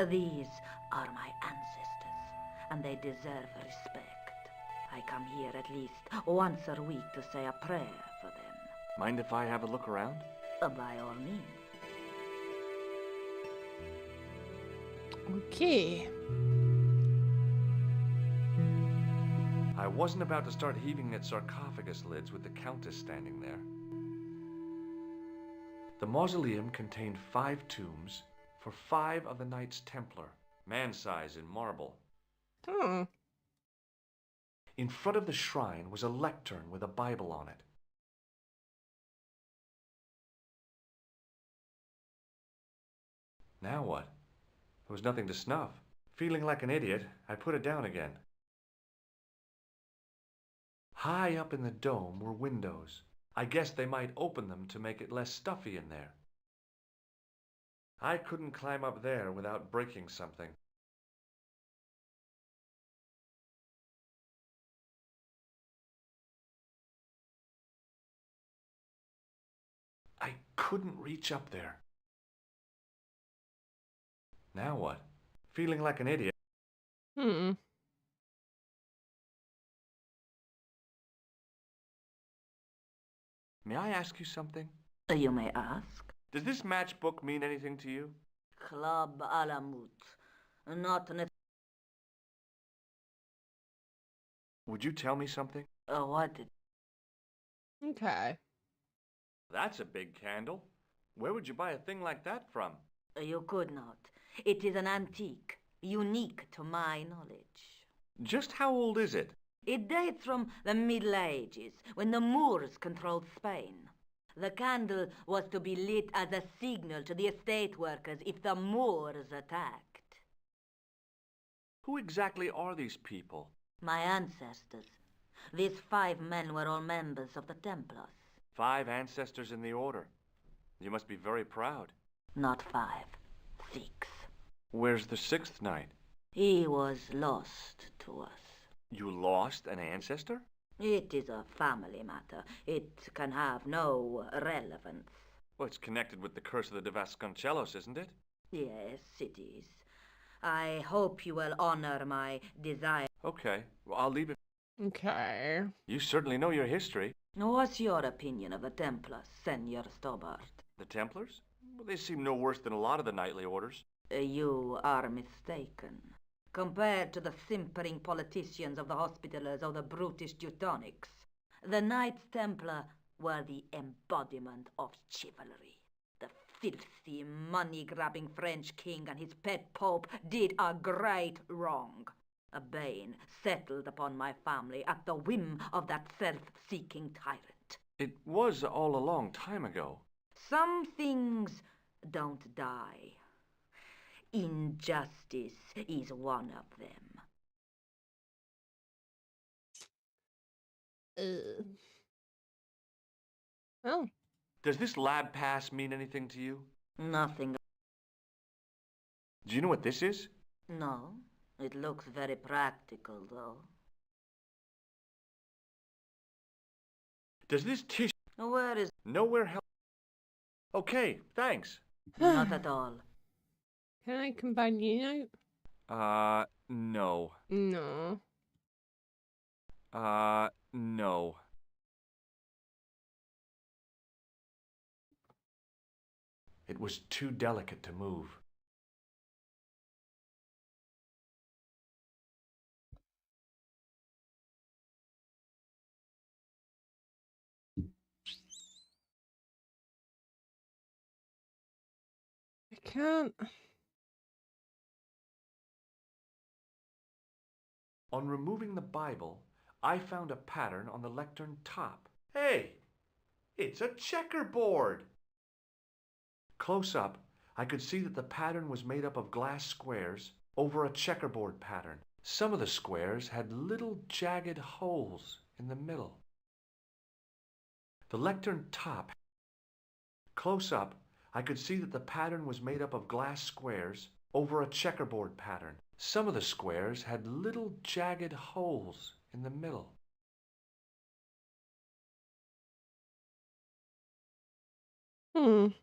These are my ancestors, and they deserve respect. I come here at least once a week to say a prayer for them. Mind if I have a look around? By all means. Okay. I wasn't about to start heaving at sarcophagus lids with the Countess standing there. The mausoleum contained 5 tombs for 5 of the Knights Templar, man-size in marble. In front of the shrine was a lectern with a Bible on it. Now what? There was nothing to snuff. Feeling like an idiot, I put it down again. High up in the dome were windows. I guessed they might open them to make it less stuffy in there. I couldn't climb up there without breaking something. I couldn't reach up there. Now what? Feeling like an idiot. May I ask you something? You may ask. Does this matchbook mean anything to you? Club Alamut. Not Would you tell me something? what? Okay. That's a big candle. Where would you buy a thing like that from? You could not. It is an antique. unique to my knowledge. Just how old is it? It dates from the Middle Ages, when the Moors controlled Spain. The candle was to be lit as a signal to the estate workers if the Moors attacked. Who exactly are these people? My ancestors. These 5 men were all members of the Templars. 5 ancestors in the order. You must be very proud. Not 5, 6. Where's the 6th knight? He was lost to us. You lost an ancestor? It is a family matter. It can have no relevance. Well, it's connected with the curse of the Vasconcelos, isn't it? Yes, it is. I hope you will honor my desire. Okay, well, I'll leave it. Okay. You certainly know your history. What's your opinion of the Templars, Senor Stobart? The Templars? Well, they seem no worse than a lot of the knightly orders. You are mistaken. Compared to the simpering politicians of the Hospitallers or the brutish Teutonics, the Knights Templar were the embodiment of chivalry. The filthy, money-grabbing French king and his pet pope did a great wrong. A bane settled upon my family at the whim of that self-seeking tyrant. It was all a long time ago. Some things don't die. Injustice is one of them. Oh. Does this lab pass mean anything to you? Nothing. Do you know what this is? No. It looks very practical, though. Does this tissue... Where is... Nowhere help... Okay, thanks. Not at all. Can I combine you now? No. No. No. It was too delicate to move. I can't. On removing the Bible, I found a pattern on the lectern top. Hey! It's a checkerboard! Close up, I could see that the pattern was made up of glass squares over a checkerboard pattern. Some of the squares had little jagged holes in the middle. The lectern top. Close up, I could see that the pattern was made up of glass squares over a checkerboard pattern. Some of the squares had little jagged holes in the middle. Wait,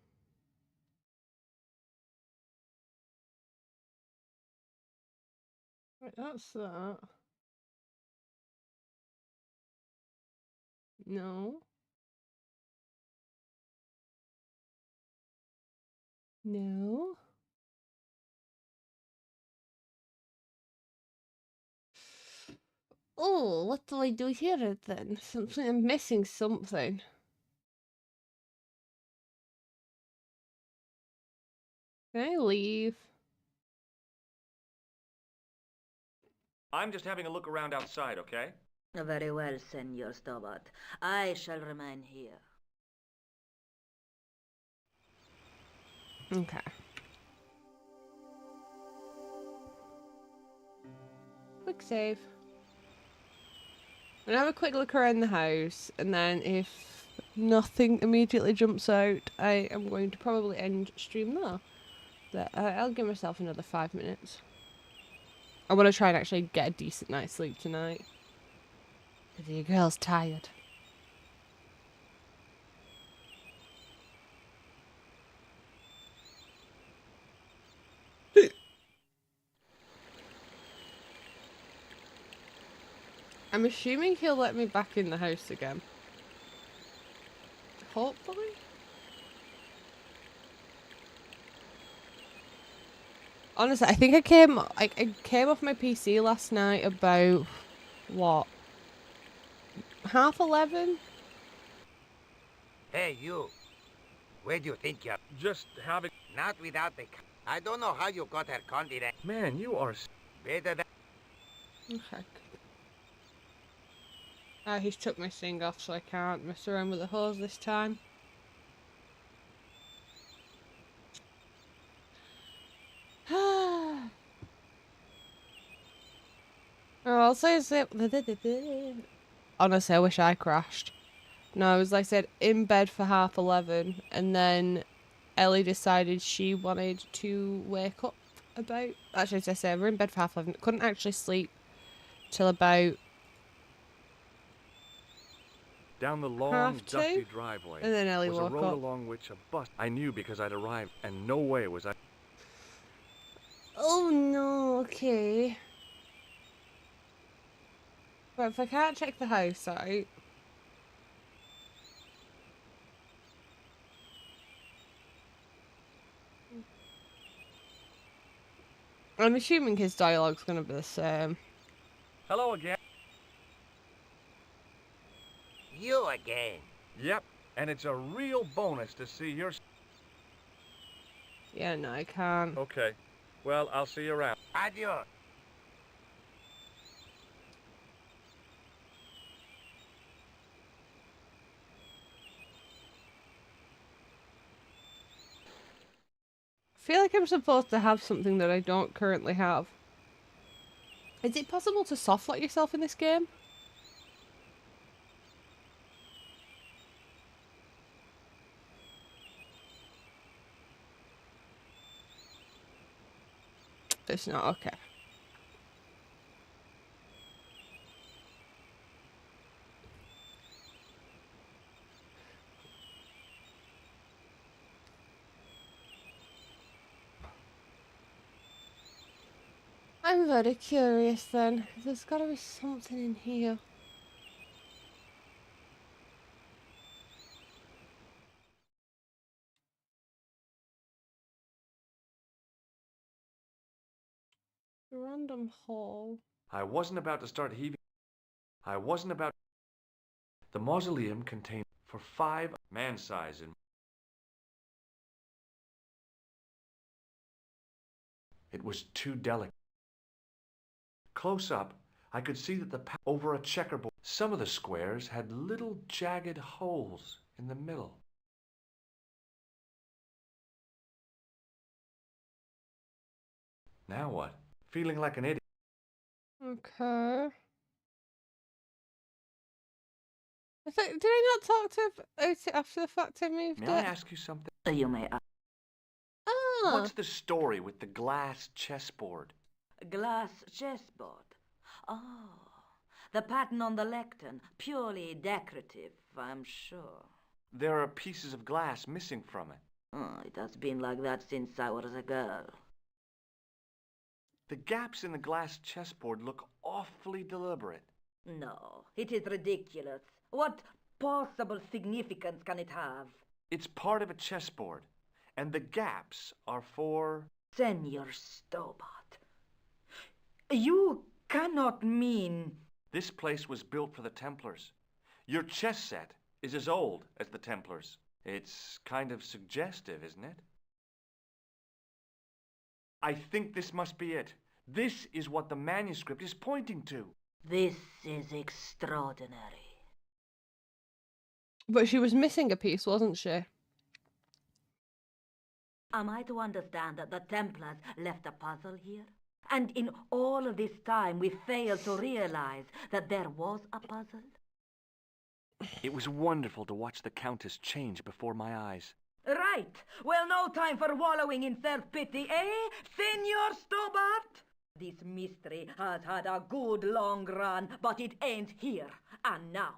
that's that. No. No. Oh, what do I do here then? Something, I'm missing something. Can I leave? I'm just having a look around outside, okay? Very well, Senor Stobart. I shall remain here. Okay. Quick save. I'm gonna have a quick look around the house, and then if nothing immediately jumps out, I am going to probably end stream there. But I'll give myself another 5 minutes. I want to try and actually get a decent night's sleep tonight. Because your girl's tired. I'm assuming he'll let me back in the house again. Hopefully. Honestly, I think I came off my PC last night about what? 11:30? Hey, you. Where do you think you're... Just having... Not without the... I don't know how you got her confident. Man, you are... Better than... Okay. He's took my thing off, so I can't mess around with the hose this time. I'll say honestly, I wish I crashed. No, I was, like I said, in bed for 11:30, and then Ellie decided she wanted to wake up about... Actually, as I say, we're in bed for 11:30. Couldn't actually sleep till about... Down the long, 2:30, dusty driveway and then Ellie was a woke road up. along which a bus... I knew because I'd arrived, and no way was I... Oh no, okay. But if I can't check the house out... I'm assuming his dialogue's gonna be the same. Hello again. You again. Yep, and it's a real bonus to see your... Yeah, no, I can't. Okay, well, I'll see you around. Adios. I feel like I'm supposed to have something that I don't currently have. Is it possible to soft lock yourself in this game? It's not, okay. I'm very curious then. There's gotta be something in here. Random hole. I wasn't about to start heaving... I wasn't about... The mausoleum contained for 5 man-size in... It was too delicate. Close up, I could see that over a checkerboard, some of the squares had little jagged holes in the middle. Now what? Feeling like an idiot. Okay. Did I not talk to after the fact I moved May it? I ask you something? You may ask. Ah! What's the story with the glass chessboard? Glass chessboard. Oh, the pattern on the lectern. Purely decorative, I'm sure. There are pieces of glass missing from it. Oh, it has been like that since I was a girl. The gaps in the glass chessboard look awfully deliberate. No, it is ridiculous. What possible significance can it have? It's part of a chessboard, and the gaps are for... Senor Stobart, you cannot mean... This place was built for the Templars. Your chess set is as old as the Templars. It's kind of suggestive, isn't it? I think this must be it. This is what the manuscript is pointing to. This is extraordinary. But she was missing a piece, wasn't she? Am I to understand that the Templars left a puzzle here? And in all of this time we failed to realize that there was a puzzle? It was wonderful to watch the Countess change before my eyes. Right. Well, no time for wallowing in self-pity, eh, Senor Stobart? This mystery has had a good long run, but it ain't here and now.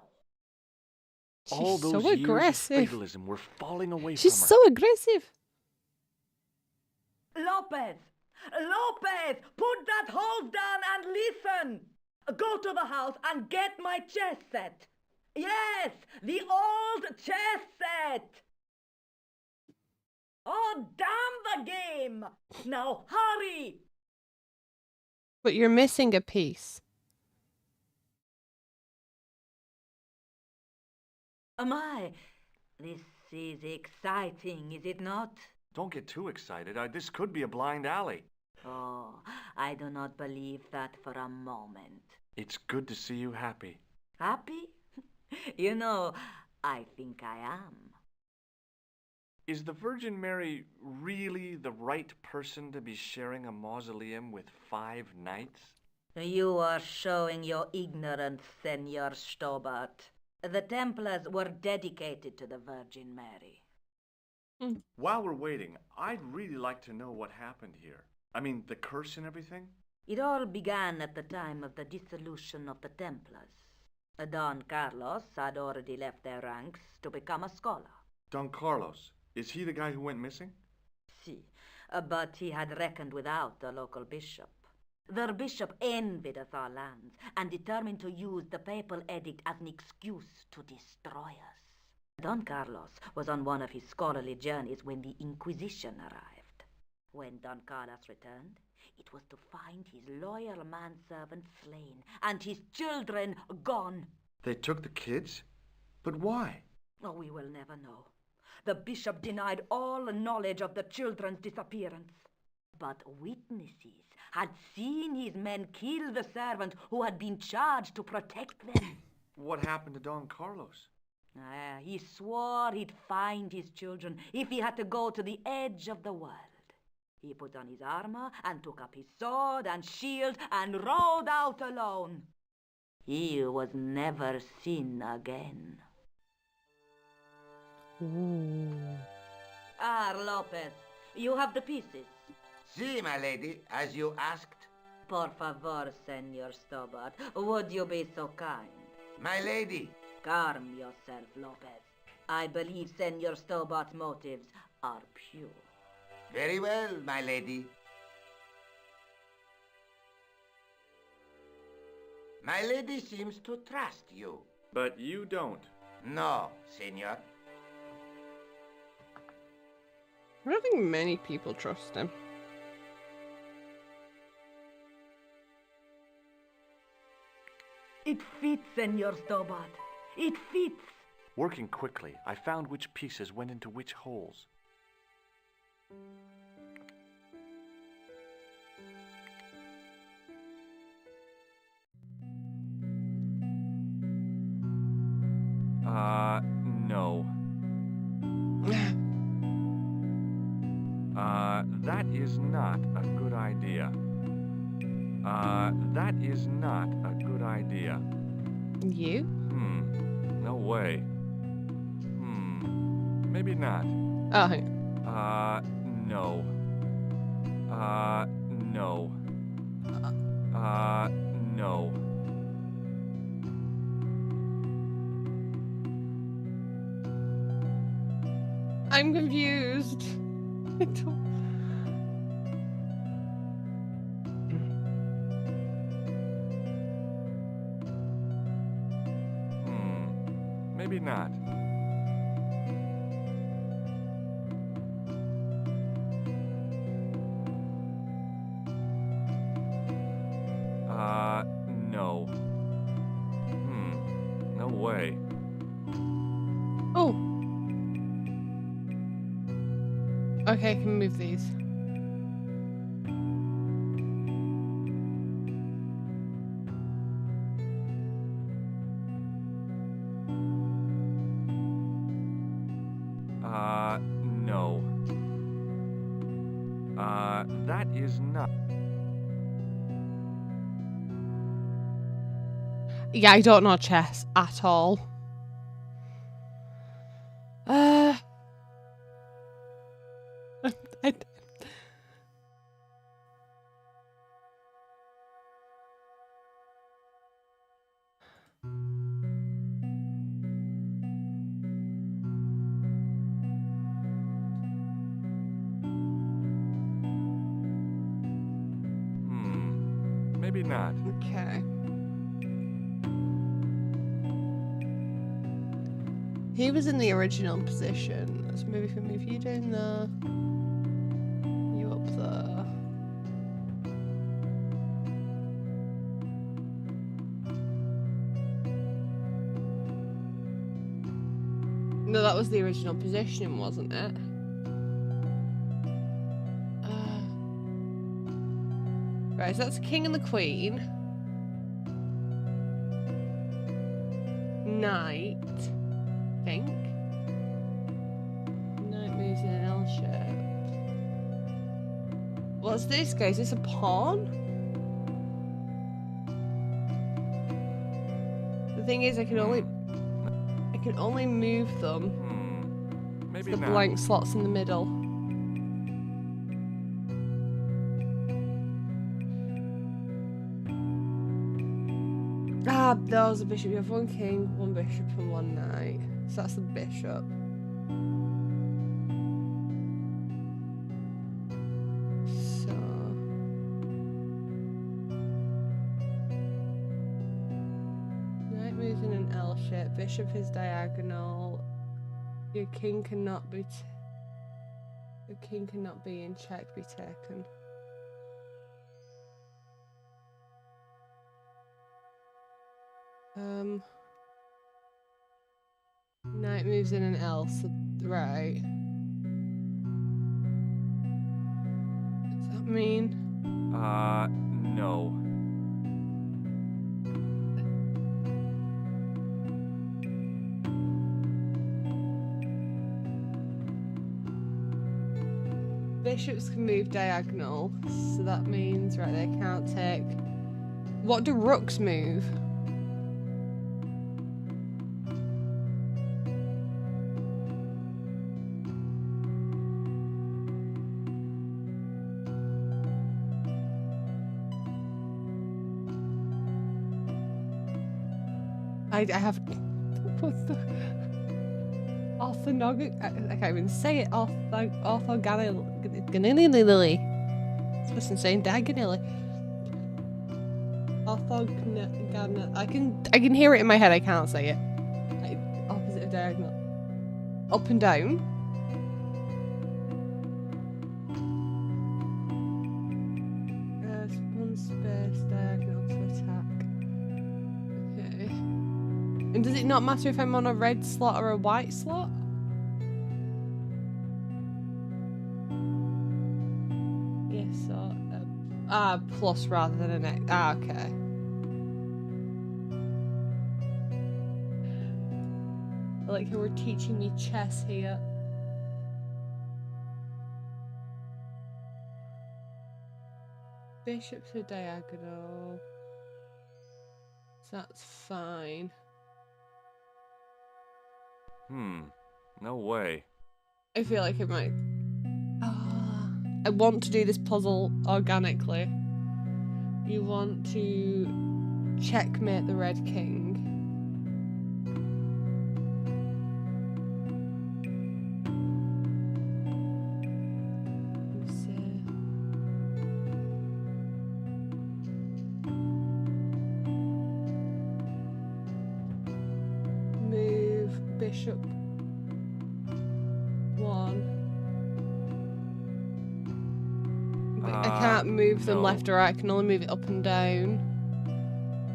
All She's those so years aggressive. of fatalism were falling away She's from her. so aggressive. Lopez! Lopez! Put that hose down and listen! Go to the house and get my chess set. Yes, the old chess set! Oh, damn the game! Now hurry! But you're missing a piece. My, this is exciting, is it not? Don't get too excited. This could be a blind alley. Oh, I do not believe that for a moment. It's good to see you happy. Happy? You know, I think I am. Is the Virgin Mary really the right person to be sharing a mausoleum with 5 knights? You are showing your ignorance, Senor Stobart. The Templars were dedicated to the Virgin Mary. While we're waiting, I'd really like to know what happened here. I mean, the curse and everything? It all began at the time of the dissolution of the Templars. Don Carlos had already left their ranks to become a scholar. Don Carlos, is he the guy who went missing? Si, but he had reckoned without the local bishop. Their bishop envied us our lands and determined to use the papal edict as an excuse to destroy us. Don Carlos was on one of his scholarly journeys when the Inquisition arrived. When Don Carlos returned, it was to find his loyal manservant slain and his children gone. They took the kids? But why? Oh, we will never know. The bishop denied all knowledge of the children's disappearance. But witnesses had seen his men kill the servant who had been charged to protect them. What happened to Don Carlos? He swore he'd find his children if he had to go to the edge of the world. He put on his armor and took up his sword and shield and rode out alone. He was never seen again. Lopez, you have the pieces. Si, my lady, as you asked. Por favor, Senor Stobart, would you be so kind? My lady. Calm yourself, Lopez. I believe Senor Stobart's motives are pure. Very well, my lady. My lady seems to trust you. But you don't. No, senor. I don't think many people trust him. It fits, Senor Stobart. It fits. Working quickly, I found which pieces went into which holes. No. That is not a good idea. That is not a good idea. You? No way. Maybe not. Oh. No. No. No. I'm confused. I don't... Maybe not. No. No way. Oh. Okay, I can move these. No. That is not. Yeah, I don't know chess at all. I... Maybe not. Okay. He was in the original position. Let's maybe if we move you down there. You up there. No, that was the original position, wasn't it? Right, so that's the king and the queen. Knight, I think. Knight moves in an L shape. What's this guy? Is this a pawn? The thing is, I can only move them. Maybe the not. blank slots in the middle. Ah, there was a bishop. You have one king, one bishop, and one knight. So that's the bishop. So knight moves in an L shape. Bishop is diagonal. Your king cannot be. Your king cannot be in check. Be taken. Knight moves in an L, so right. Does that mean? No. Bishops can move diagonal, so that means, right, they can't take. What do rooks move? I have. What's the orthogonal? I can't even say it. Orthogonally. It's supposed to say diagonally. Orthogonal. I can hear it in my head. I can't say it. Opposite of diagonal. Up and down. One space diagonal to attack. Okay. And does it not matter if I'm on a red slot or a white slot? Yes, so plus rather than an X. Okay. I like how we're teaching me chess here. Bishops are diagonal. So that's fine. No way. I feel like it might. I want to do this puzzle organically. You want to checkmate the red king. Move bishop. I can't move them left or right. I can only move it up and down.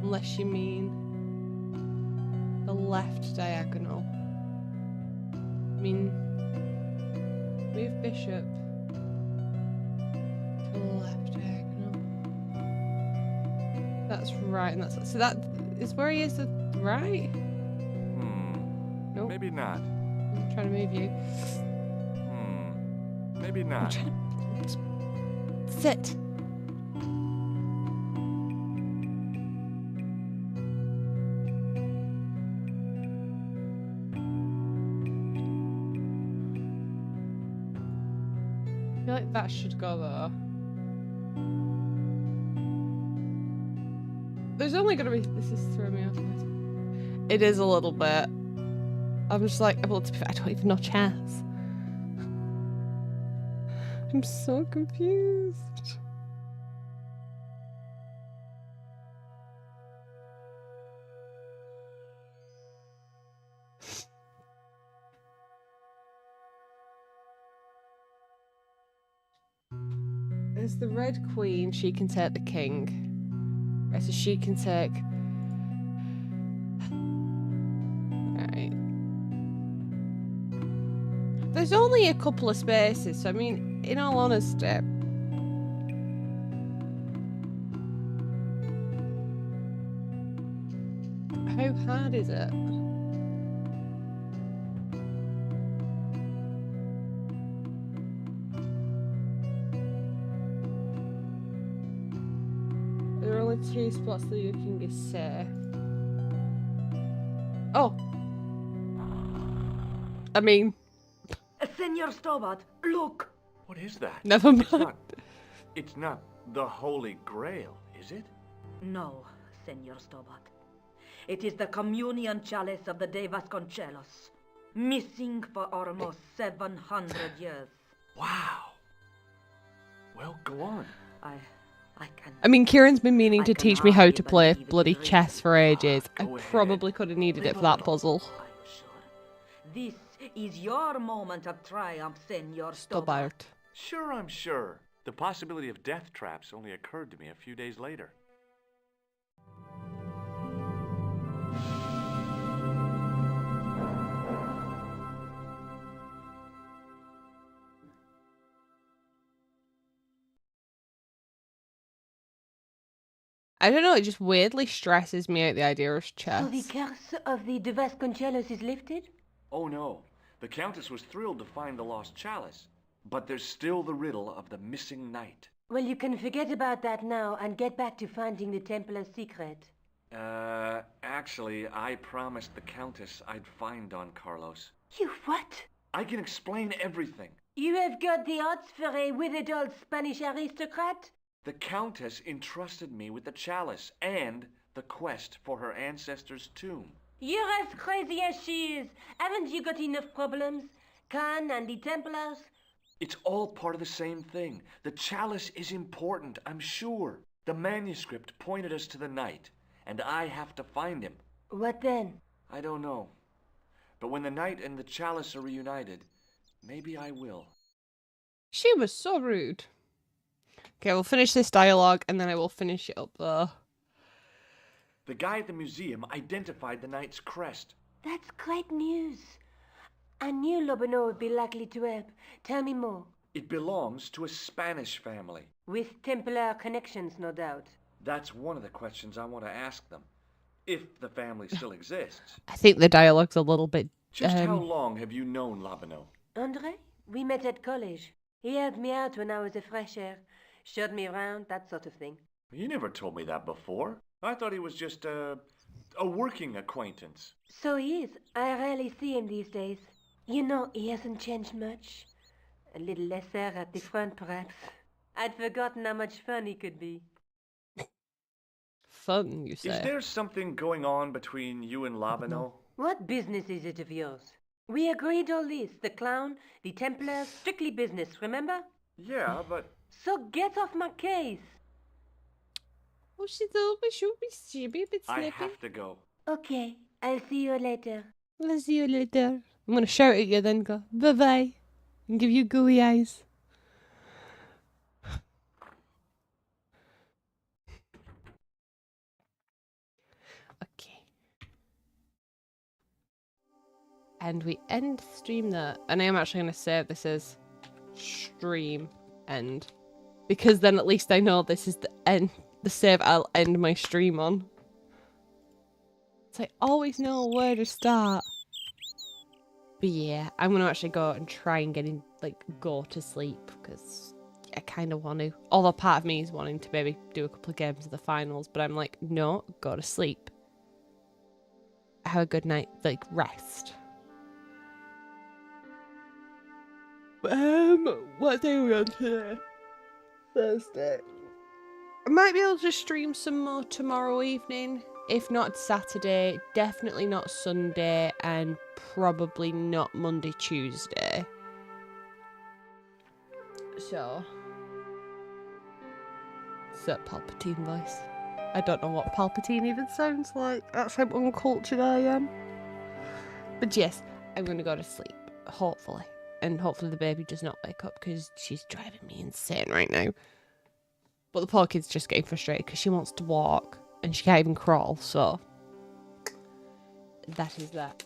Unless you mean the left diagonal. I mean, move bishop to the left diagonal. That's right, and that's so that is where he is. The right. Nope. Maybe not. I'm trying to move you. Maybe not. Sit. I feel like that should go there. There's only gonna be. This is throwing me off. It is a little bit. I'm just like, well, to be fair, I don't even know chess. I'm so confused. As the red queen, she can take the king. Right, so she can take. Right. There's only a couple of spaces, so I mean, in all honesty, hard is it? There are only 2 spots that you can get safe. Oh! I mean... Senor Stobart, look! What is that? Never mind. It's not the Holy Grail, is it? No, Senor Stobart. It is the communion chalice of the De Vasconcelos, missing for almost 700 years. Wow. Well, go on. I mean, Kieran's been meaning to teach me how to play bloody chess for ages. I probably could have needed it for that puzzle. This is your moment of triumph, Senor Stobart. Sure, I'm sure. The possibility of death traps only occurred to me a few days later. I don't know, it just weirdly stresses me out, the idea of chess. So the curse of the De Vasconcelos is lifted? Oh no, the Countess was thrilled to find the lost chalice. But there's still the riddle of the missing knight. Well, you can forget about that now and get back to finding the Templars' secret. Actually, I promised the Countess I'd find Don Carlos. You what? I can explain everything. You have got the odds for a withered old Spanish aristocrat? The Countess entrusted me with the chalice and the quest for her ancestor's tomb. You're as crazy as she is. Haven't you got enough problems? Khan and the Templars? It's all part of the same thing. The chalice is important, I'm sure. The manuscript pointed us to the knight, and I have to find him. What then? I don't know. But when the knight and the chalice are reunited, maybe I will. She was so rude. Okay, we'll finish this dialogue, and then I will finish it up there. The guy at the museum identified the knight's crest. That's great news. I knew Lobeno would be likely to help. Tell me more. It belongs to a Spanish family. With Templar connections, no doubt. That's one of the questions I want to ask them. If the family still exists. I think the dialogue's a little bit... Just how long have you known Lobeno? Andre? We met at college. He helped me out when I was a fresh air. Showed me around, that sort of thing. You never told me that before. I thought he was just a working acquaintance. So he is. I rarely see him these days. You know, he hasn't changed much. A little lesser at the front, perhaps. I'd forgotten how much fun he could be. Fun, you say? Is there something going on between you and Lobeno? What business is it of yours? We agreed all this. The clown, the Templars, strictly business, remember? Yeah, but... So get off my case. Oh, she's a little bit shoopy, a bit slippy. I have to go. Okay, I'll see you later. I'll see you later. I'm going to shout at you then, go, bye-bye, and give you gooey eyes. Okay. And we end stream there. And I am actually going to save this as stream end. Because then at least I know this is the end, the save I'll end my stream on. So I always know where to start. But yeah, I'm going to actually go and try and get in, like, go to sleep. Because I kind of want to. Although part of me is wanting to maybe do a couple of games of the finals. But I'm like, no, go to sleep. Have a good night, like, rest. What day are we on today? Thursday. I might be able to stream some more tomorrow evening. If not Saturday, definitely not Sunday, and probably not Monday, Tuesday. So. It's that Palpatine voice. I don't know what Palpatine even sounds like. That's how uncultured I am. But yes, I'm going to go to sleep. Hopefully. And hopefully the baby does not wake up because she's driving me insane right now. But the poor kid's just getting frustrated because she wants to walk and she can't even crawl, so that is that.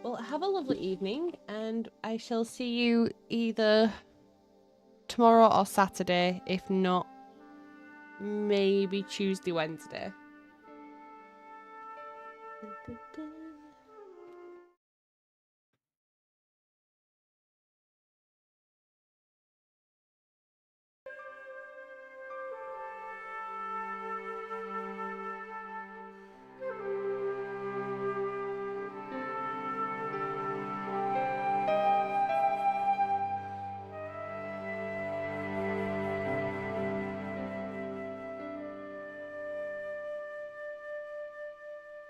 Well, have a lovely evening and I shall see you either tomorrow or Saturday, if not maybe Tuesday, Wednesday. da, da.